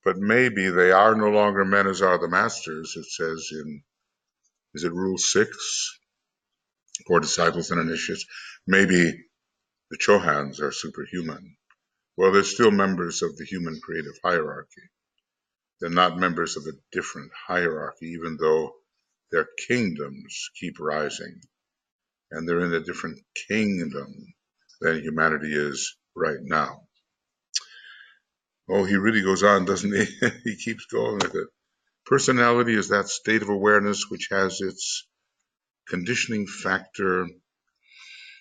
but maybe they are no longer men as are the masters. It says in, is it Rule 6, for disciples and initiates? Maybe the Chohans are superhuman. Well, they're still members of the human creative hierarchy. They're not members of a different hierarchy, even though their kingdoms keep rising. And they're in a different kingdom than humanity is right now. Oh, he really goes on, doesn't he? He keeps going with it. Personality is that state of awareness which has its conditioning factor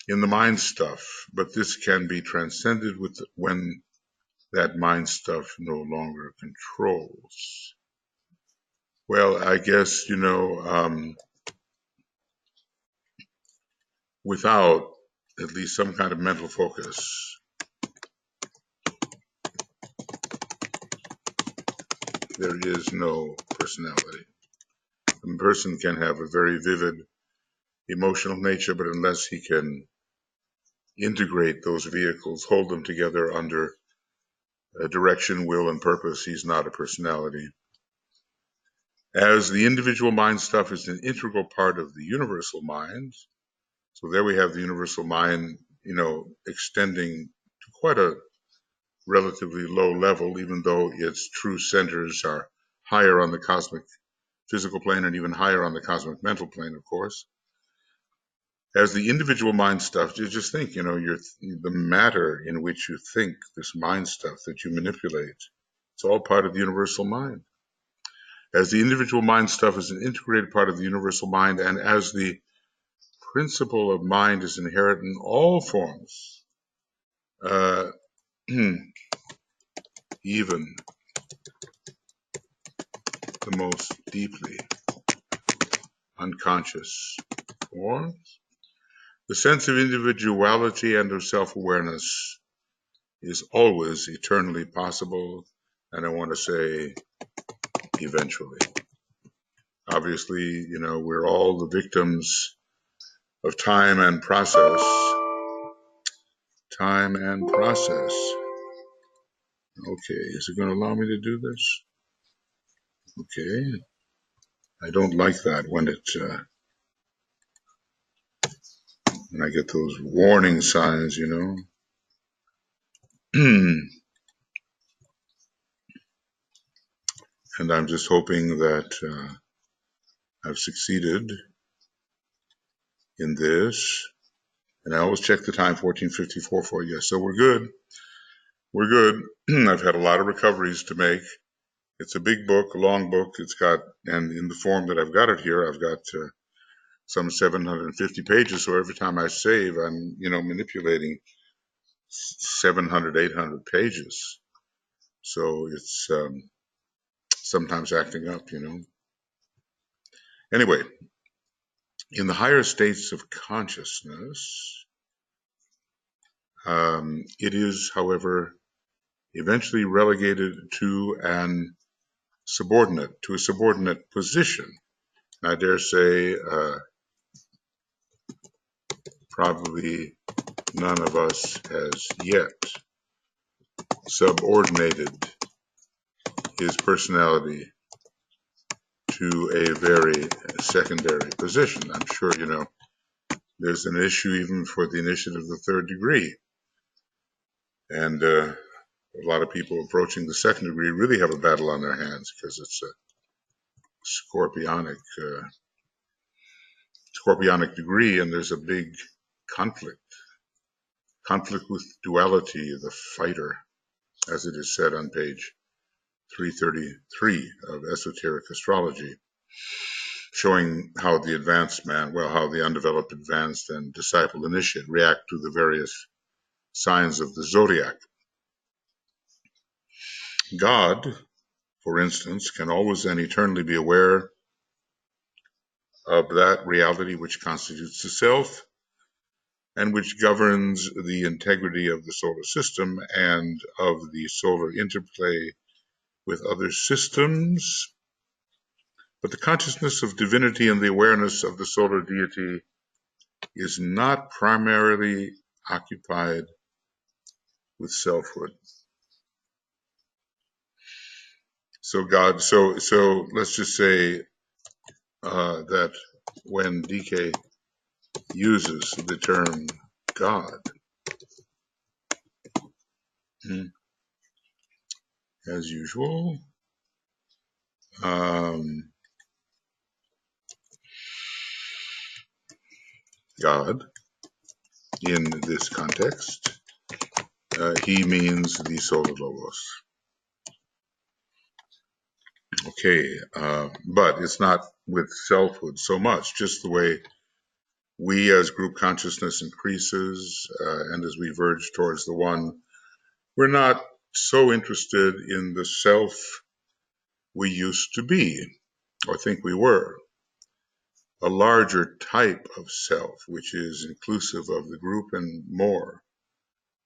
in the mind stuff, but this can be transcended when that mind stuff no longer controls. Well, I guess, without at least some kind of mental focus, there is no personality. A person can have a very vivid emotional nature, but unless he can integrate those vehicles, hold them together under a direction, will, and purpose, he's not a personality. As the individual mind stuff is an integral part of the universal mind, so there we have the universal mind, extending to quite a relatively low level, even though its true centers are higher on the cosmic physical plane and even higher on the cosmic mental plane, of course. As the individual mind stuff, you just think, the matter in which you think, this mind stuff that you manipulate, it's all part of the universal mind. As the individual mind stuff is an integrated part of the universal mind, and as the principle of mind is inherent in all forms, even the most deeply unconscious forms, the sense of individuality and of self-awareness is always eternally possible, and I want to say eventually. Obviously, we're all the victims of time and process. Time and process. Okay, is it going to allow me to do this? Okay. I don't like that when when I get those warning signs, And I'm just hoping that I've succeeded in this. And I always check the time, 14:54 for you. So we're good. We're good. I've had a lot of recoveries to make. It's a big book, a long book. It's got, and in the form that I've got it here, I've got some 750 pages. So every time I save, I'm, manipulating 700, 800 pages. So it's sometimes acting up, Anyway, in the higher states of consciousness, it is, however, eventually relegated to a subordinate position. I dare say probably none of us has yet subordinated his personality to a very secondary position. I'm sure, there's an issue even for the initiative of the third degree. And a lot of people approaching the second degree really have a battle on their hands because it's a scorpionic degree, and there's a big conflict with duality, the fighter, as it is said on page 333 of Esoteric Astrology, showing how the advanced man, how the undeveloped, advanced, and disciple initiate react to the various signs of the zodiac. God, for instance, can always and eternally be aware of that reality which constitutes the self and which governs the integrity of the solar system and of the solar interplay with other systems. But the consciousness of divinity and the awareness of the solar deity is not primarily occupied with selfhood. So let's just say that when DK uses the term God, as usual, God, in this context, he means the solar logos. Okay, but it's not with selfhood so much, just the way we as group consciousness increases and as we verge towards the one, we're not so interested in the self we used to be or think we were. A larger type of self, which is inclusive of the group and more,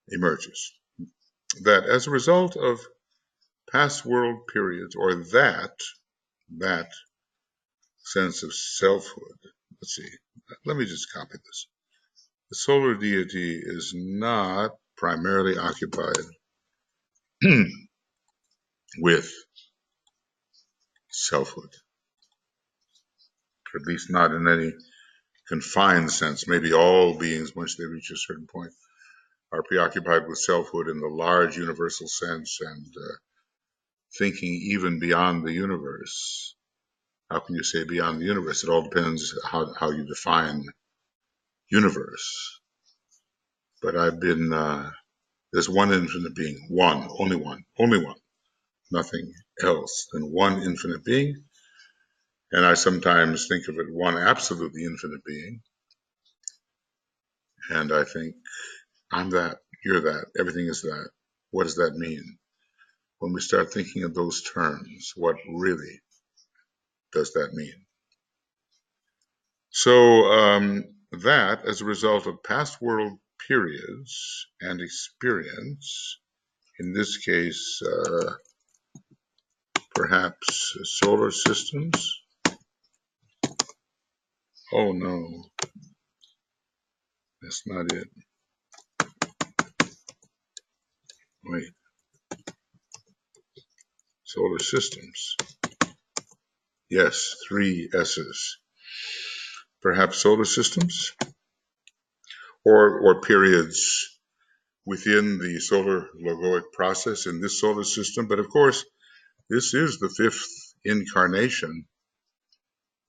emerges. That as a result of past world periods, or that sense of selfhood, let's see, let me just copy this. The solar deity is not primarily occupied with selfhood, or at least not in any confined sense. Maybe all beings, once they reach a certain point, are preoccupied with selfhood in the large universal sense and thinking even beyond the universe. How can you say beyond the universe? It all depends how you define universe. But there's one infinite being, one, only one, nothing else than one infinite being. And I sometimes think of it one absolutely infinite being. And I think, I'm that, you're that, everything is that. What does that mean? When we start thinking of those terms, what really does that mean? So that, as a result of past world periods and experience, in this case, perhaps solar systems. Oh no, that's not it. Wait, solar systems. Yes, 3 S's. Perhaps solar systems or periods within the solar logoic process in this solar system. But of course, this is the 5th incarnation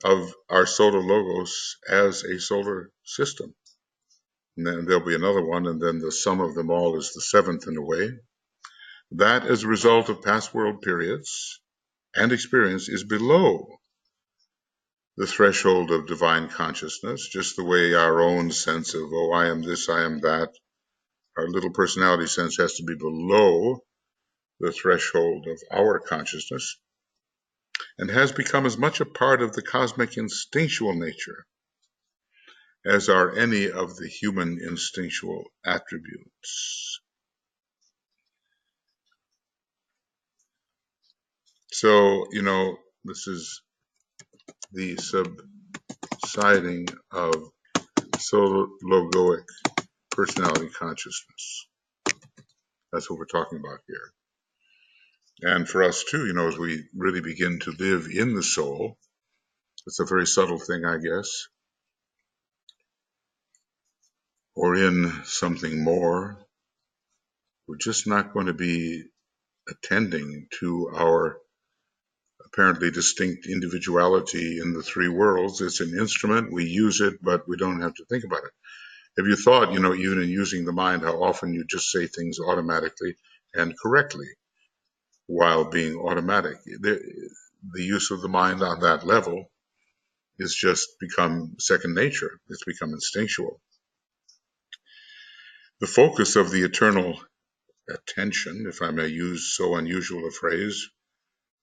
of our solar logos as a solar system. And then there'll be another one, and then the sum of them all is the 7th in a way. That, as a result of past world periods and experience, is below the threshold of divine consciousness, just the way our own sense of, oh, I am this, I am that, our little personality sense has to be below the threshold of our consciousness. and has become as much a part of the cosmic instinctual nature as are any of the human instinctual attributes. So, this is the subsiding of logoic personality consciousness. That's what we're talking about here. And for us too, as we really begin to live in the soul, it's a very subtle thing, I guess, or in something more, we're just not going to be attending to our apparently distinct individuality in the three worlds. It's an instrument, we use it, but we don't have to think about it. Have you thought, even in using the mind, how often you just say things automatically and correctly while being automatic? The use of the mind on that level is just become second nature. It's become instinctual. The focus of the eternal attention, if I may use so unusual a phrase,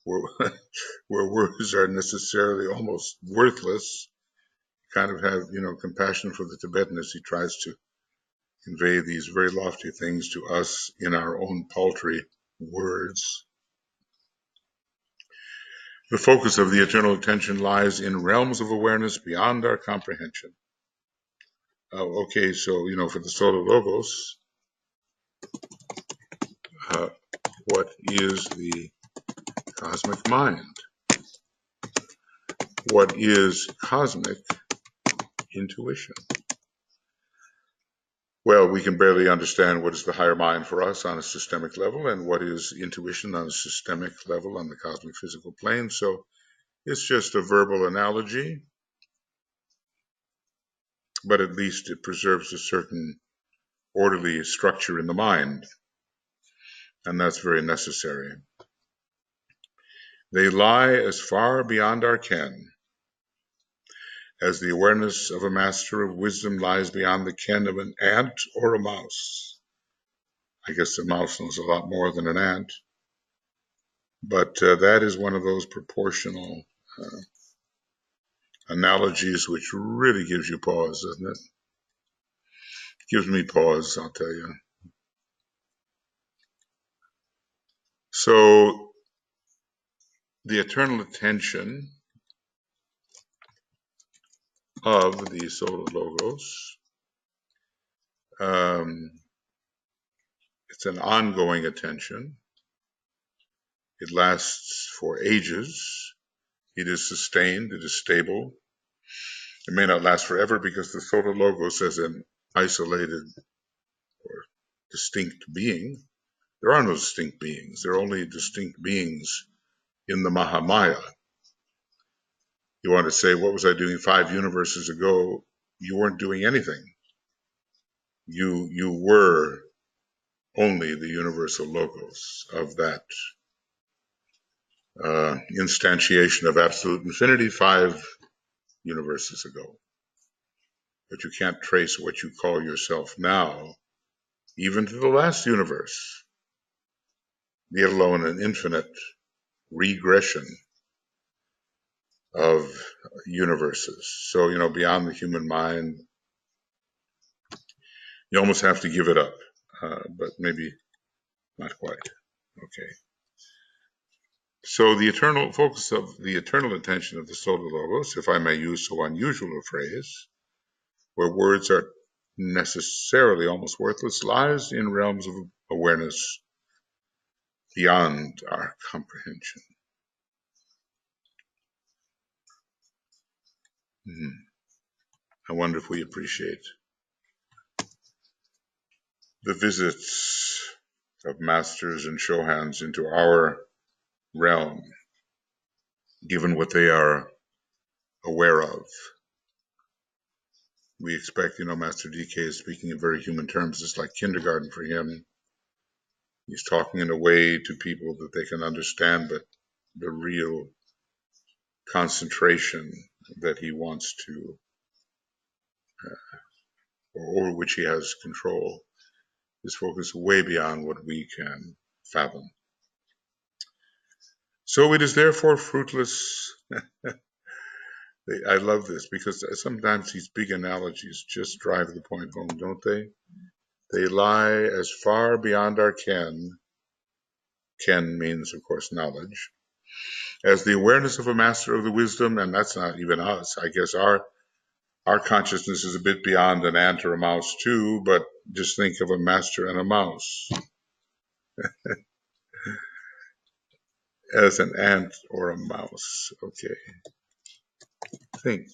where words are necessarily almost worthless, kind of have, compassion for the Tibetan as he tries to convey these very lofty things to us in our own paltry words. The focus of the eternal attention lies in realms of awareness beyond our comprehension. Okay, so, for the Solar Logos, what is the cosmic mind? What is cosmic intuition? Well, we can barely understand what is the higher mind for us on a systemic level and what is intuition on a systemic level on the cosmic physical plane. So it's just a verbal analogy, but at least it preserves a certain orderly structure in the mind, and that's very necessary. They lie as far beyond our ken as the awareness of a master of wisdom lies beyond the ken of an ant or a mouse. I guess a mouse knows a lot more than an ant, but that is one of those proportional analogies which really gives you pause, doesn't it? Gives me pause, I'll tell you. So the eternal attention of the Solar Logos, it's an ongoing attention. It lasts for ages. It is sustained. It is stable. It may not last forever because the Solar Logos, as an isolated or distinct being, there are no distinct beings. There are only distinct beings in the Mahamaya. You want to say, what was I doing 5 universes ago? You weren't doing anything. You were only the universal logos of that instantiation of absolute infinity 5 universes ago. But you can't trace what you call yourself now, even to the last universe, let alone an infinite regression of universes. So, beyond the human mind, you almost have to give it up, but maybe not quite. Okay. So the eternal focus of the eternal attention of the Solar Logos, if I may use so unusual a phrase, where words are necessarily almost worthless, lies in realms of awareness beyond our comprehension. I wonder if we appreciate the visits of masters and shohans into our realm, given what they are aware of. We expect, Master DK is speaking in very human terms. It's like kindergarten for him. He's talking in a way to people that they can understand, but the real concentration that he wants to, or over which he has control, is focused way beyond what we can fathom. So it is therefore fruitless. I love this because sometimes these big analogies just drive the point home, don't they? They lie as far beyond our ken. Ken means, of course, knowledge, as the awareness of a master of the wisdom, and that's not even us. I guess our consciousness is a bit beyond an ant or a mouse too, but just think of a master and a mouse as an ant or a mouse. Okay, think.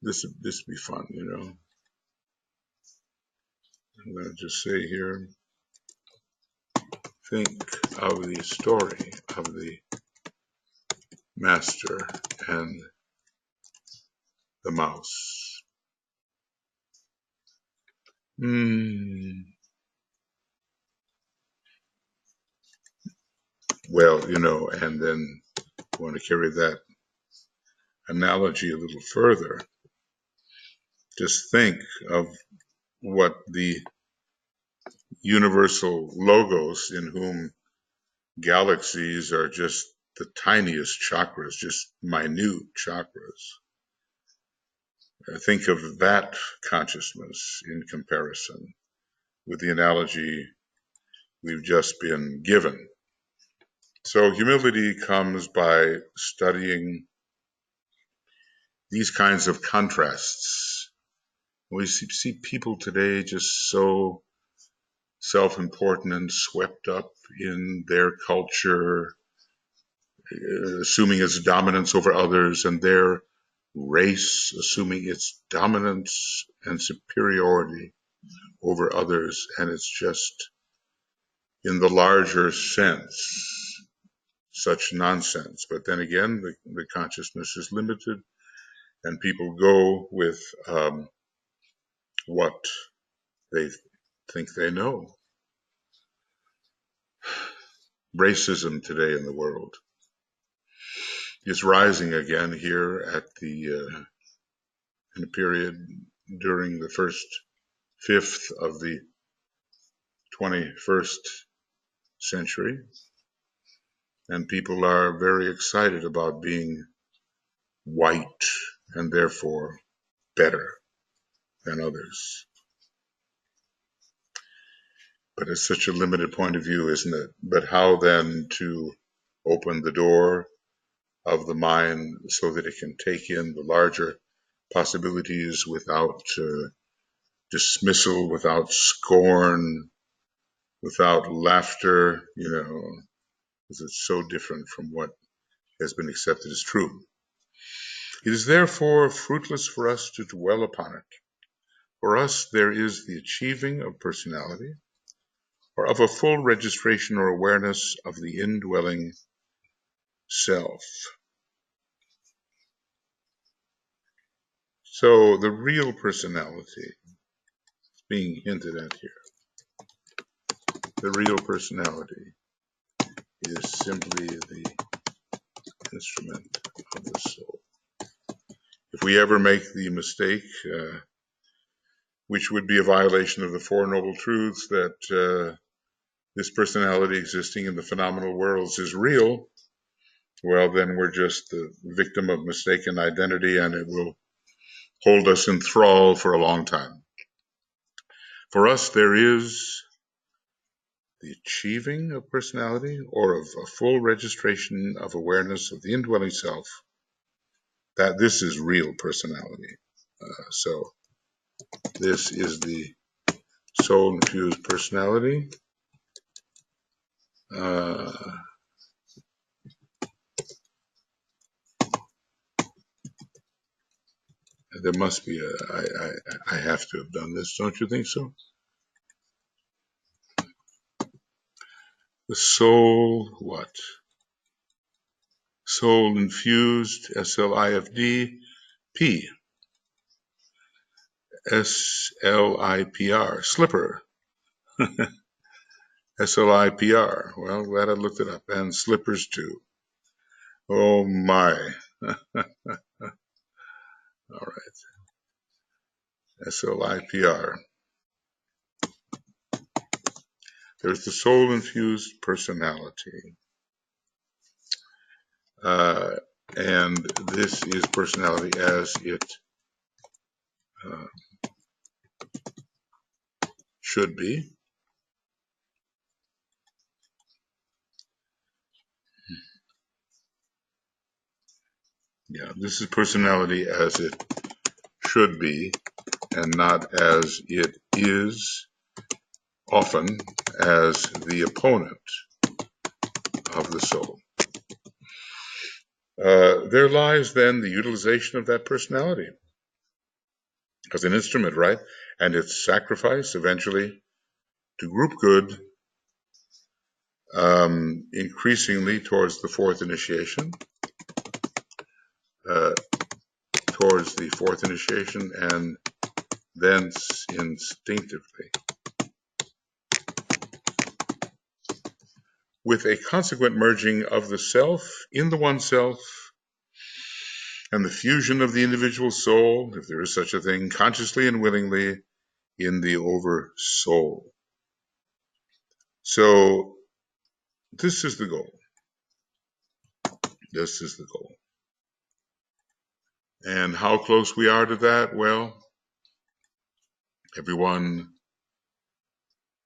This would be fun, you know. I'm going to just say here, think of the story of the master and the mouse. Well, you know, and then I want to carry that analogy a little further. Just think of what the universal logos, in whom galaxies are just the tiniest chakras, just minute chakras. Think of that consciousness in comparison with the analogy we've just been given. So humility comes by studying these kinds of contrasts. We see people today just so self-important and swept up in their culture, assuming its dominance over others, and their race assuming its dominance and superiority over others. And it's just, in the larger sense, such nonsense. But then again, the consciousness is limited, and people go with what they think they know. Racism today in the world is rising again here at in a period during the first fifth of the 21st century, and people are very excited about being white and therefore better than others. But it's such a limited point of view, isn't it? But how then to open the door of the mind so that it can take in the larger possibilities without dismissal, without scorn, without laughter, you know, because it's so different from what has been accepted as true. It is therefore fruitless for us to dwell upon it. For us, there is the achieving of personality, or of a full registration or awareness of the indwelling self. So the real personality is being hinted at here. The real personality is simply the instrument of the soul. If we ever make the mistake, which would be a violation of the Four Noble Truths, that this personality existing in the phenomenal worlds is real, well, then we're just the victim of mistaken identity, and it will hold us in thrall for a long time. For us, there is the achieving of personality, or of a full registration of awareness of the indwelling self, that this is real personality. So this is the soul-infused personality. There must be I have to have done this, don't you think so? The soul, what? Soul infused, SLIFD-P. SLIPR, slipper. SLIPR. Well, glad I looked it up. And slippers too. Oh my. All right. SLIPR. There's the soul infused personality. and this is personality as it should be. Yeah, this is personality as it should be, and not as it is, often as the opponent of the soul. There lies then the utilization of that personality as an instrument, right? And its sacrifice eventually to group good, increasingly towards the fourth initiation, and thence instinctively, with a consequent merging of the self in the oneself, and the fusion of the individual soul, if there is such a thing, consciously and willingly in the over soul. So this is the goal. This is the goal. And how close we are to that? Well, everyone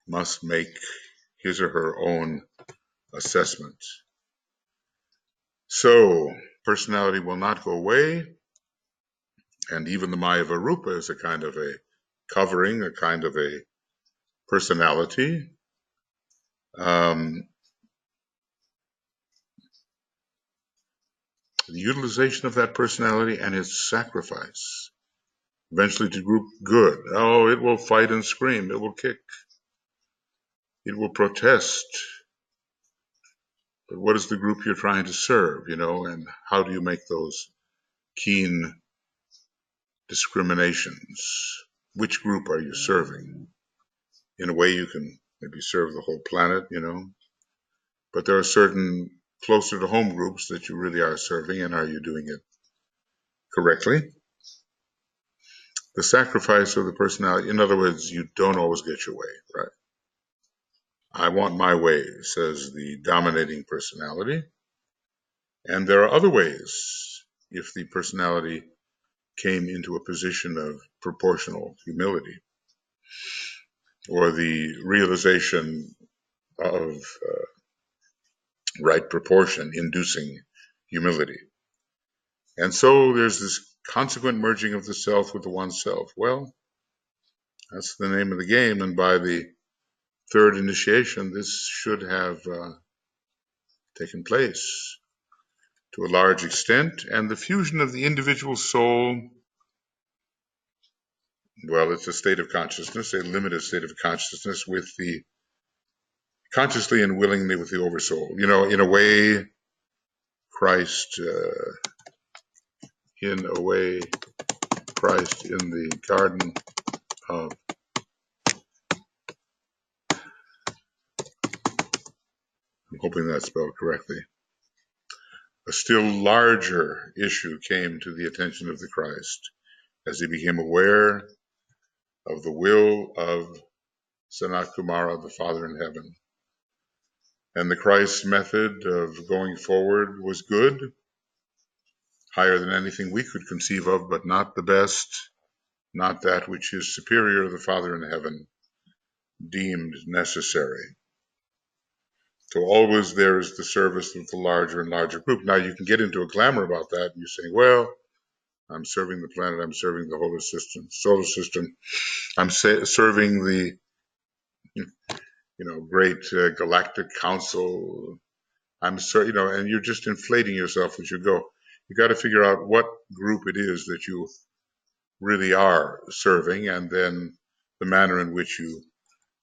must make his or her own assessment. So personality will not go away, and even the Maya Varupa is a kind of a covering, a kind of a personality. The utilization of that personality and its sacrifice, eventually to group good. Oh, it will fight and scream. It will kick. It will protest. But what is the group you're trying to serve, and how do you make those keen discriminations? Which group are you serving? In a way, you can maybe serve the whole planet, but there are certain closer to home groups that you really are serving, and are you doing it correctly? The sacrifice of the personality, in other words, you don't always get your way, right? I want my way, says the dominating personality. And there are other ways if the personality came into a position of proportional humility, or the realization of right proportion inducing humility. And so there's this consequent merging of the self with the oneself. Well, that's the name of the game, and by the third initiation, this should have taken place to a large extent, and the fusion of the individual soul, well, it's a state of consciousness, a limited state of consciousness, with the consciously and willingly with the oversoul. In a way, Christ, in the Garden of, I'm hoping that's spelled correctly, a still larger issue came to the attention of the Christ as he became aware of the will of Sanat Kumara, the Father in heaven. And the Christ's method of going forward was good, higher than anything we could conceive of, but not the best, not that which his superior, the Father in heaven, deemed necessary. So always there is the service of the larger and larger group. Now you can get into a glamour about that, and you say, well, I'm serving the planet, I'm serving the whole solar system, I'm serving the great galactic council, and you're just inflating yourself as you go. You got to figure out what group it is that you really are serving, and then the manner in which you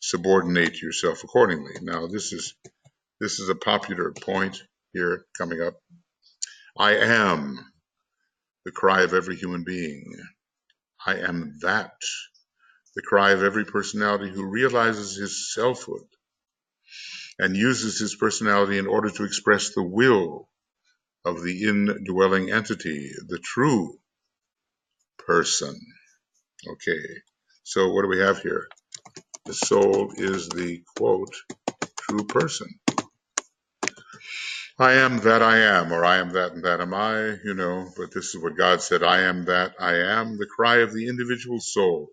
subordinate yourself accordingly. Now, this is a popular point here coming up. I am the cry of every human being. I am that, the cry of every personality who realizes his selfhood and uses his personality in order to express the will of the indwelling entity, the true person. Okay, so what do we have here? The soul is the, quote, true person. I am that I am, or I am that and that am I, but this is what God said, I am that I am, the cry of the individual soul,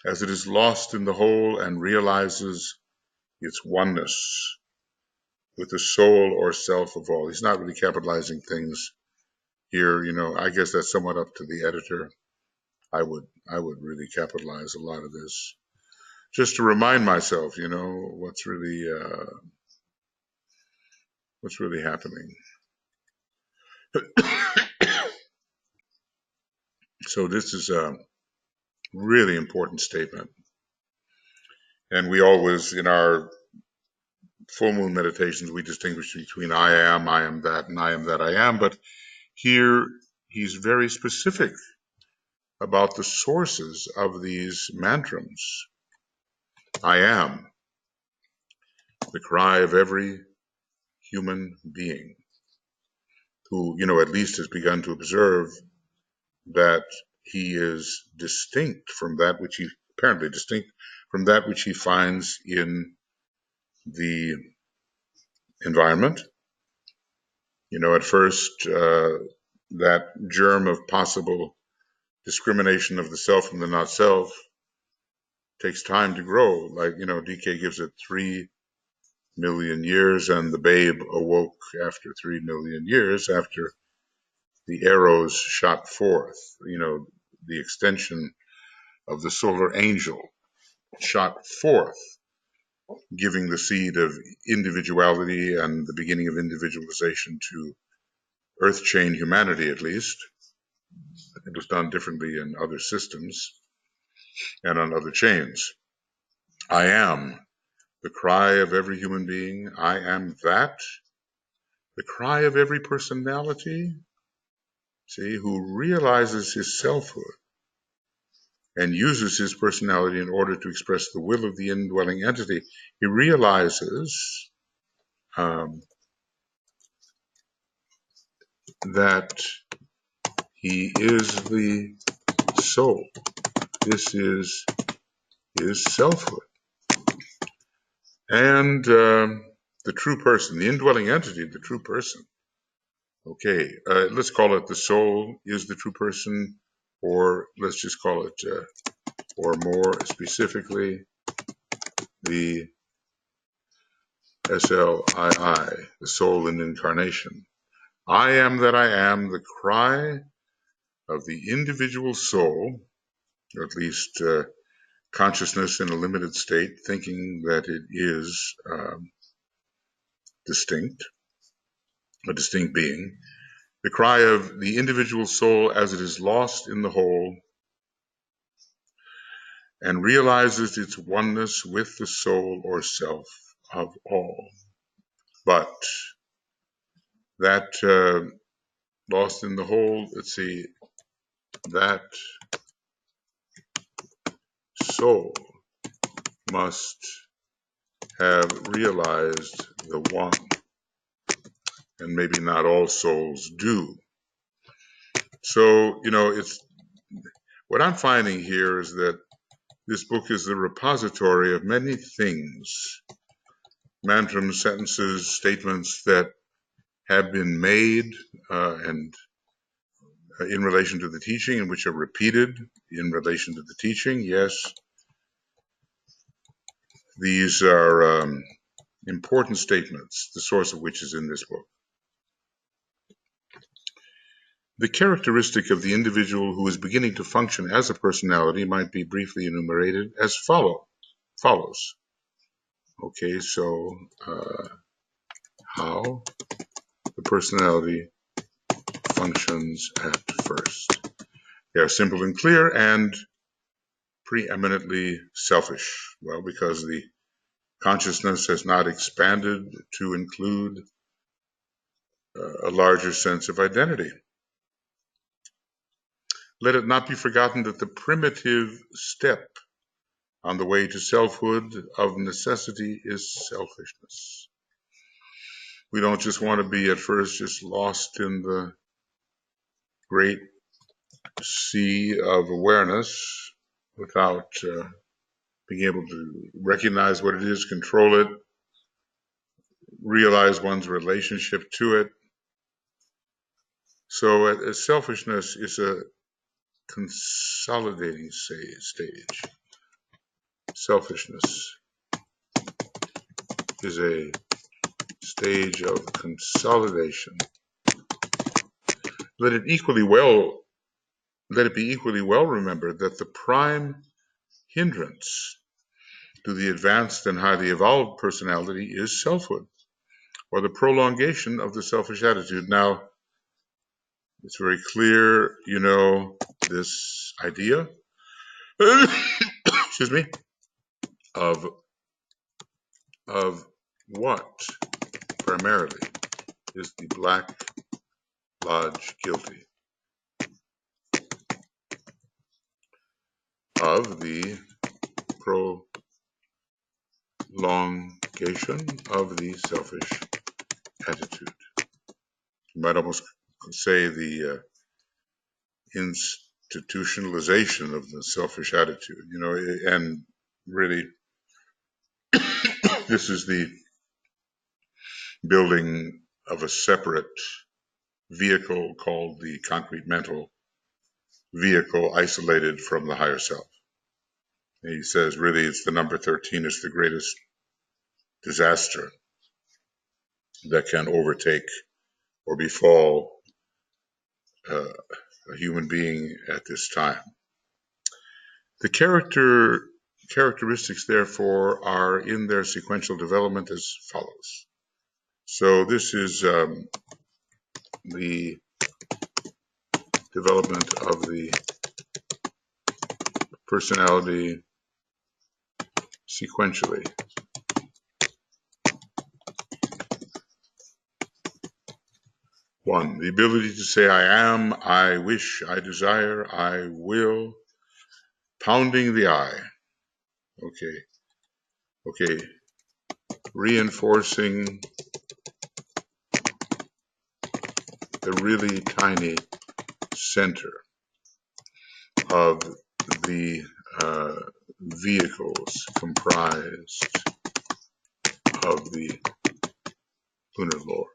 as it is lost in the whole and realizes its oneness with the soul or self of all. He's not really capitalizing things here, I guess that's somewhat up to the editor. I would really capitalize a lot of this, just to remind myself, what's really happening. So this is a really important statement. And we always, in our full moon meditations, we distinguish between I am that, and I am that I am. But here he's very specific about the sources of these mantrams. I am, the cry of every human being who, at least has begun to observe that he is distinct from that which he, apparently distinct from that which he finds in the environment. At first, that germ of possible discrimination of the self from the not self takes time to grow. Like, DK gives it 3 million years, and the babe awoke after 3 million years, after the arrows shot forth, the extension of the solar angel shot forth, giving the seed of individuality and the beginning of individualization to earth chain humanity, at least. It was done differently in other systems and on other chains. I am the cry of every human being. I am that, the cry of every personality, who realizes his selfhood and uses his personality in order to express the will of the indwelling entity. He realizes that he is the soul. This is his selfhood. And the true person, the indwelling entity, the true person. Okay, let's call it the soul is the true person, or let's just call it, or more specifically, the SLII, the soul in incarnation. I am that I am, the cry of the individual soul, or at least consciousness in a limited state, thinking that it is distinct, a distinct being. The cry of the individual soul as it is lost in the whole and realizes its oneness with the soul or self of all. But that lost in the whole, that soul must have realized the one. And maybe not all souls do. So, it's what I'm finding here is that this book is the repository of many things, mantrams, sentences, statements that have been made and in relation to the teaching, and which are repeated in relation to the teaching. Yes, these are important statements, the source of which is in this book. The characteristic of the individual who is beginning to function as a personality might be briefly enumerated as follows. Okay, so how the personality functions at first. They are simple and clear and preeminently selfish. Well, because the consciousness has not expanded to include a larger sense of identity. Let it not be forgotten that the primitive step on the way to selfhood of necessity is selfishness. We don't just want to be at first just lost in the great sea of awareness without being able to recognize what it is, control it, realize one's relationship to it. So selfishness is a consolidating stage. Selfishness is a stage of consolidation. Let it be equally well remembered that the prime hindrance to the advanced and highly evolved personality is selfhood, or the prolongation of the selfish attitude. Now, it's very clear, this idea, excuse me, of what primarily is the Black Lodge guilty? Of the prolongation of the selfish attitude. You might almost say the institutionalization of the selfish attitude, and really this is the building of a separate vehicle called the concrete mental vehicle, isolated from the higher self. And he says really it's the number 13 is the greatest disaster that can overtake or befall a human being at this time. The characteristics, therefore, are in their sequential development as follows. So this is the development of the personality sequentially. One, the ability to say I am, I wish, I desire, I will, pounding the I. Okay. Reinforcing the really tiny center of the vehicles comprised of the lunar lords.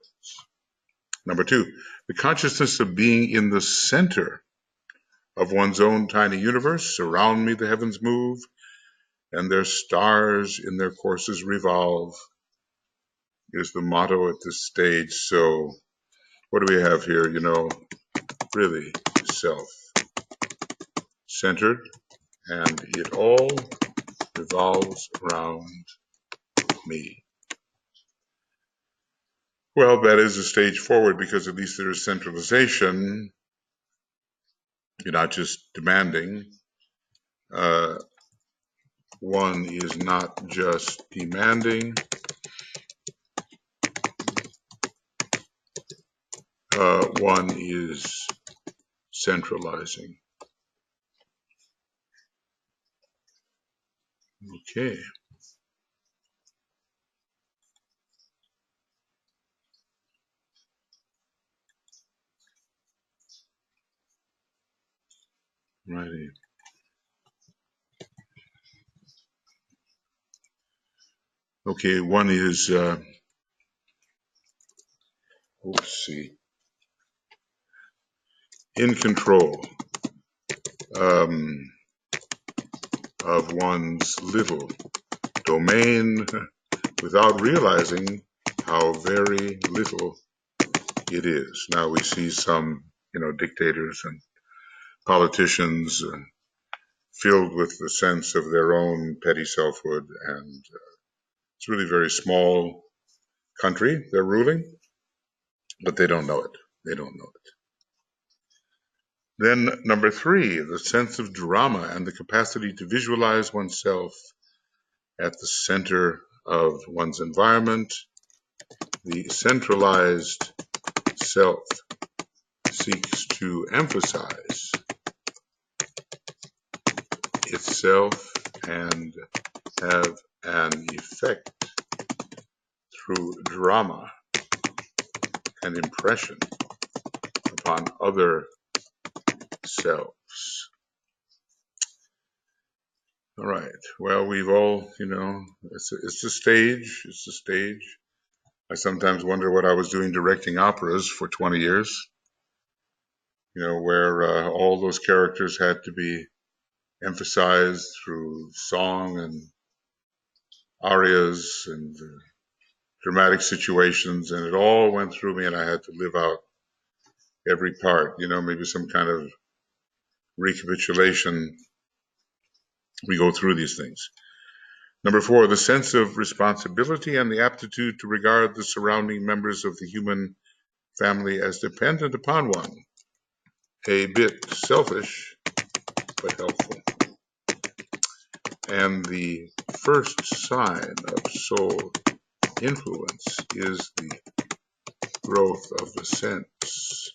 Number two, the consciousness of being in the center of one's own tiny universe. Around me the heavens move, and their stars in their courses revolve, is the motto at this stage. So what do we have here? Really self-centered, and it all revolves around me. Well, that is a stage forward, because at least there is centralization. You're not just demanding. One is not just demanding. One is centralizing. Okay. Righty. Okay, one is, in control of one's little domain without realizing how very little it is. Now we see some, dictators and politicians filled with the sense of their own petty selfhood, and it's really a very small country they're ruling, but they don't know it. Then number three, the sense of drama and the capacity to visualize oneself at the center of one's environment. The centralized self seeks to emphasize itself and have an effect through drama and impression upon other selves. All right. Well, we've all, it's a stage. I sometimes wonder what I was doing directing operas for 20 years, where all those characters had to be emphasized through song and arias and dramatic situations, and it all went through me, and I had to live out every part, maybe some kind of recapitulation. We go through these things. Number 4, the sense of responsibility and the aptitude to regard the surrounding members of the human family as dependent upon one. A bit selfish, but helpful. And the first sign of soul influence is the growth of the sense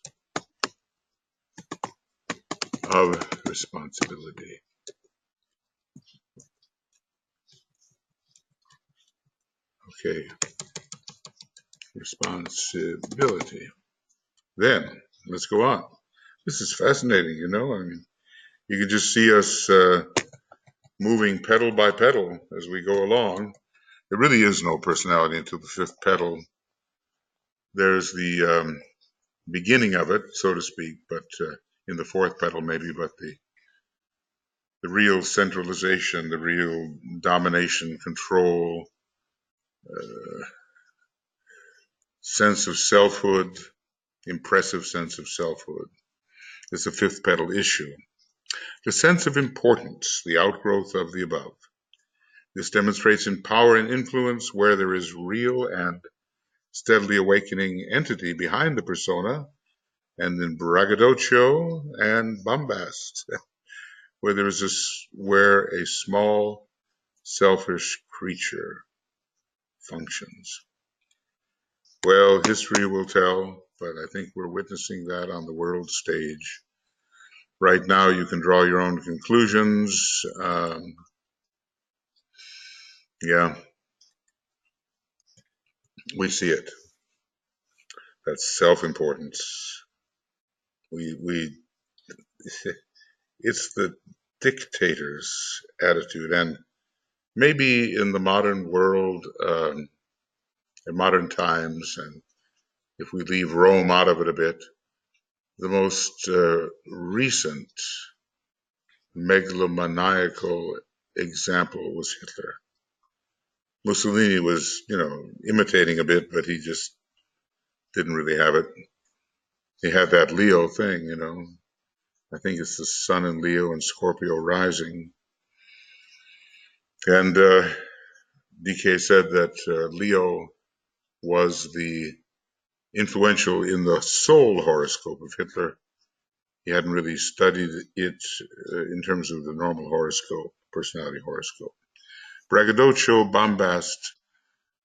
of responsibility. Okay, responsibility. Then, let's go on. This is fascinating, I mean, you can just see us moving pedal by pedal as we go along. There really is no personality until the 5th pedal. There's the beginning of it, so to speak, but in the 4th pedal maybe, but the real centralization, the real domination, control, sense of selfhood, impressive sense of selfhood, is the 5th pedal issue. The sense of importance, the outgrowth of the above. This demonstrates in power and influence where there is real and steadily awakening entity behind the persona, and in braggadocio and bombast, where there is where a small selfish creature functions. Well, history will tell, but I think we're witnessing that on the world stage. Right now, you can draw your own conclusions. Yeah, we see it. That's self-importance. It's the dictator's attitude, and maybe in the modern world, in modern times, and if we leave Rome out of it a bit, the most recent megalomaniacal example was Hitler. Mussolini was, imitating a bit, but he just didn't really have it. He had that Leo thing, I think it's the Sun in Leo and Scorpio rising. And DK said that Leo was the influential in the soul horoscope of Hitler. He hadn't really studied it in terms of the normal horoscope, personality horoscope. Braggadocio, bombast,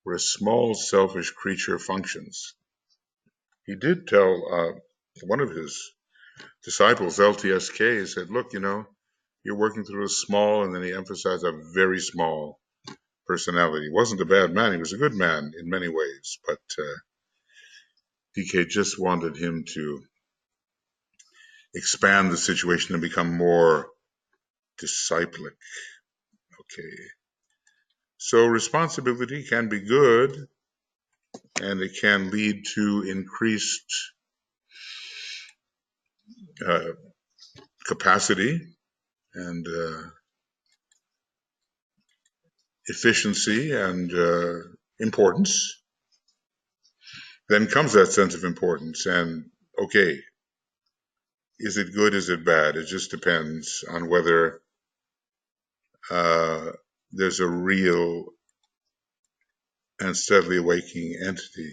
where a small selfish creature functions. He did tell one of his disciples, LTSK, he said, look, you're working through a small, and then he emphasized a very small personality. He wasn't a bad man. He was a good man in many ways, but DK just wanted him to expand the situation and become more disciplic. Okay. So responsibility can be good, and it can lead to increased capacity and efficiency and importance. Then comes that sense of importance, and okay, is it good, is it bad? It just depends on whether there's a real and steadily awakening entity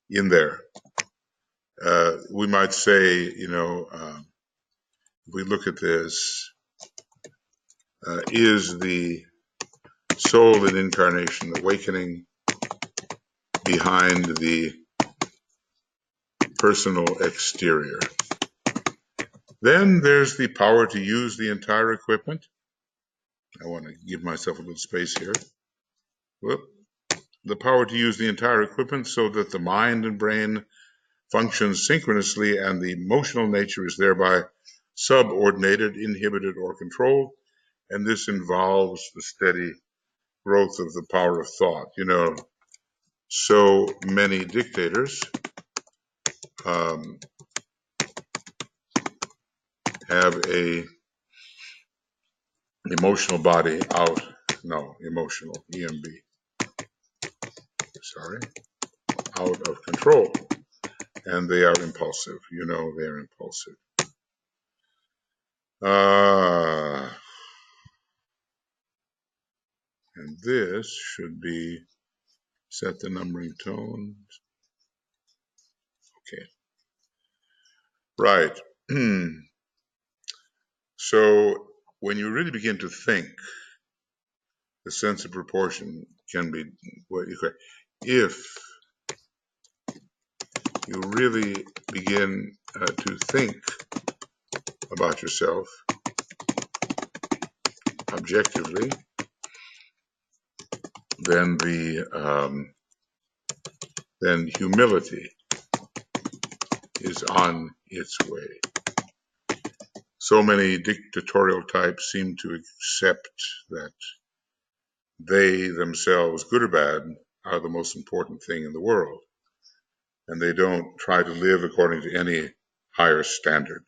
in there. We might say, if we look at this, is the soul in incarnation awakening behind the personal exterior? Then there's the power to use the entire equipment. I want to give myself a little space here. Whoop. The power to use the entire equipment so that the mind and brain functions synchronously and the emotional nature is thereby subordinated, inhibited, or controlled. And this involves the steady growth of the power of thought. So many dictators have a emotional body emotional, EMB, out of control. And they are impulsive. They're impulsive. And this should be set the numbering tone. Okay. Right. So when you really begin to think, the sense of proportion can be what you call, if you really begin to think about yourself objectively, then then humility is on its way. So many dictatorial types seem to accept that they themselves, good or bad, are the most important thing in the world, and they don't try to live according to any higher standard.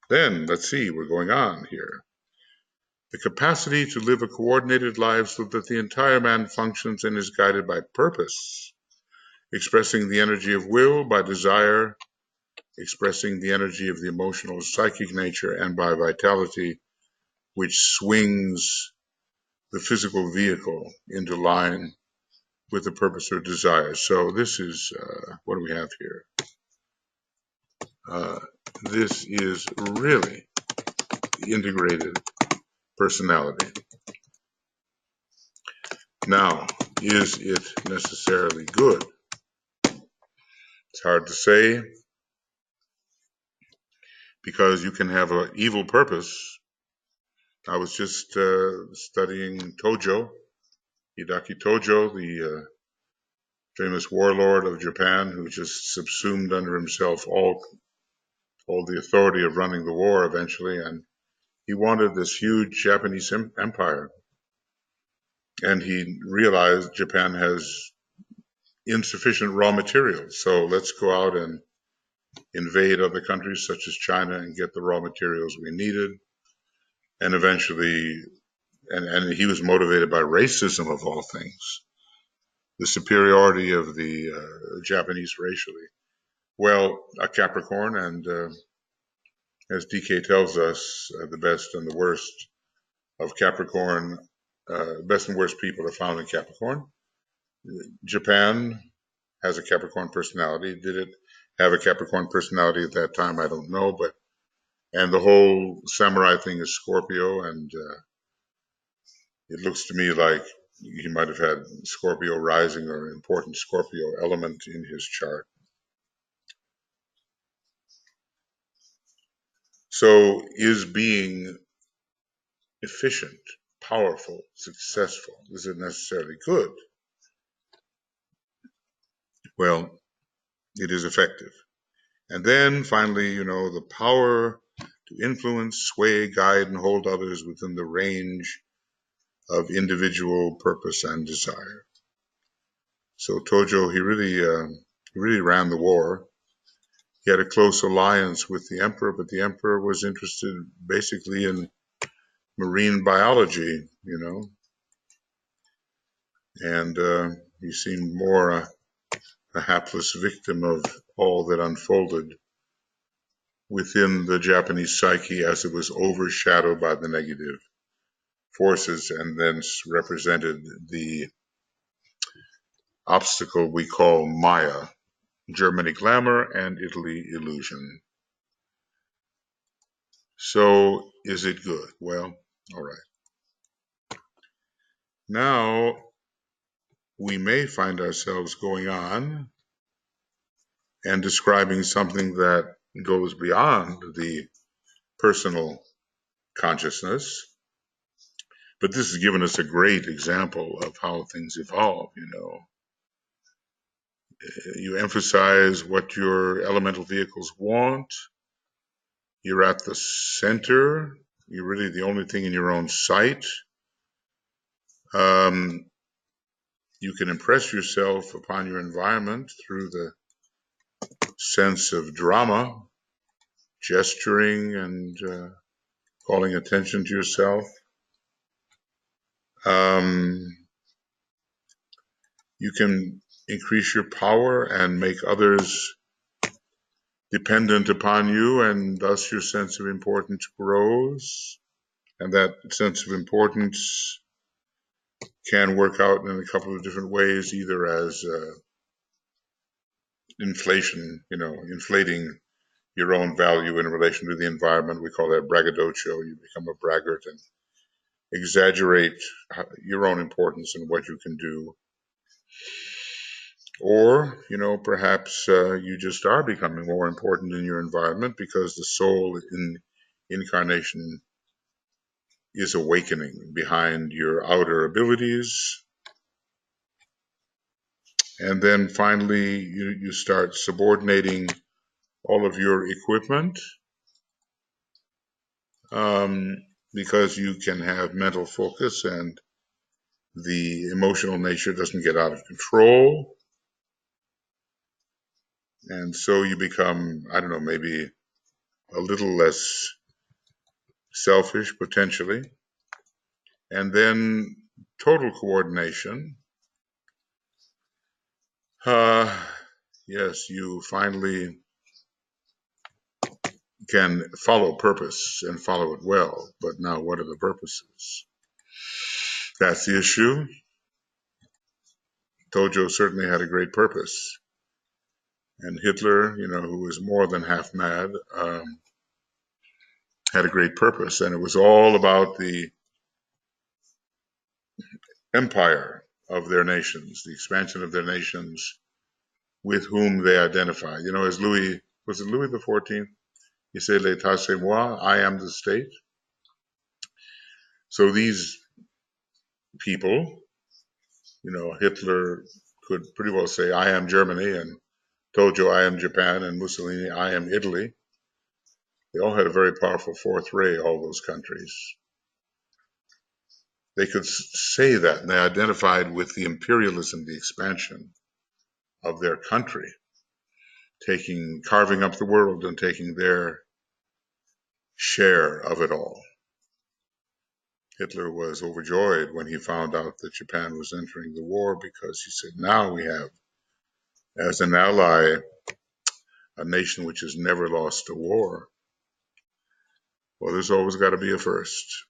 Then, let's see, we're going on here. The capacity to live a coordinated life so that the entire man functions and is guided by purpose, expressing the energy of will by desire, expressing the energy of the emotional psychic nature, and by vitality, which swings the physical vehicle into line with the purpose or desire. So this is, what do we have here? This is really the integrated personality. Now, is it necessarily good? It's hard to say, because you can have an evil purpose. I was just studying Tojo, Hidaki Tojo, the famous warlord of Japan, who just subsumed under himself all the authority of running the war eventually, and he wanted this huge Japanese empire. And he realized Japan has insufficient raw materials, so let's go out and invade other countries such as China and get the raw materials we needed. And eventually, and he was motivated by racism of all things, the superiority of the Japanese racially. Well, a Capricorn, and as DK tells us, the best and the worst of Capricorn, best and worst people are found in Capricorn. Japan has a Capricorn personality. Did it have a Capricorn personality at that time? I don't know, and the whole samurai thing is Scorpio, and it looks to me like he might have had Scorpio rising or an important Scorpio element in his chart. So is being efficient, powerful, successful, is it necessarily good? Well, it is effective. And then finally, the power to influence, sway, guide, and hold others within the range of individual purpose and desire. So Tojo, he really ran the war. He had a close alliance with the emperor, but the emperor was interested basically in marine biology, and he seemed more a hapless victim of all that unfolded within the Japanese psyche as it was overshadowed by the negative forces and thence represented the obstacle we call Maya, Germany glamour and Italy illusion. So is it good? Well, all right. Now we may find ourselves going on and describing something that goes beyond the personal consciousness. But this has given us a great example of how things evolve, You emphasize what your elemental vehicles want. You're at the center. You're really the only thing in your own sight. You can impress yourself upon your environment through the sense of drama, gesturing and calling attention to yourself. You can increase your power and make others dependent upon you, and thus your sense of importance grows. And that sense of importance can work out in a couple of different ways, either as inflation, inflating your own value in relation to the environment. We call that braggadocio. You become a braggart and exaggerate your own importance and what you can do. Or, perhaps you just are becoming more important in your environment because the soul in incarnation is awakening behind your outer abilities. And then finally, you start subordinating all of your equipment because you can have mental focus and the emotional nature doesn't get out of control. And so you become, I don't know, maybe a little less selfish potentially. And then total coordination. Yes, you finally can follow purpose and follow it well. But now what are the purposes? That's the issue. Tojo certainly had a great purpose. And Hitler, who was more than half mad, had a great purpose. And it was all about the empire of their nations, the expansion of their nations with whom they identify. As was it Louis XIV? He said, "L'État c'est moi," I am the state. So these people, Hitler could pretty well say, "I am Germany," and Tojo, "I am Japan," and Mussolini, "I am Italy." They all had a very powerful fourth ray, all those countries. They could say that, and they identified with the imperialism, the expansion of their country, carving up the world and taking their share of it all. Hitler was overjoyed when he found out that Japan was entering the war because he said, now we have, as an ally, a nation which has never lost a war. Well, there's always got to be a first.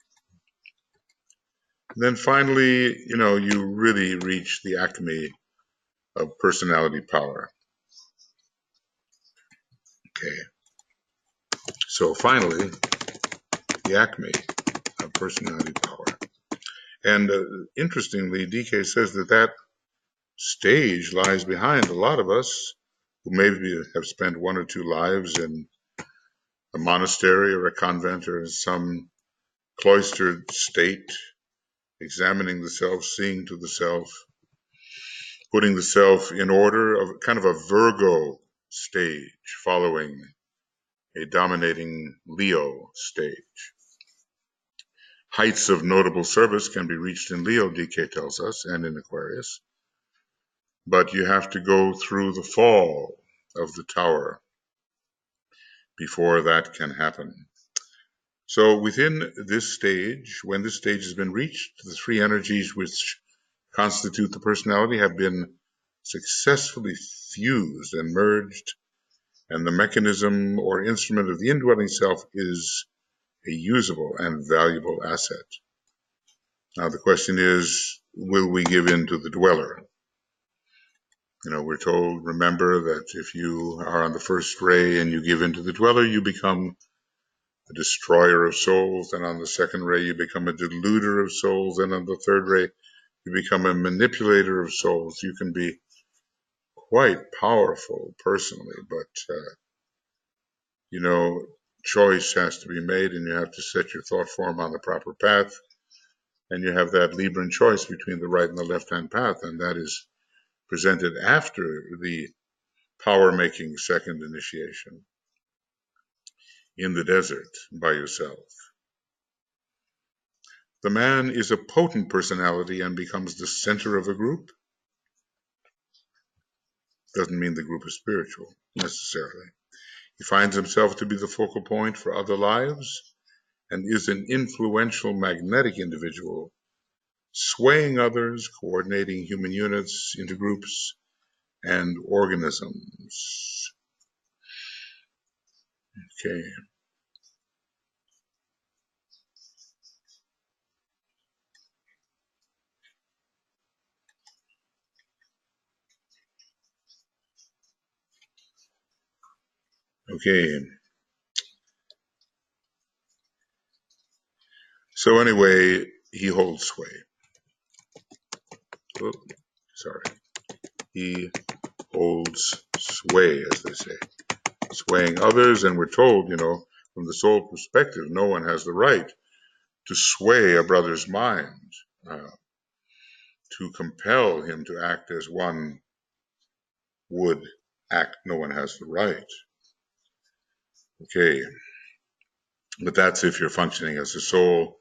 And then finally, you really reach the acme of personality power. Okay. So finally, the acme of personality power. And interestingly, DK says that stage lies behind a lot of us who maybe have spent 1 or 2 lives in a monastery or a convent or some cloistered state, examining the self, seeing to the self, putting the self in order, of kind of a Virgo stage following a dominating Leo stage. Heights of notable service can be reached in Leo, DK tells us, and in Aquarius. But you have to go through the fall of the tower before that can happen. So within this stage, when this stage has been reached, the 3 energies which constitute the personality have been successfully fused and merged, and the mechanism or instrument of the indwelling self is a usable and valuable asset. Now the question is, will we give in to the dweller? We're told, remember that if you are on the first ray and you give in to the dweller, you become a destroyer of souls, and on the second ray you become a deluder of souls, and on the third ray you become a manipulator of souls. You can be quite powerful personally, but choice has to be made, and you have to set your thought form on the proper path, and you have that Libran choice between the right and the left-hand path, and that is presented after the power-making second initiation in the desert by yourself. The man is a potent personality and becomes the center of a group. Doesn't mean the group is spiritual, necessarily. He finds himself to be the focal point for other lives and is an influential magnetic individual, swaying others, coordinating human units into groups and organisms. Okay. Okay. So anyway, he holds sway. Oh, sorry. He holds sway, as they say, swaying others. And we're told, from the soul perspective, no one has the right to sway a brother's mind, to compel him to act as one would act. No one has the right. Okay. But that's if you're functioning as a soul,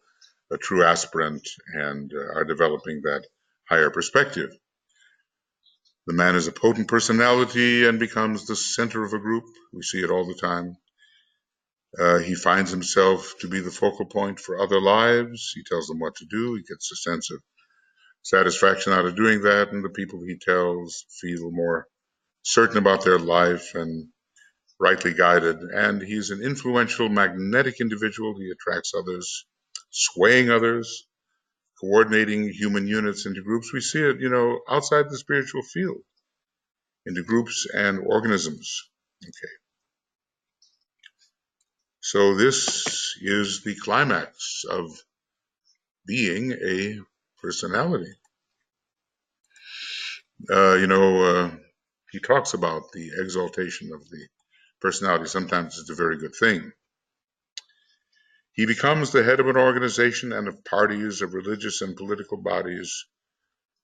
a true aspirant, and are developing that higher perspective. The man is a potent personality and becomes the center of a group. We see it all the time. He finds himself to be the focal point for other lives. He tells them what to do. He gets a sense of satisfaction out of doing that, and the people he tells feel more certain about their life and rightly guided. And he's an influential, magnetic individual. He attracts others, swaying others, coordinating human units into groups. We see it, outside the spiritual field, into groups and organisms. Okay. So this is the climax of being a personality. He talks about the exaltation of the personality. Sometimes it's a very good thing. He becomes the head of an organization and of parties, of religious and political bodies,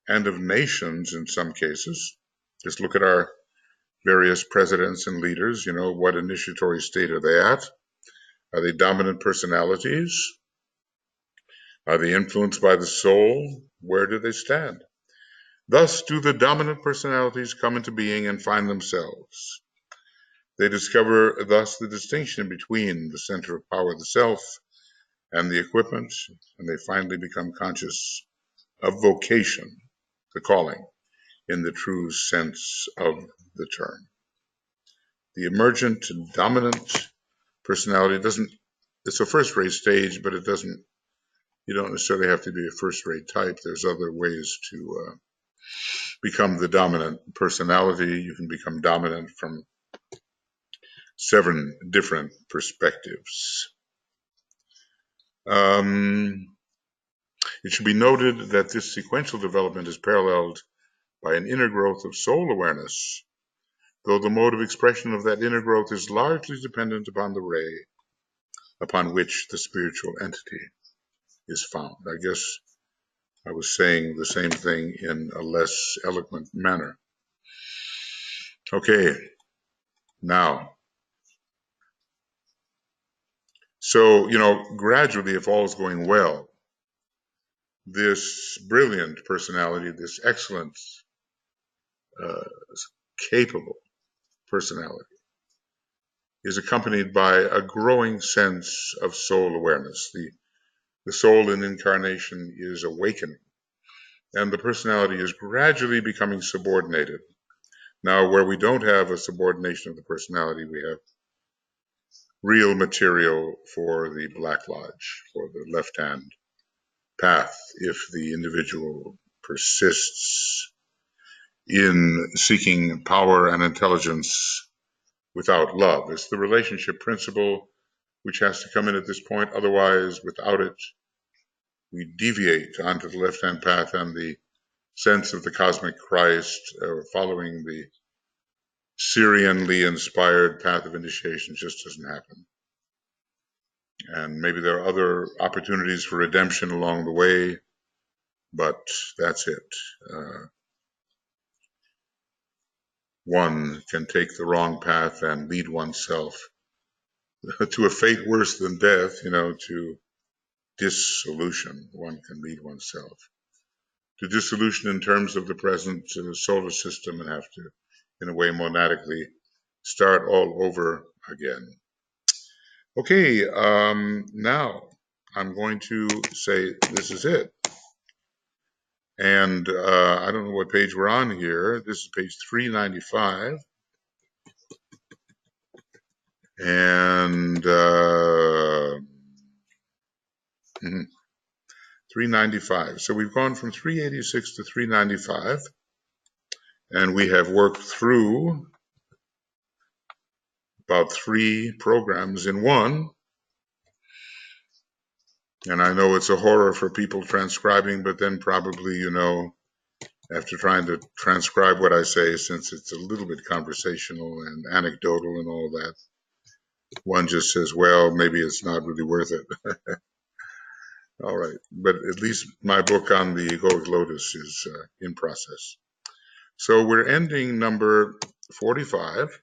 and of nations in some cases. Just look at our various presidents and leaders. What initiatory state are they at? Are they dominant personalities? Are they influenced by the soul? Where do they stand? Thus do the dominant personalities come into being and find themselves. They discover thus the distinction between the center of power, the self, and the equipment, and they finally become conscious of vocation, the calling, in the true sense of the term. The emergent dominant personality it's a first-rate stage, but you don't necessarily have to be a first-rate type. There's other ways to become the dominant personality. You can become dominant from 7 different perspectives. It should be noted that this sequential development is paralleled by an inner growth of soul awareness, though the mode of expression of that inner growth is largely dependent upon the ray upon which the spiritual entity is found. I guess I was saying the same thing in a less eloquent manner. Okay, now, so, gradually, if all is going well, this brilliant personality, this excellent, capable personality, is accompanied by a growing sense of soul awareness. The soul in incarnation is awakening, and the personality is gradually becoming subordinated. Now, where we don't have a subordination of the personality, we have real material for the Black Lodge, for the left-hand path, if the individual persists in seeking power and intelligence without love. It's the relationship principle which has to come in at this point. Otherwise, without it, we deviate onto the left-hand path, and the sense of the cosmic Christ, following the Syrianly inspired path of initiation, just doesn't happen. And maybe there are other opportunities for redemption along the way, but that's it. One can take the wrong path and lead oneself to a fate worse than death, to dissolution. One can lead oneself to dissolution in terms of the present solar system and have to in a way, monadically, start all over again. Okay, now I'm going to say this is it. And I don't know what page we're on here. This is page 395. And 395. So we've gone from 386 to 395. And we have worked through about 3 programs in one. And I know it's a horror for people transcribing, but then probably, after trying to transcribe what I say, since it's a little bit conversational and anecdotal and all that, one just says, well, maybe it's not really worth it. All right. But at least my book on the egoic lotus is in process. So we're ending number 45.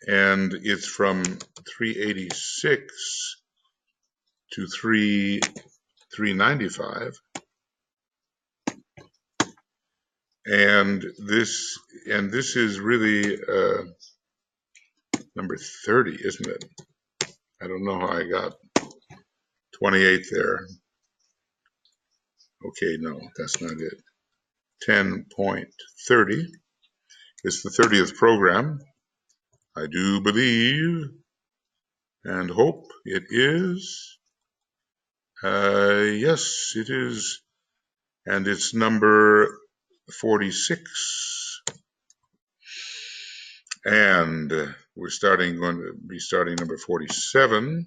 And it's from 386 to 395. And this is really number 30, isn't it? I don't know how I got 28 there. Okay, no, that's not it. 10.30 is the 30th program. I do believe and hope it is. Yes, it is. And it's number 46. And we're going to be starting number 47.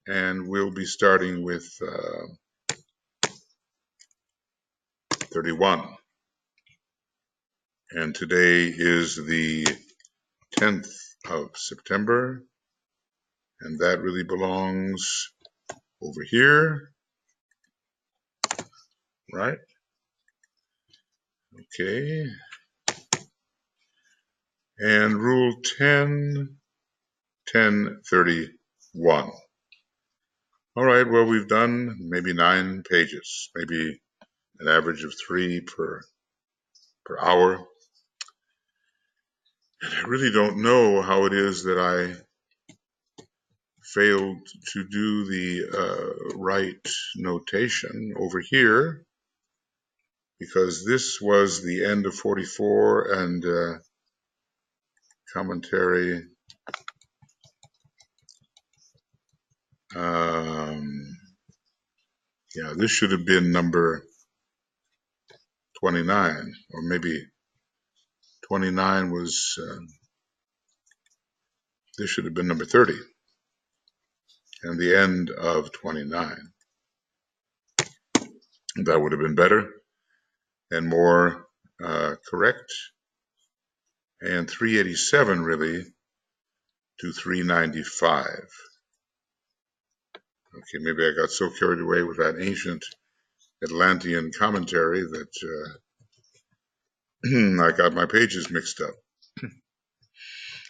And we'll be starting with 31. And today is the 10th of September. And that really belongs over here. Right? Okay. And rule 1031. All right, well, we've done maybe 9 pages, maybe an average of 3 per hour. And I really don't know how it is that I failed to do the right notation over here, because this was the end of 44 and commentary. Yeah, this should have been number 29, or maybe 29 was, this should have been number 30, and the end of 29. That would have been better and more correct. And 387 really to 395. Okay, maybe I got so carried away with that ancient Atlantean commentary that I got my pages mixed up.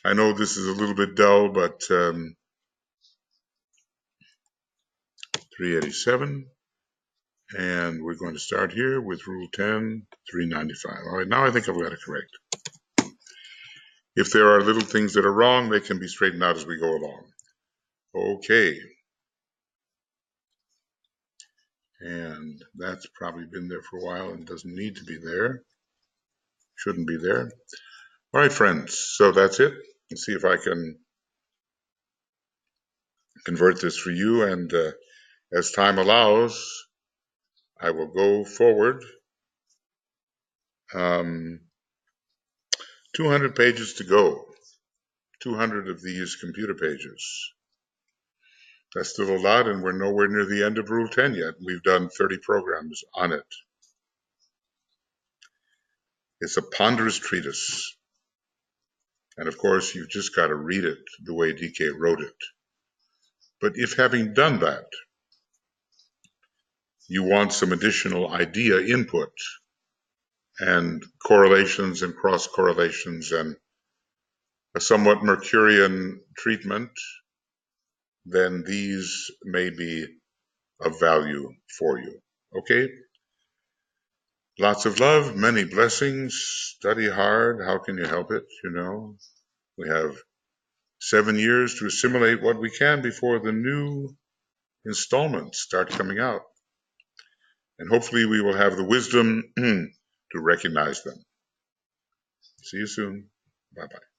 I know this is a little bit dull, but 387. And we're going to start here with Rule 10, 395. All right, now I think I've got it correct. If there are little things that are wrong, they can be straightened out as we go along. Okay. And that's probably been there for a while and doesn't need to be there. Shouldn't be there. All right, friends, so that's it. Let's see if I can convert this for you, and as time allows, I will go forward. 200 pages to go. 200 of these computer pages. That's still a lot, and we're nowhere near the end of Rule 10 yet. We've done 30 programs on it. It's a ponderous treatise. And of course, you've just got to read it the way DK wrote it. But if having done that, you want some additional idea input and correlations and cross-correlations and a somewhat Mercurian treatment, then these may be of value for you. Okay? Lots of love, many blessings. Study hard. How can you help it? We have 7 years to assimilate what we can before the new installments start coming out. And hopefully we will have the wisdom to recognize them. See you soon. Bye-bye.